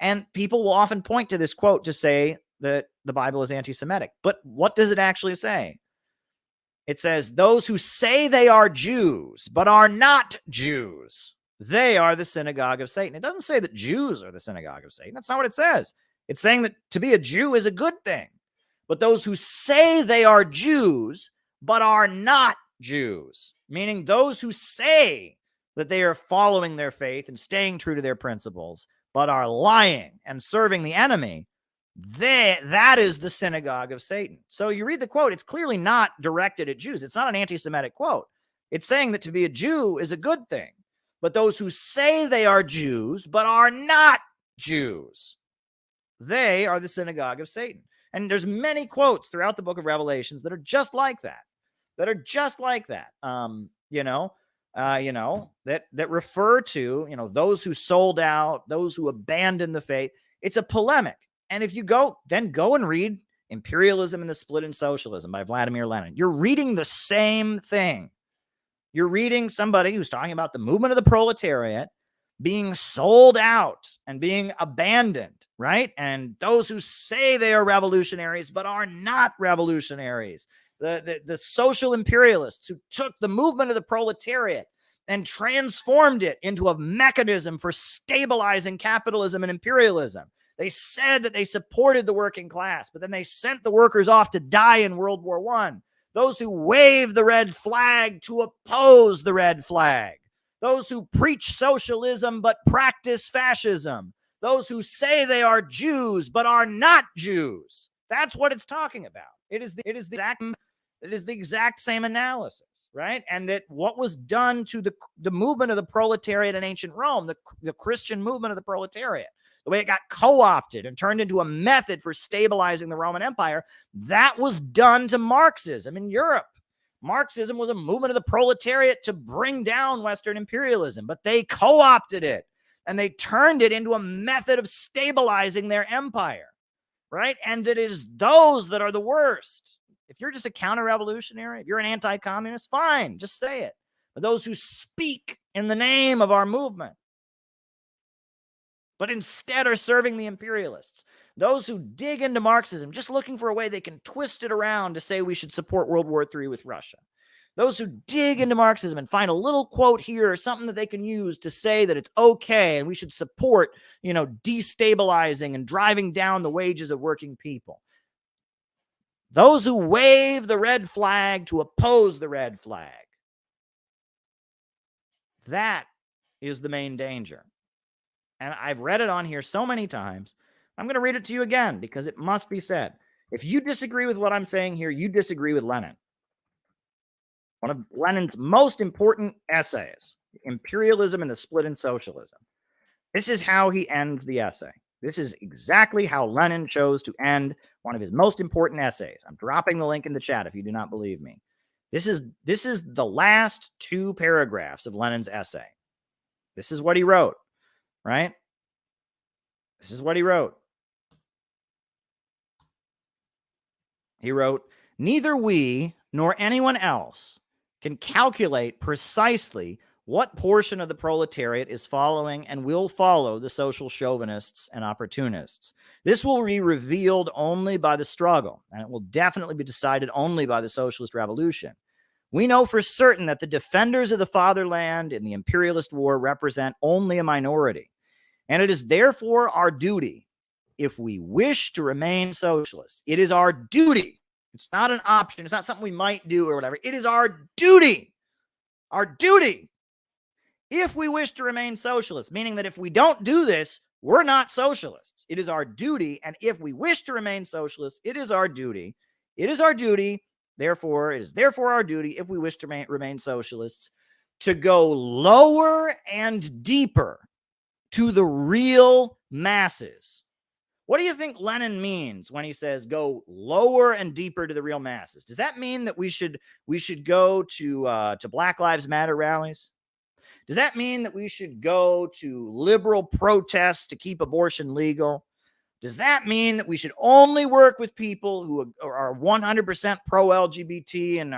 [SPEAKER 1] and people will often point to this quote to say that the Bible is anti-Semitic. But what does it actually say? It says, those who say they are Jews, but are not Jews, they are the synagogue of Satan. It doesn't say that Jews are the synagogue of Satan. That's not what it says. It's saying that to be a Jew is a good thing. But those who say they are Jews, but are not Jews, meaning those who say that they are following their faith and staying true to their principles, but are lying and serving the enemy, that is the synagogue of Satan. So you read the quote, it's clearly not directed at Jews. It's not an anti-Semitic quote. It's saying that to be a Jew is a good thing. But those who say they are Jews, but are not Jews, they are the synagogue of Satan. And there's many quotes throughout the book of Revelations that are just like that. That refer to, those who sold out, those who abandoned the faith. It's a polemic. And if you go and read Imperialism and the Split in Socialism by Vladimir Lenin, you're reading the same thing. You're reading somebody who's talking about the movement of the proletariat being sold out and being abandoned, right? And those who say they are revolutionaries but are not revolutionaries. The social imperialists who took the movement of the proletariat and transformed it into a mechanism for stabilizing capitalism and imperialism. They said that they supported the working class, but then they sent the workers off to die in World War I. Those who wave the red flag to oppose the red flag. Those who preach socialism but practice fascism. those who say they are Jews but are not Jews. That's what it's talking about. It is the exact same analysis, right? And that what was done to the movement of the proletariat in ancient Rome, the Christian movement of the proletariat, the way it got co-opted and turned into a method for stabilizing the Roman Empire, that was done to Marxism in Europe. Marxism was a movement of the proletariat to bring down Western imperialism, but they co-opted it and they turned it into a method of stabilizing their empire, right? And it is those that are the worst. If you're just a counter-revolutionary, if you're an anti-communist, fine, just say it. But those who speak in the name of our movement, but instead are serving the imperialists, those who dig into Marxism, just looking for a way they can twist it around to say we should support World War III with Russia. Those who dig into Marxism and find a little quote here or something that they can use to say that it's okay and we should support, destabilizing and driving down the wages of working people. Those who wave the red flag to oppose the red flag. That is the main danger. And I've read it on here so many times. I'm going to read it to you again because it must be said. If you disagree with what I'm saying here, you disagree with Lenin. One of Lenin's most important essays, Imperialism and the Split in Socialism. This is how he ends the essay. This is exactly how Lenin chose to end one of his most important essays. I'm dropping the link in the chat if you do not believe me. This is the last two paragraphs of Lenin's essay. This is what he wrote, right? This is what he wrote. He wrote, "Neither we nor anyone else can calculate precisely what portion of the proletariat is following and will follow the social chauvinists and opportunists. This will be revealed only by the struggle, and it will definitely be decided only by the socialist revolution. We know for certain that the defenders of the fatherland in the imperialist war represent only a minority, and it is therefore our duty, if we wish to remain socialists, it is our duty. It's not an option. It's not something we might do or whatever. It is our duty. Our duty. If we wish to remain socialists, meaning that if we don't do this, we're not socialists. It is our duty. And if we wish to remain socialists, it is our duty. It is our duty. Therefore, it is therefore our duty, if we wish to remain socialists, to go lower and deeper to the real masses." What do you think Lenin means when he says go lower and deeper to the real masses? Does that mean that we should go to Black Lives Matter rallies? Does that mean that we should go to liberal protests to keep abortion legal? Does that mean that we should only work with people who are 100% pro-LGBT and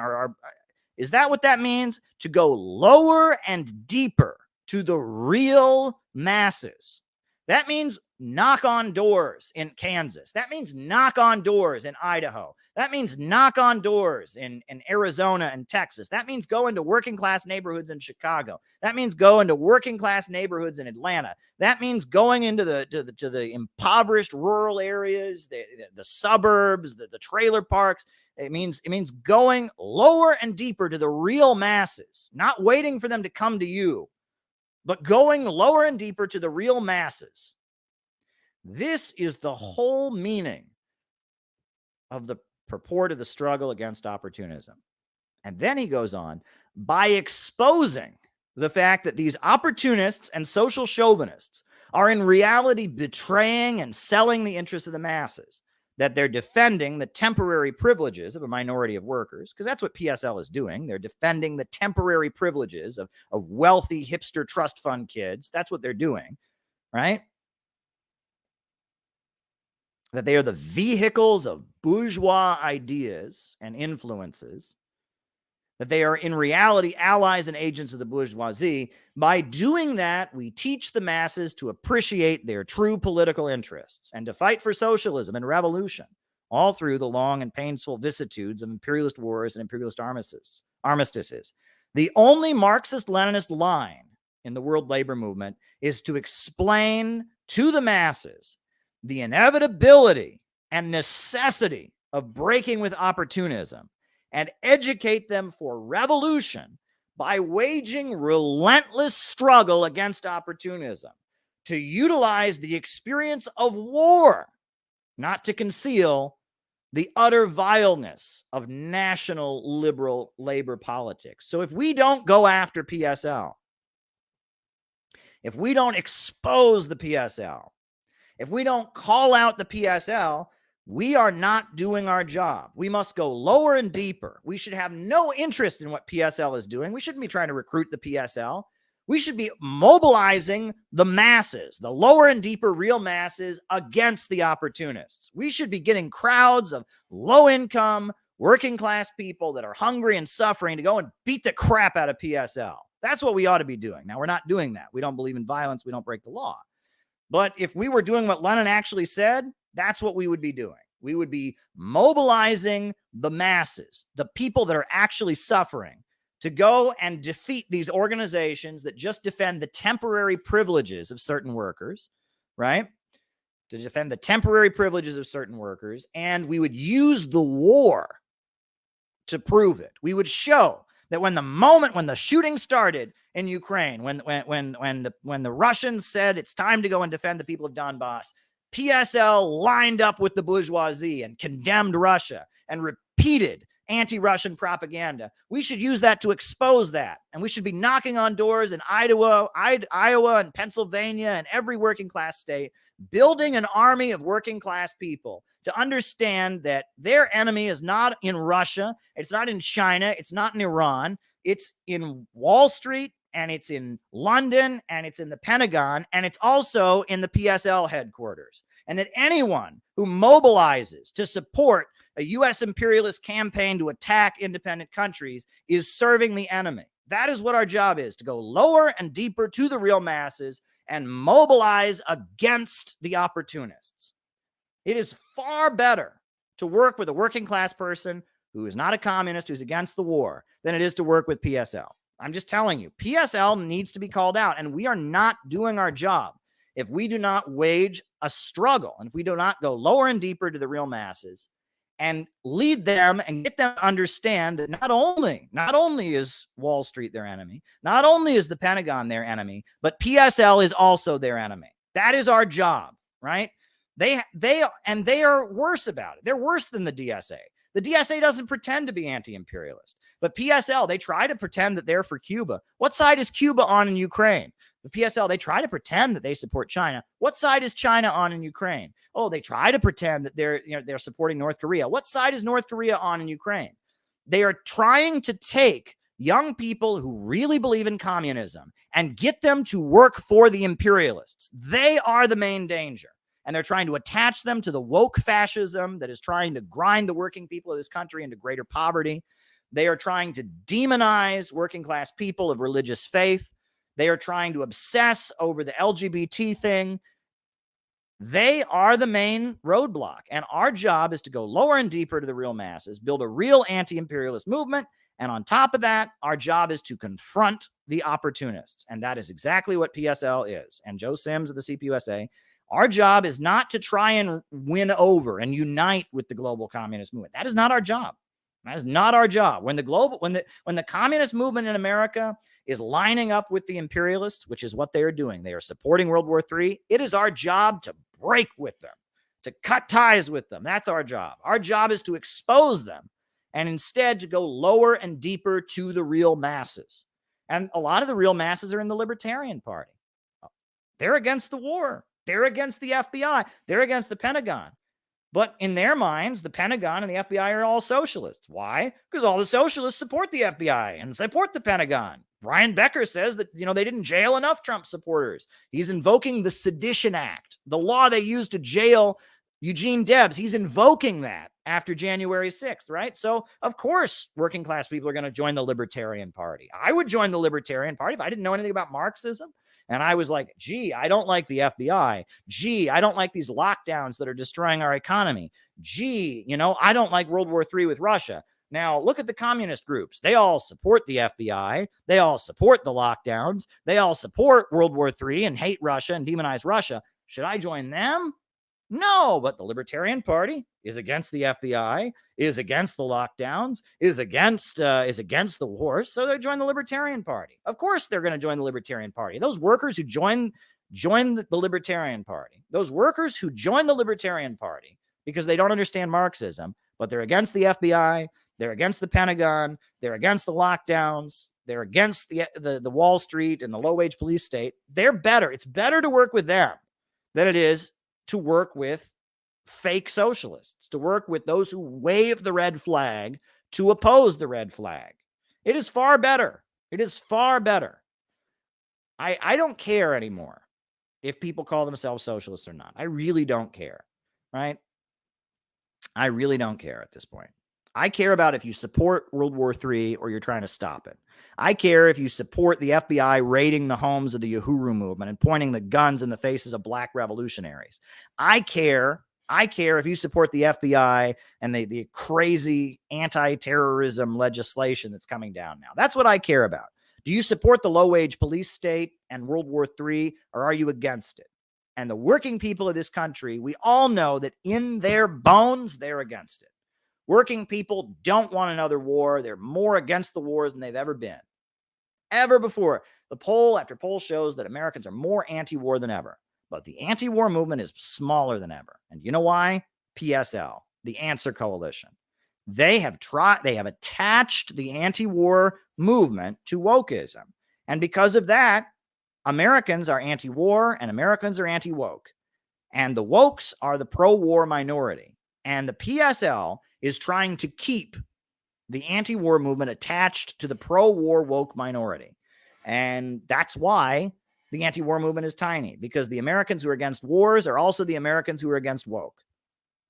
[SPEAKER 1] is that what that means? To go lower and deeper to the real masses. That means knock on doors in Kansas. That means knock on doors in Idaho. That means knock on doors in Arizona and Texas. That means go into working class neighborhoods in Chicago. That means go into working class neighborhoods in Atlanta. That means going into the impoverished rural areas, the suburbs, the trailer parks. It means going lower and deeper to the real masses, not waiting for them to come to you, but going lower and deeper to the real masses. This is the whole meaning of the purport of the struggle against opportunism. And then he goes on, by exposing the fact that these opportunists and social chauvinists are in reality betraying and selling the interests of the masses, that they're defending the temporary privileges of a minority of workers, because that's what PSL is doing. They're defending the temporary privileges of wealthy hipster trust fund kids. That's what they're doing, right? That they are the vehicles of bourgeois ideas and influences, that they are in reality allies and agents of the bourgeoisie. By doing that, we teach the masses to appreciate their true political interests and to fight for socialism and revolution, all through the long and painful vicissitudes of imperialist wars and imperialist armistices. The only Marxist-Leninist line in the world labor movement is to explain to the masses the inevitability and necessity of breaking with opportunism and educate them for revolution by waging relentless struggle against opportunism, to utilize the experience of war, not to conceal the utter vileness of national liberal labor politics. So if we don't go after PSL, if we don't expose the PSL, if we don't call out the PSL, we are not doing our job. We must go lower and deeper. We should have no interest in what PSL is doing. We shouldn't be trying to recruit the PSL. We should be mobilizing the masses, the lower and deeper real masses against the opportunists. We should be getting crowds of low-income, working-class people that are hungry and suffering to go and beat the crap out of PSL. That's what we ought to be doing. Now, we're not doing that. We don't believe in violence. We don't break the law. But if we were doing what Lenin actually said, that's what we would be doing. We would be mobilizing the masses, the people that are actually suffering, to go and defeat these organizations that just defend the temporary privileges of certain workers, right? To defend the temporary privileges of certain workers. And we would use the war to prove it. We would show that when the shooting started in Ukraine, when the Russians said it's time to go and defend the people of Donbass, PSL lined up with the bourgeoisie and condemned Russia and repeated anti-Russian propaganda. We should use that to expose that. And we should be knocking on doors in Iowa and Pennsylvania and every working class state, building an army of working class people to understand that their enemy is not in Russia, it's not in China, it's not in Iran, it's in Wall Street, and it's in London, and it's in the Pentagon, and it's also in the PSL headquarters. And that anyone who mobilizes to support a U.S. imperialist campaign to attack independent countries is serving the enemy. That is what our job is, to go lower and deeper to the real masses and mobilize against the opportunists. It is far better to work with a working class person who is not a communist, who's against the war, than it is to work with PSL. I'm just telling you, PSL needs to be called out, and we are not doing our job if we do not wage a struggle, and if we do not go lower and deeper to the real masses and lead them and get them to understand that not only is Wall Street their enemy, not only is the Pentagon their enemy, but PSL is also their enemy. That is our job, right? They are worse about it. They're worse than the DSA. The DSA doesn't pretend to be anti-imperialist, but PSL, they try to pretend that they're for Cuba. What side is Cuba on in Ukraine? The PSL, they try to pretend that they support China. What side is China on in Ukraine? Oh, they try to pretend that they're supporting North Korea. What side is North Korea on in Ukraine? They are trying to take young people who really believe in communism and get them to work for the imperialists. They are the main danger. And they're trying to attach them to the woke fascism that is trying to grind the working people of this country into greater poverty. They are trying to demonize working class people of religious faith. They are trying to obsess over the LGBT thing. They are the main roadblock. And our job is to go lower and deeper to the real masses, build a real anti-imperialist movement. And on top of that, our job is to confront the opportunists. And that is exactly what PSL is. And Joe Sims of the CPUSA, our job is not to try and win over and unite with the global communist movement. That is not our job. That is not our job. When the communist movement in America is lining up with the imperialists, which is what they are doing, they are supporting World War III, it is our job to break with them, to cut ties with them. That's our job. Our job is to expose them and instead to go lower and deeper to the real masses. And a lot of the real masses are in the Libertarian Party. They're against the war. They're against the FBI. They're against the Pentagon. But in their minds, the Pentagon and the FBI are all socialists. Why? Because all the socialists support the FBI and support the Pentagon. Brian Becker says that, they didn't jail enough Trump supporters. He's invoking the Sedition Act, the law they used to jail Eugene Debs. He's invoking that after January 6th, right? So, of course, working class people are going to join the Libertarian Party. I would join the Libertarian Party if I didn't know anything about Marxism. And I was like, gee, I don't like the FBI. Gee, I don't like these lockdowns that are destroying our economy. Gee, I don't like World War III with Russia. Now, look at the communist groups. They all support the FBI. They all support the lockdowns. They all support World War III and hate Russia and demonize Russia. Should I join them? No, but the Libertarian Party is against the FBI, is against the lockdowns, is against the war. So they join the Libertarian Party. Of course, they're going to join the Libertarian Party. Those workers who join join the Libertarian Party, those workers who join the Libertarian Party because they don't understand Marxism, but they're against the FBI, they're against the Pentagon, they're against the lockdowns, they're against the Wall Street and the low-wage police state, they're better. It's better to work with them than it is to work with fake socialists, to work with those who wave the red flag to oppose the red flag. It is far better. It is far better. I don't care anymore if people call themselves socialists or not. I really don't care, right? I really don't care at this point. I care about if you support World War III or you're trying to stop it. I care if you support the FBI raiding the homes of the Uhuru movement and pointing the guns in the faces of black revolutionaries. I care if you support the FBI and the crazy anti-terrorism legislation that's coming down now. That's what I care about. Do you support the low-wage police state and World War III, or are you against it? And the working people of this country, we all know that in their bones, they're against it. Working people don't want another war. They're more against the wars than they've ever been. Ever before. The poll after poll shows that Americans are more anti-war than ever. But the anti-war movement is smaller than ever. And you know why? PSL, the Answer Coalition. They have attached the anti-war movement to wokeism. And because of that, Americans are anti-war and Americans are anti-woke. And the wokes are the pro-war minority. And the PSL is trying to keep the anti-war movement attached to the pro-war woke minority. And that's why the anti-war movement is tiny, because the Americans who are against wars are also the Americans who are against woke.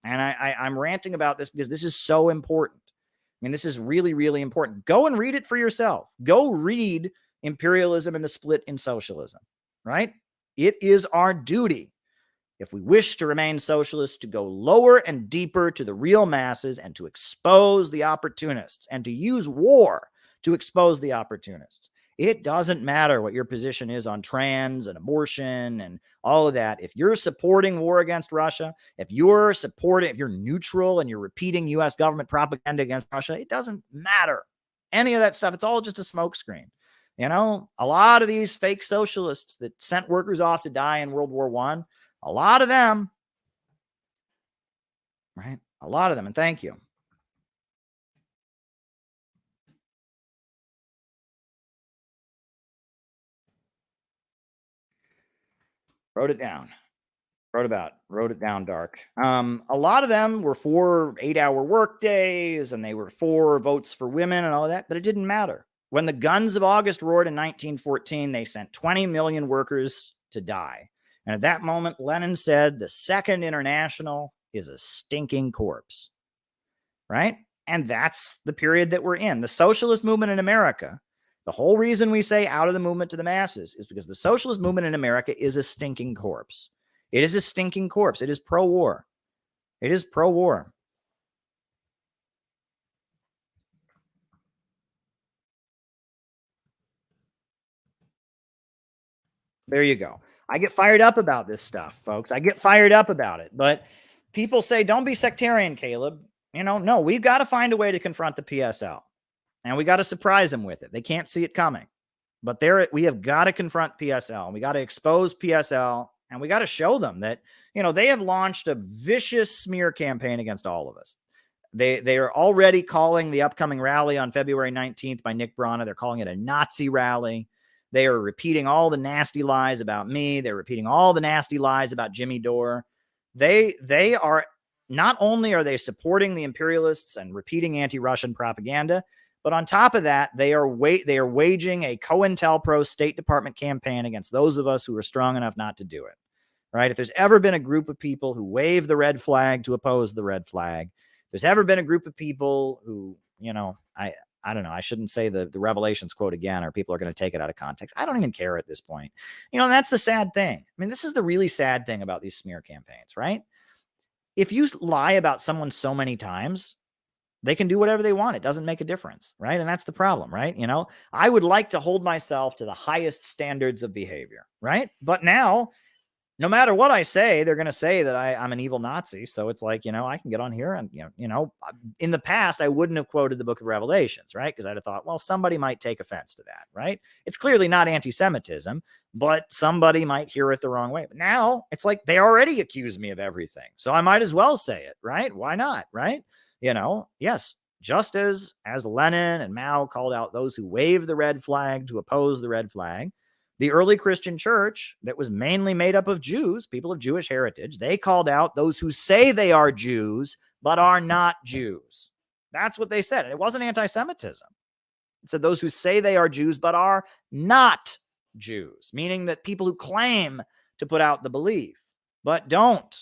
[SPEAKER 1] And I'm ranting about this because this is so important. I mean, this is really, really important. Go and read it for yourself. Go read Imperialism and the Split in Socialism, right? It is our duty, if we wish to remain socialists, to go lower and deeper to the real masses and to expose the opportunists and to use war to expose the opportunists. It doesn't matter what your position is on trans and abortion and all of that. If you're supporting war against Russia, if you're neutral and you're repeating U.S. government propaganda against Russia, it doesn't matter. Any of that stuff, it's all just a smokescreen. You know, a lot of these fake socialists that sent workers off to die in World War I, a lot of them, right? A lot of them, and thank you. Wrote it down. Wrote it down dark. A lot of them were for 8-hour work days and they were for votes for women and all that, but it didn't matter. When the guns of August roared in 1914, they sent 20 million workers to die. And at that moment, Lenin said, the Second International is a stinking corpse, right? And that's the period that we're in. The socialist movement in America, the whole reason we say out of the movement to the masses is because the socialist movement in America is a stinking corpse. It is a stinking corpse. It is pro-war. It is pro-war. There you go. I get fired up about this stuff, folks. I get fired up about it. But people say, don't be sectarian, Caleb. You know, no, we've got to find a way to confront the PSL. And we got to surprise them with it. They can't see it coming. But we have got to confront PSL. We got to expose PSL. And we got to show them that, you know, they have launched a vicious smear campaign against all of us. They are already calling the upcoming rally on February 19th by Nick Brana. They're calling it a Nazi rally. They are repeating all the nasty lies about me. They're repeating all the nasty lies about Jimmy Dore. They are, not only are they supporting the imperialists and repeating anti-Russian propaganda, but on top of that, they are waging a COINTELPRO State Department campaign against those of us who are strong enough not to do it, right? If there's ever been a group of people who wave the red flag to oppose the red flag, there's ever been a group of people who, you know, I don't know, I shouldn't say the Revelations quote again, or people are going to take it out of context. I don't even care at this point. You know, that's the sad thing. I mean, this is the really sad thing about these smear campaigns, right? If you lie about someone so many times, they can do whatever they want. It doesn't make a difference, right? And that's the problem, right? You know, I would like to hold myself to the highest standards of behavior, right? But now no matter what I say, they're going to say that I'm an evil Nazi. So it's like, I can get on here and, in the past, I wouldn't have quoted the book of Revelations, right? Because I'd have thought, well, somebody might take offense to that, right? It's clearly not anti-Semitism, but somebody might hear it the wrong way. But now it's like they already accuse me of everything. So I might as well say it, right? Why not, right? Yes, just as Lenin and Mao called out those who wave the red flag to oppose the red flag, the early Christian church that was mainly made up of Jews, people of Jewish heritage, they called out those who say they are Jews but are not Jews. That's what they said. And it wasn't anti-Semitism. It said those who say they are Jews but are not Jews, meaning that people who claim to put out the belief but don't,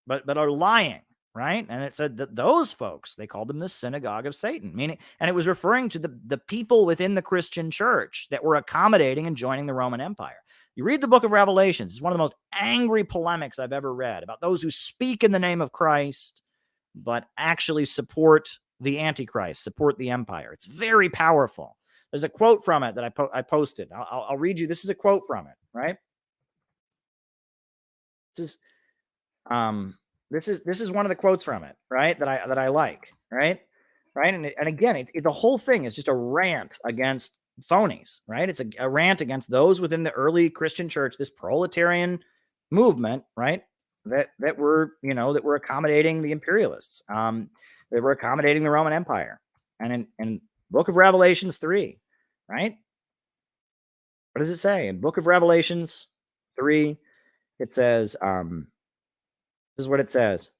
[SPEAKER 1] but are lying. Right. And it said that those folks, they called them the synagogue of Satan, meaning, and it was referring to the people within the Christian church that were accommodating and joining the Roman Empire. You read the book of Revelations, it's one of the most angry polemics I've ever read about those who speak in the name of Christ, but actually support the Antichrist, support the empire. It's very powerful. There's a quote from it that I posted. I'll read you. This is a quote from it, right? This is one of the quotes from it, right? That I like, right? And again, the whole thing is just a rant against phonies, right? It's a rant against those within the early Christian church, this proletarian movement, right? That were accommodating the imperialists, that were accommodating the Roman Empire. And in Book of Revelations 3, right? What does it say in Book of Revelations 3? It says, this is what it says.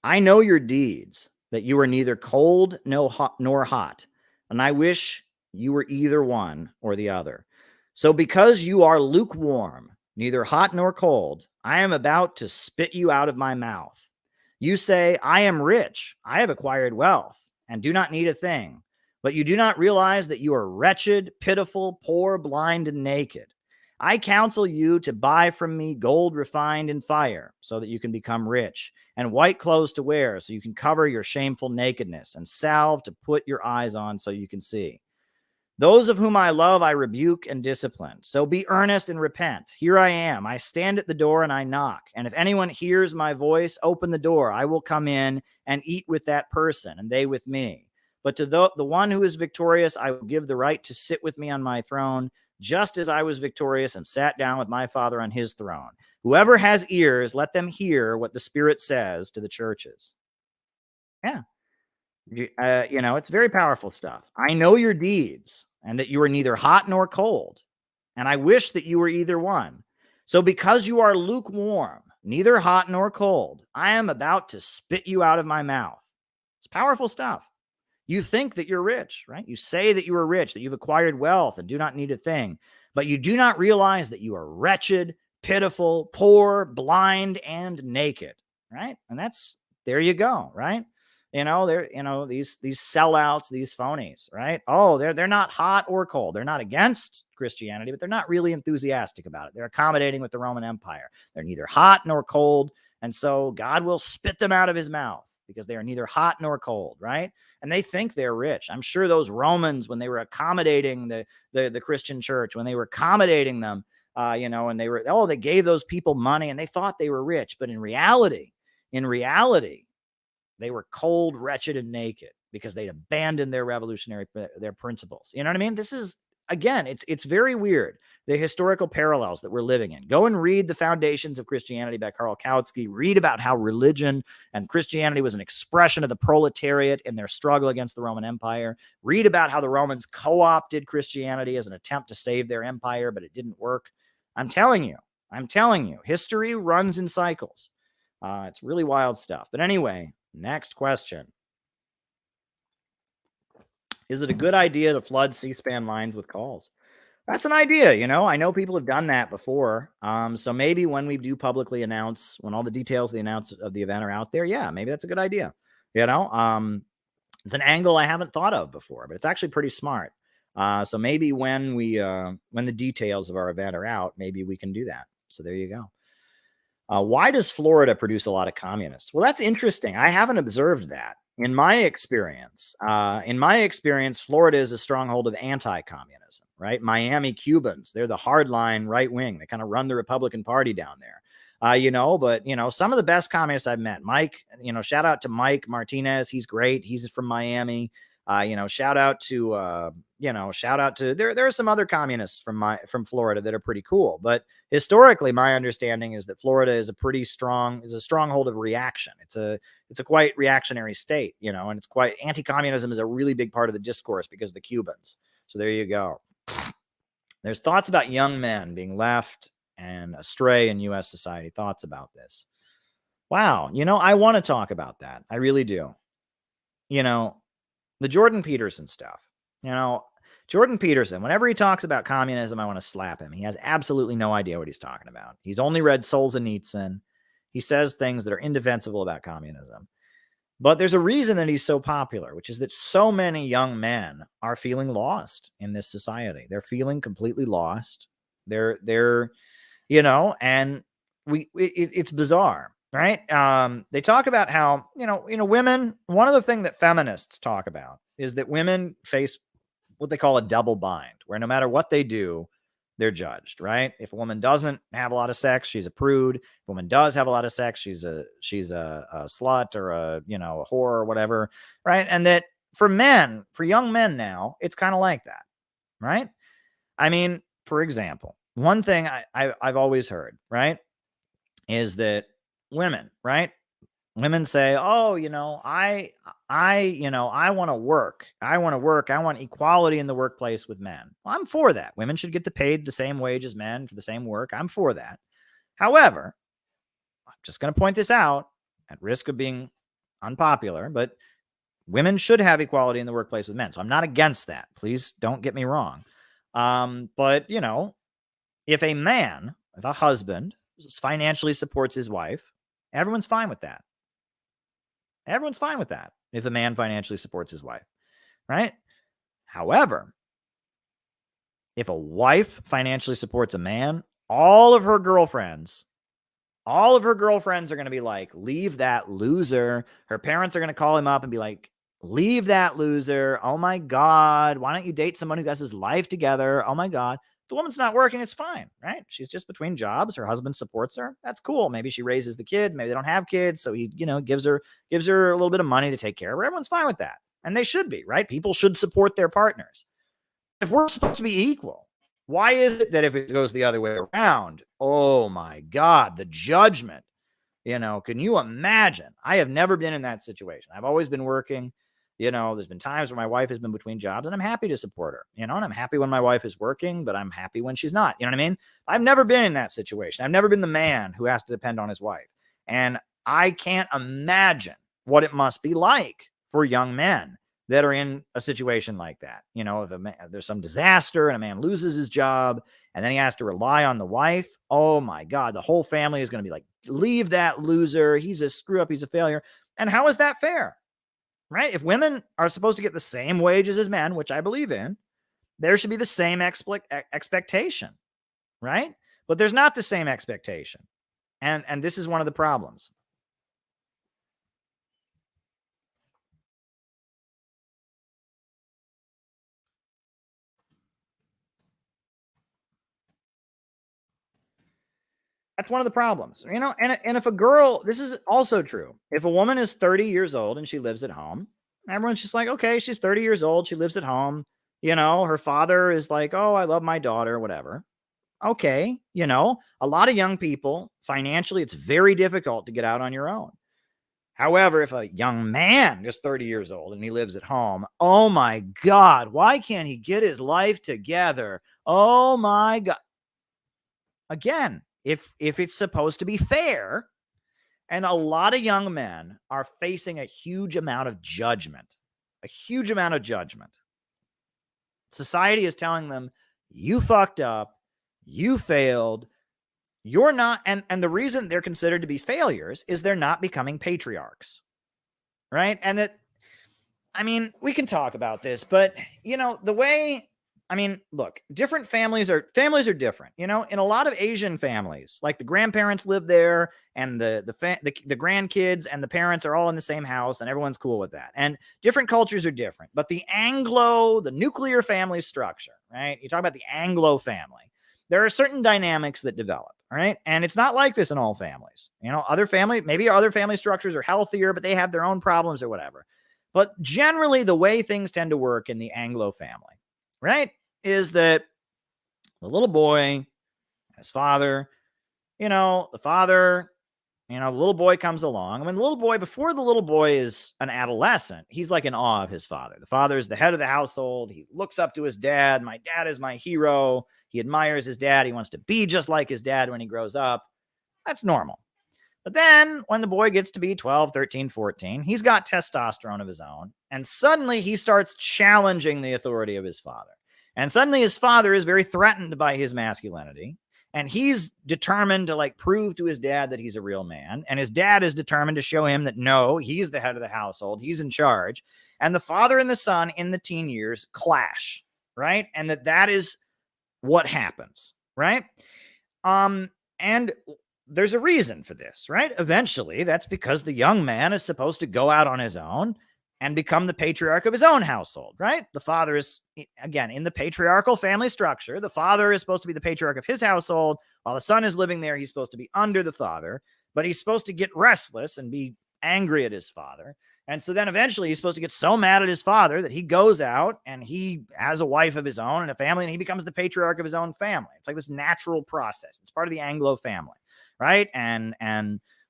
[SPEAKER 1] I know your deeds, that you are neither cold nor hot, and I wish you were either one or the other. So because you are lukewarm, neither hot nor cold, I am about to spit you out of my mouth. You say, I am rich, I have acquired wealth, and do not need a thing. But you do not realize that you are wretched, pitiful, poor, blind, and naked. I counsel you to buy from me gold refined in fire so that you can become rich, and white clothes to wear so you can cover your shameful nakedness, and salve to put your eyes on so you can see. Those of whom I love, I rebuke and discipline. So be earnest and repent. Here I am. I stand at the door and I knock. And if anyone hears my voice, open the door. I will come in and eat with that person, and they with me. But to the one who is victorious, I will give the right to sit with me on my throne, just as I was victorious and sat down with my Father on his throne. Whoever has ears, let them hear what the Spirit says to the churches. Yeah. It's very powerful stuff. I know your deeds, and that you are neither hot nor cold, and I wish that you were either one. So because you are lukewarm, neither hot nor cold, I am about to spit you out of my mouth. It's powerful stuff. You think that you're rich, right? You say that you are rich, that you've acquired wealth and do not need a thing, but you do not realize that you are wretched, pitiful, poor, blind, and naked, right? And there you go, right? These sellouts, these phonies, right? Oh, they're not hot or cold. They're not against Christianity, but they're not really enthusiastic about it. They're accommodating with the Roman Empire. They're neither hot nor cold, and so God will spit them out of his mouth because they are neither hot nor cold, right? And they think they're rich. I'm sure those Romans, when they were accommodating the Christian church, when they were accommodating them, and they gave those people money and they thought they were rich. But in reality, they were cold, wretched, and naked because they'd abandoned their principles. You know what I mean? This is, again, it's very weird, the historical parallels that we're living in. Go and read The Foundations of Christianity by Karl Kautsky. Read about how religion and Christianity was an expression of the proletariat in their struggle against the Roman Empire. Read about how the Romans co-opted Christianity as an attempt to save their empire, but it didn't work. I'm telling you, history runs in cycles. It's really wild stuff. But anyway, next question. Is it a good idea to flood C-SPAN lines with calls? That's an idea. I know people have done that before. So maybe when we do publicly announce, when all the details of the event are out there, yeah, maybe that's a good idea. It's an angle I haven't thought of before, but it's actually pretty smart. So maybe when the details of our event are out, maybe we can do that. So there you go. Why does Florida produce a lot of communists? Well, that's interesting. I haven't observed that. In my experience, Florida is a stronghold of anti-communism, right? Miami Cubans, they're the hardline right wing. They kind of run the Republican Party down there. But some of the best communists I've met, Mike, shout out to Mike Martinez. He's great. He's from Miami. Shout out to there are some other communists from Florida that are pretty cool. But historically, my understanding is that Florida is a stronghold of reaction. It's a quite reactionary state, and it's quite anti-communism is a really big part of the discourse because of the Cubans. So there you go. There's thoughts about young men being left and astray in U.S. society. Thoughts about this. Wow. I want to talk about that. I really do. The Jordan Peterson stuff. Jordan Peterson, whenever he talks about communism, I want to slap him. He has absolutely no idea what he's talking about. He's only read Solzhenitsyn. He says things that are indefensible about communism. But there's a reason that he's so popular, which is that so many young men are feeling lost in this society. They're feeling completely lost. They're and it's bizarre. Right. They talk about how, women, one of the things that feminists talk about is that women face what they call a double bind, where no matter what they do, they're judged. Right. If a woman doesn't have a lot of sex, she's a prude. If a woman does have a lot of sex, she's a slut or a whore or whatever. Right. And that for young men now, it's kind of like that. Right. I mean, for example, one thing I've always heard, right, is that women say, oh, I want to work. I want equality in the workplace with men. Well, I'm for that. Women should get paid the same wage as men for the same work. I'm for that. However, I'm just going to point this out at risk of being unpopular, but women should have equality in the workplace with men. So I'm not against that. Please don't get me wrong. But if a husband financially supports his wife, everyone's fine with that. Everyone's fine with that if a man financially supports his wife, right? However, if a wife financially supports a man, all of her girlfriends are going to be like, leave that loser. Her parents are going to call him up and be like, leave that loser. Oh my God. Why don't you date someone who has his life together? Oh my God. The woman's not working. It's fine, right? She's just between jobs. Her husband supports her. That's cool. Maybe she raises the kid. Maybe they don't have kids. So he, gives her a little bit of money to take care of her. Everyone's fine with that. And they should be, right? People should support their partners. If we're supposed to be equal, why is it that if it goes the other way around, oh my God, the judgment, can you imagine? I have never been in that situation. I've always been working. There's been times where my wife has been between jobs and I'm happy to support her, and I'm happy when my wife is working, but I'm happy when she's not. You know what I mean? I've never been in that situation. I've never been the man who has to depend on his wife. And I can't imagine what it must be like for young men that are in a situation like that. If there's some disaster and a man loses his job and then he has to rely on the wife, oh my God, the whole family is going to be like, leave that loser. He's a screw up. He's a failure. And how is that fair? Right? If women are supposed to get the same wages as men, which I believe in, there should be the same expectation, right? But there's not the same expectation. And this is one of the problems. That's one of the problems, and if a girl, this is also true. If a woman is 30 years old and she lives at home, everyone's just like, okay, she's 30 years old. She lives at home. Her father is like, oh, I love my daughter, whatever. Okay. A lot of young people financially, it's very difficult to get out on your own. However, if a young man is 30 years old and he lives at home, oh my God, why can't he get his life together? Oh my God. Again, if it's supposed to be fair, and a lot of young men are facing a huge amount of judgment, Society is telling them, you fucked up, you failed, you're not, and the reason they're considered to be failures is they're not becoming patriarchs, right? And that, we can talk about this, but the way, look, different families are different. In a lot of Asian families, like the grandparents live there and the grandkids and the parents are all in the same house and everyone's cool with that. And different cultures are different. But the nuclear family structure, right? You talk about the Anglo family. there are certain dynamics that develop. All right. And it's not like this in all families. Maybe other family structures are healthier, but they have their own problems or whatever. But generally, the way things tend to work in the Anglo family, right, is that the little boy, his father, the little boy comes along. I mean, before the little boy is an adolescent, he's like in awe of his father. The father is the head of the household. He looks up to his dad. My dad is my hero. He admires his dad. He wants to be just like his dad when he grows up. That's normal. But then when the boy gets to be 12, 13, 14, he's got testosterone of his own. And suddenly he starts challenging the authority of his father. And suddenly his father is very threatened by his masculinity. And he's determined to prove to his dad that he's a real man. And his dad is determined to show him that no, he's the head of the household. He's in charge. And the father and the son in the teen years clash, right? And that is what happens, right? And there's a reason for this, right? Eventually, that's because the young man is supposed to go out on his own and become the patriarch of his own household, right? The father is, again, in the patriarchal family structure, the father is supposed to be the patriarch of his household. While the son is living there, he's supposed to be under the father, but he's supposed to get restless and be angry at his father. And so then eventually he's supposed to get so mad at his father that he goes out and he has a wife of his own and a family, and he becomes the patriarch of his own family. It's like this natural process. It's part of the Anglo family, right? And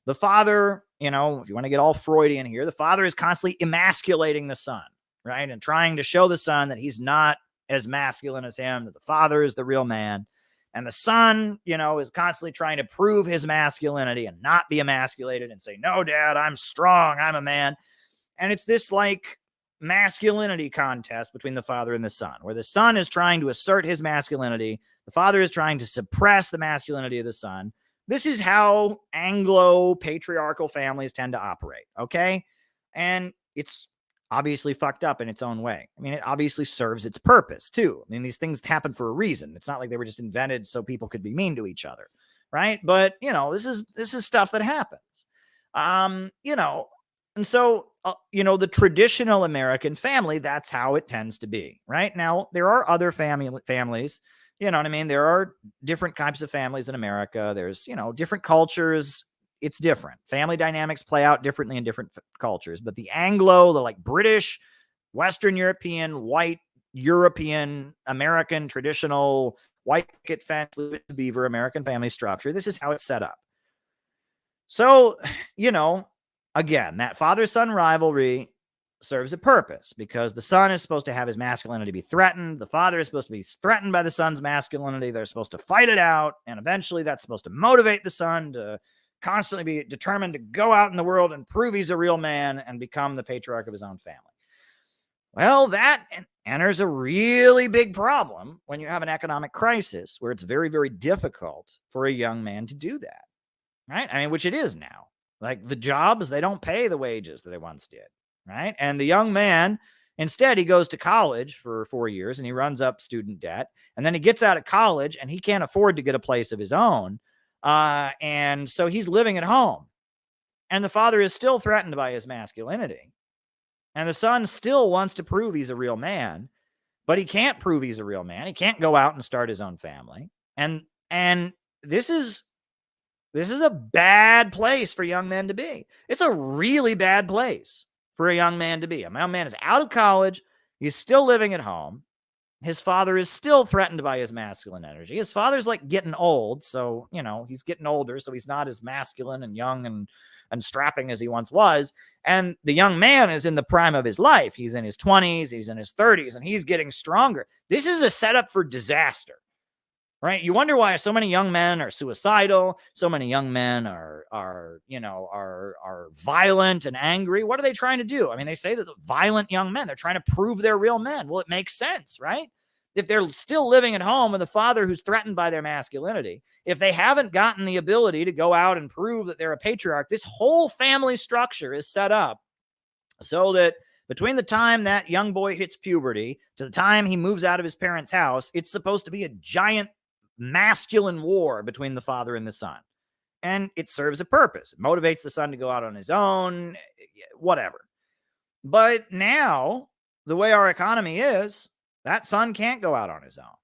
[SPEAKER 1] the father, if you want to get all Freudian here, the father is constantly emasculating the son, right? And trying to show the son that he's not as masculine as him, that the father is the real man. And the son, is constantly trying to prove his masculinity and not be emasculated and say, no, dad, I'm strong. I'm a man. And it's this masculinity contest between the father and the son, where the son is trying to assert his masculinity. The father is trying to suppress the masculinity of the son. This is how Anglo patriarchal families tend to operate, okay? And it's obviously fucked up in its own way. I mean, it obviously serves its purpose, too. I mean, these things happen for a reason. It's not like they were just invented so people could be mean to each other, right? But, this is stuff that happens. And so, the traditional American family, that's how it tends to be, right? Now, there are other families. You know what I mean? There are different types of families in America. There's, different cultures. It's different. Family dynamics play out differently in different cultures. But the Anglo, the British, Western European, white, European, American, traditional, white picket fence, beaver American family structure, this is how it's set up. So, again, that father-son rivalry serves a purpose because the son is supposed to have his masculinity be threatened. The father is supposed to be threatened by the son's masculinity. They're supposed to fight it out. And eventually that's supposed to motivate the son to constantly be determined to go out in the world and prove he's a real man and become the patriarch of his own family. Well, that enters a really big problem when you have an economic crisis where it's very, very difficult for a young man to do that, right? I mean, which it is now. The jobs, they don't pay the wages that they once did. Right. And the young man, instead, he goes to college for 4 years and he runs up student debt. And then he gets out of college and he can't afford to get a place of his own. And so he's living at home. And the father is still threatened by his masculinity. And the son still wants to prove he's a real man, but he can't prove he's a real man. He can't go out and start his own family. And this is a bad place for young men to be. It's a really bad place for a young man to be. A young man is out of college. He's still living at home. His father is still threatened by his masculine energy. His father's getting old. So, he's getting older. So he's not as masculine and young and strapping as he once was. And the young man is in the prime of his life. He's in his 20s. He's in his 30s and he's getting stronger. This is a setup for disaster. Right? You wonder why so many young men are suicidal. So many young men are violent and angry. What are they trying to do? I mean, they say that the violent young men, they're trying to prove they're real men. Well, it makes sense, right? If they're still living at home with a father who's threatened by their masculinity, if they haven't gotten the ability to go out and prove that they're a patriarch, this whole family structure is set up so that between the time that young boy hits puberty to the time he moves out of his parents' house, it's supposed to be a giant masculine war between the father and the son. And it serves a purpose. It motivates the son to go out on his own, whatever. But now, the way our economy is, that son can't go out on his own.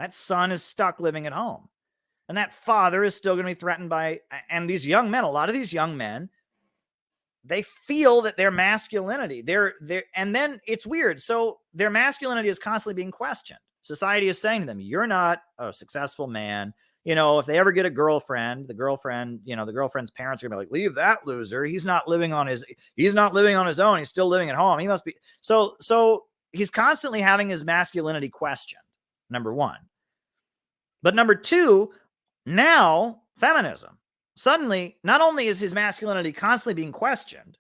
[SPEAKER 1] That son is stuck living at home. And that father is still going to be threatened by, and these young men, a lot of these young men, they feel that their masculinity, and then it's weird. So their masculinity is constantly being questioned. Society is saying to them, you're not a successful man. If they ever get a girlfriend, the girlfriend's parents are gonna be like, leave that loser. He's not living on his own. He's still living at home. He must be. So he's constantly having his masculinity questioned, number one. But number two, now feminism. Suddenly, not only is his masculinity constantly being questioned,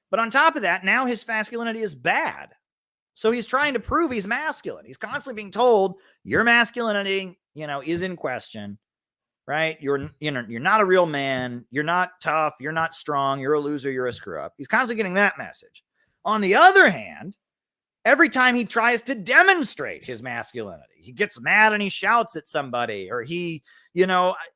[SPEAKER 1] but on top of that, now his masculinity is bad. So he's trying to prove he's masculine. He's constantly being told your masculinity, is in question, right? You're not a real man. You're not tough. You're not strong. You're a loser. You're a screw up. He's constantly getting that message. On the other hand, every time he tries to demonstrate his masculinity, he gets mad and he shouts at somebody, or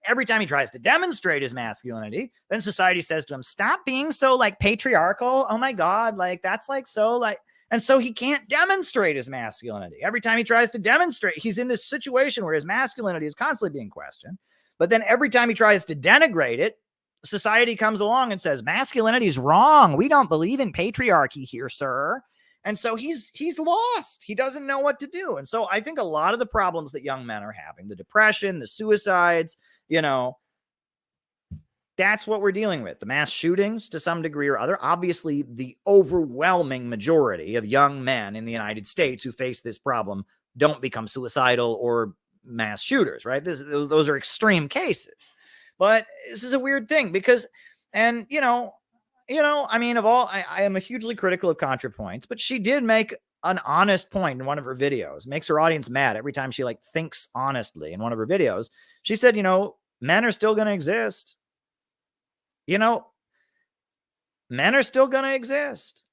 [SPEAKER 1] every time he tries to demonstrate his masculinity, then society says to him, stop being so patriarchal. Oh my God. That's and so he can't demonstrate his masculinity. Every time he tries to demonstrate, he's in this situation where his masculinity is constantly being questioned. But then every time he tries to denigrate it, society comes along and says, masculinity is wrong. We don't believe in patriarchy here, sir. And so he's lost. He doesn't know what to do. And so I think a lot of the problems that young men are having, the depression, the suicides, that's what we're dealing with. The mass shootings to some degree or other. Obviously, the overwhelming majority of young men in the United States who face this problem don't become suicidal or mass shooters, right? Those are extreme cases. But this is a weird thing because, I am a hugely critical of ContraPoints, but she did make an honest point in one of her videos. Makes her audience mad every time she thinks honestly in one of her videos. She said, men are still going to exist. Men are still going to exist.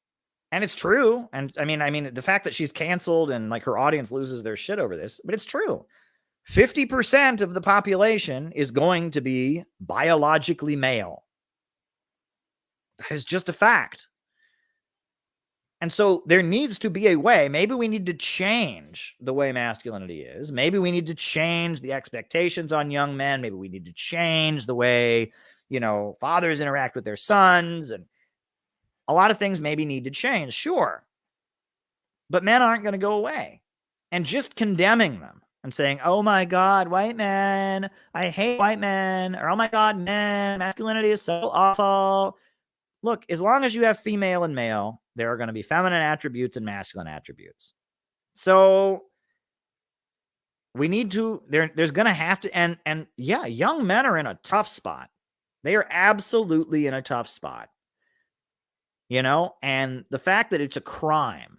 [SPEAKER 1] And it's true. And I mean, the fact that she's canceled and her audience loses their shit over this, but it's true. 50% of the population is going to be biologically male. That is just a fact. And so there needs to be a way. Maybe we need to change the way masculinity is. Maybe we need to change the expectations on young men. Maybe we need to change the way fathers interact with their sons, and a lot of things maybe need to change, sure. But men aren't going to go away. And just condemning them and saying, oh my God, white men, I hate white men, or oh my God, men, masculinity is so awful. Look, as long as you have female and male, there are going to be feminine attributes and masculine attributes. So we need to, there's going to have to, and yeah, young men are in a tough spot. They are absolutely in a tough spot, and the fact that it's a crime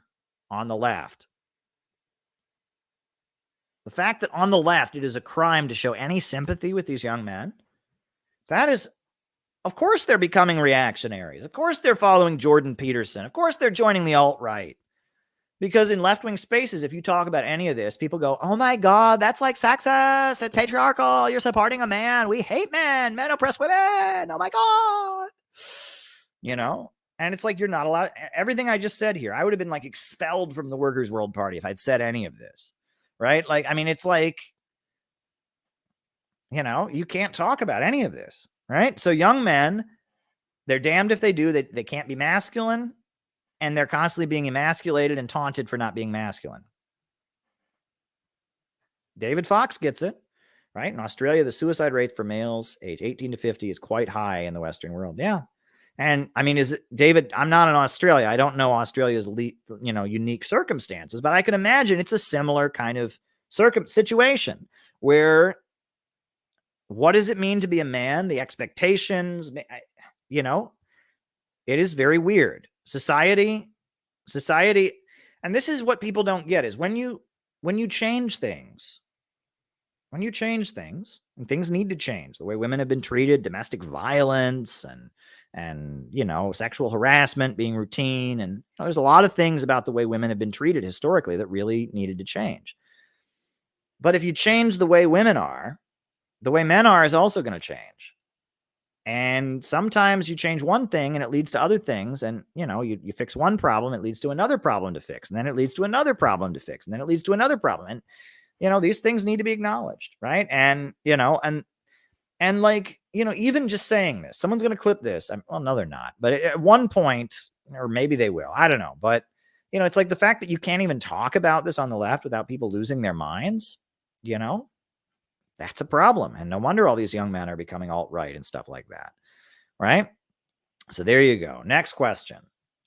[SPEAKER 1] on the left, the fact that on the left, it is a crime to show any sympathy with these young men, that is, of course, they're becoming reactionaries. Of course, they're following Jordan Peterson. Of course, they're joining the alt-right. Because in left-wing spaces, if you talk about any of this, people go, oh my God, that's sexist, that's patriarchal, you're supporting a man, we hate men oppress women, oh my God. And it's you're not allowed, everything I just said here, I would have been expelled from the Workers' World Party if I'd said any of this, right? It's you can't talk about any of this, right? So young men, they're damned if they do, they can't be masculine. And they're constantly being emasculated and taunted for not being masculine. David Fox gets it, right? In Australia, the suicide rate for males age 18 to 50 is quite high in the Western world. Yeah. And is it, David, I'm not in Australia. I don't know Australia's, unique circumstances, but I can imagine it's a similar kind of situation where what does it mean to be a man? The expectations, it is very weird. Society, and this is what people don't get is when you change things, and things need to change, the way women have been treated, domestic violence and sexual harassment being routine, and there's a lot of things about the way women have been treated historically that really needed to change. But if you change the way women are, the way men are is also going to change. And sometimes you change one thing and it leads to other things. And, you fix one problem, it leads to another problem to fix. And then it leads to another problem to fix. And then it leads to another problem. And these things need to be acknowledged, right? And, and like, even just saying this, someone's going to clip this. Well, no, they're not. But at one point, or maybe they will, I don't know. But, it's like the fact that you can't even talk about this on the left without people losing their minds, that's a problem. And no wonder all these young men are becoming alt-right and stuff like that, right? So there you go. Next question.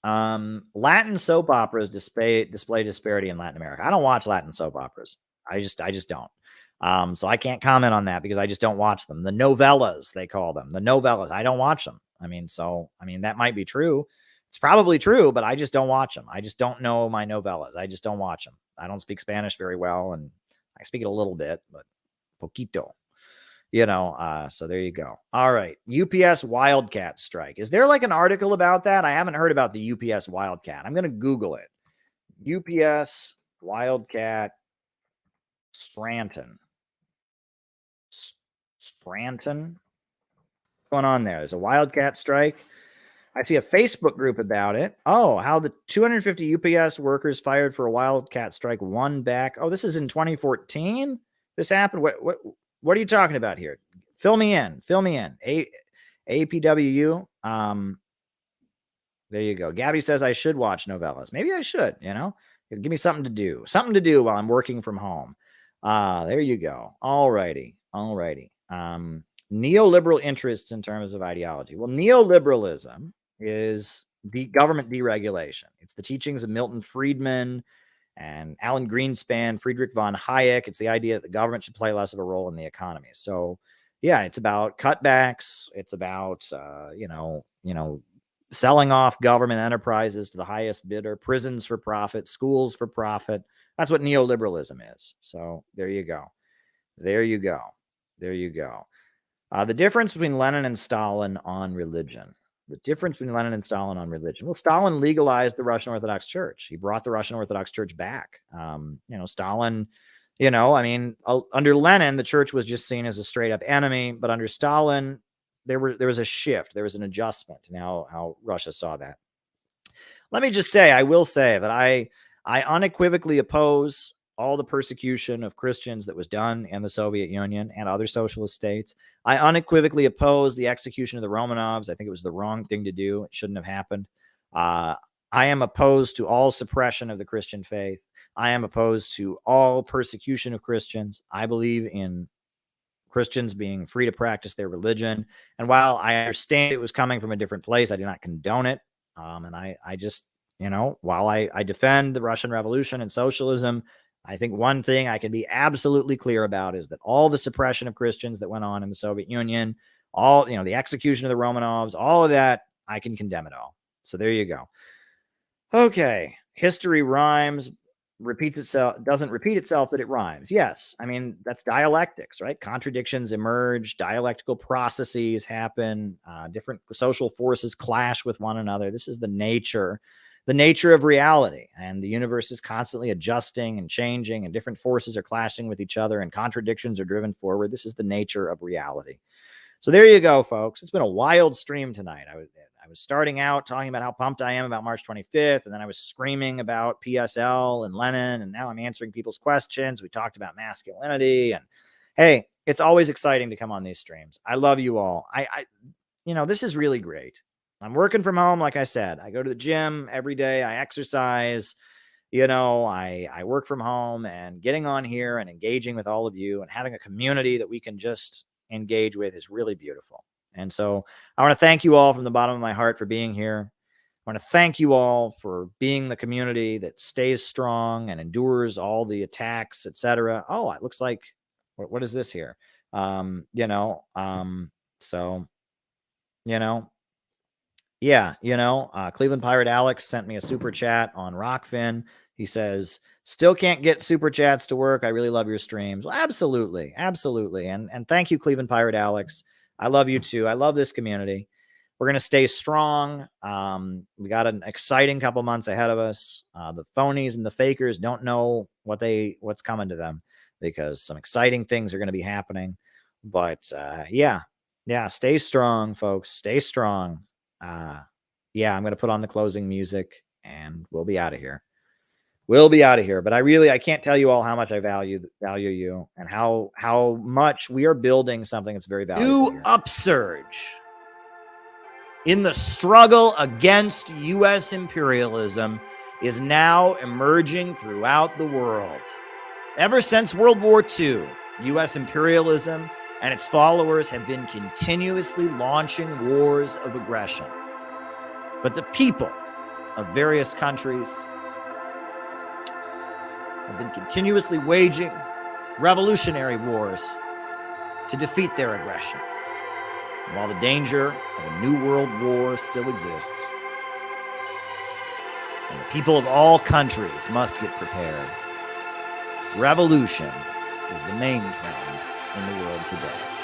[SPEAKER 1] Latin soap operas display disparity in Latin America. I don't watch Latin soap operas. I just don't. So I can't comment on that because I just don't watch them. The novellas, they call them. The novellas. I don't watch them. That might be true. It's probably true, but I just don't watch them. I just don't know my novellas. I just don't watch them. I don't speak Spanish very well, and I speak it a little bit, but poquito. So there you go. All right. UPS wildcat strike. Is there like an article about that? I haven't heard about the UPS wildcat. I'm going to Google it. UPS wildcat Scranton. What's going on there? There's a wildcat strike. I see a Facebook group about it. Oh, how the 250 UPS workers fired for a wildcat strike won back. Oh, this is in 2014. This happened. What are you talking about here? Fill me in. APWU. There you go. Gabby says I should watch novellas. Maybe I should, give me something to do while I'm working from home. There you go. All righty. Neoliberal interests in terms of ideology. Well, neoliberalism is the government deregulation. It's the teachings of Milton Friedman and Alan Greenspan, Friedrich von Hayek. It's the idea that the government should play less of a role in the economy. So, yeah, it's about cutbacks. It's about, selling off government enterprises to the highest bidder, prisons for profit, schools for profit. That's what neoliberalism is. So there you go. The difference between Lenin and Stalin on religion. Well, Stalin legalized the Russian Orthodox Church. He brought the Russian Orthodox Church back. Stalin, under Lenin, the church was just seen as a straight up enemy. But under Stalin, there was a shift. There was an adjustment in how Russia saw that. Let me just say, I will say that I unequivocally oppose all the persecution of Christians that was done in the Soviet Union and other socialist states. I unequivocally oppose the execution of the Romanovs. I think it was the wrong thing to do. It shouldn't have happened. I am opposed to all suppression of the Christian faith. I am opposed to all persecution of Christians. I believe in Christians being free to practice their religion. And while I understand it was coming from a different place, I do not condone it. And I just, while I defend the Russian Revolution and socialism, I think one thing I can be absolutely clear about is that all the suppression of Christians that went on in the Soviet Union, all, the execution of the Romanovs, all of that, I can condemn it all. So there you go. Okay. History rhymes, repeats itself, doesn't repeat itself, but it rhymes. Yes. That's dialectics, right? Contradictions emerge, dialectical processes happen, different social forces clash with one another. This is the nature of reality, and the universe is constantly adjusting and changing, and different forces are clashing with each other, and contradictions are driven forward. This is the nature of reality. So there you go, folks. It's been a wild stream tonight. I was starting out talking about how pumped I am about March 25th, and then I was screaming about PSL and Lenin, and now I'm answering people's questions. We talked about masculinity, and hey, it's always exciting to come on these streams. I love you all. This is really great. I'm working from home, like I said. I go to the gym every day. I exercise. I work from home, and getting on here and engaging with all of you and having a community that we can just engage with is really beautiful. And so I want to thank you all from the bottom of my heart for being here. I want to thank you all for being the community that stays strong and endures all the attacks, etc. Oh, it looks like, what is this here? Cleveland Pirate Alex sent me a super chat on Rockfin. He says, still can't get super chats to work. I really love your streams. Well, absolutely. And thank you, Cleveland Pirate Alex. I love you too. I love this community. We're going to stay strong. We got an exciting couple months ahead of us. The phonies and the fakers don't know what's coming to them, because some exciting things are going to be happening. But stay strong, folks. Stay strong. I'm going to put on the closing music and we'll be out of here. We'll be out of here. But I can't tell you all how much I value you and how much we are building something that's very valuable. New upsurge in the struggle against U.S. imperialism is now emerging throughout the world. Ever since World War II, U.S. imperialism and its followers have been continuously launching wars of aggression. But the people of various countries have been continuously waging revolutionary wars to defeat their aggression. And while the danger of a new world war still exists, and the people of all countries must get prepared, revolution is the main trend in the world today.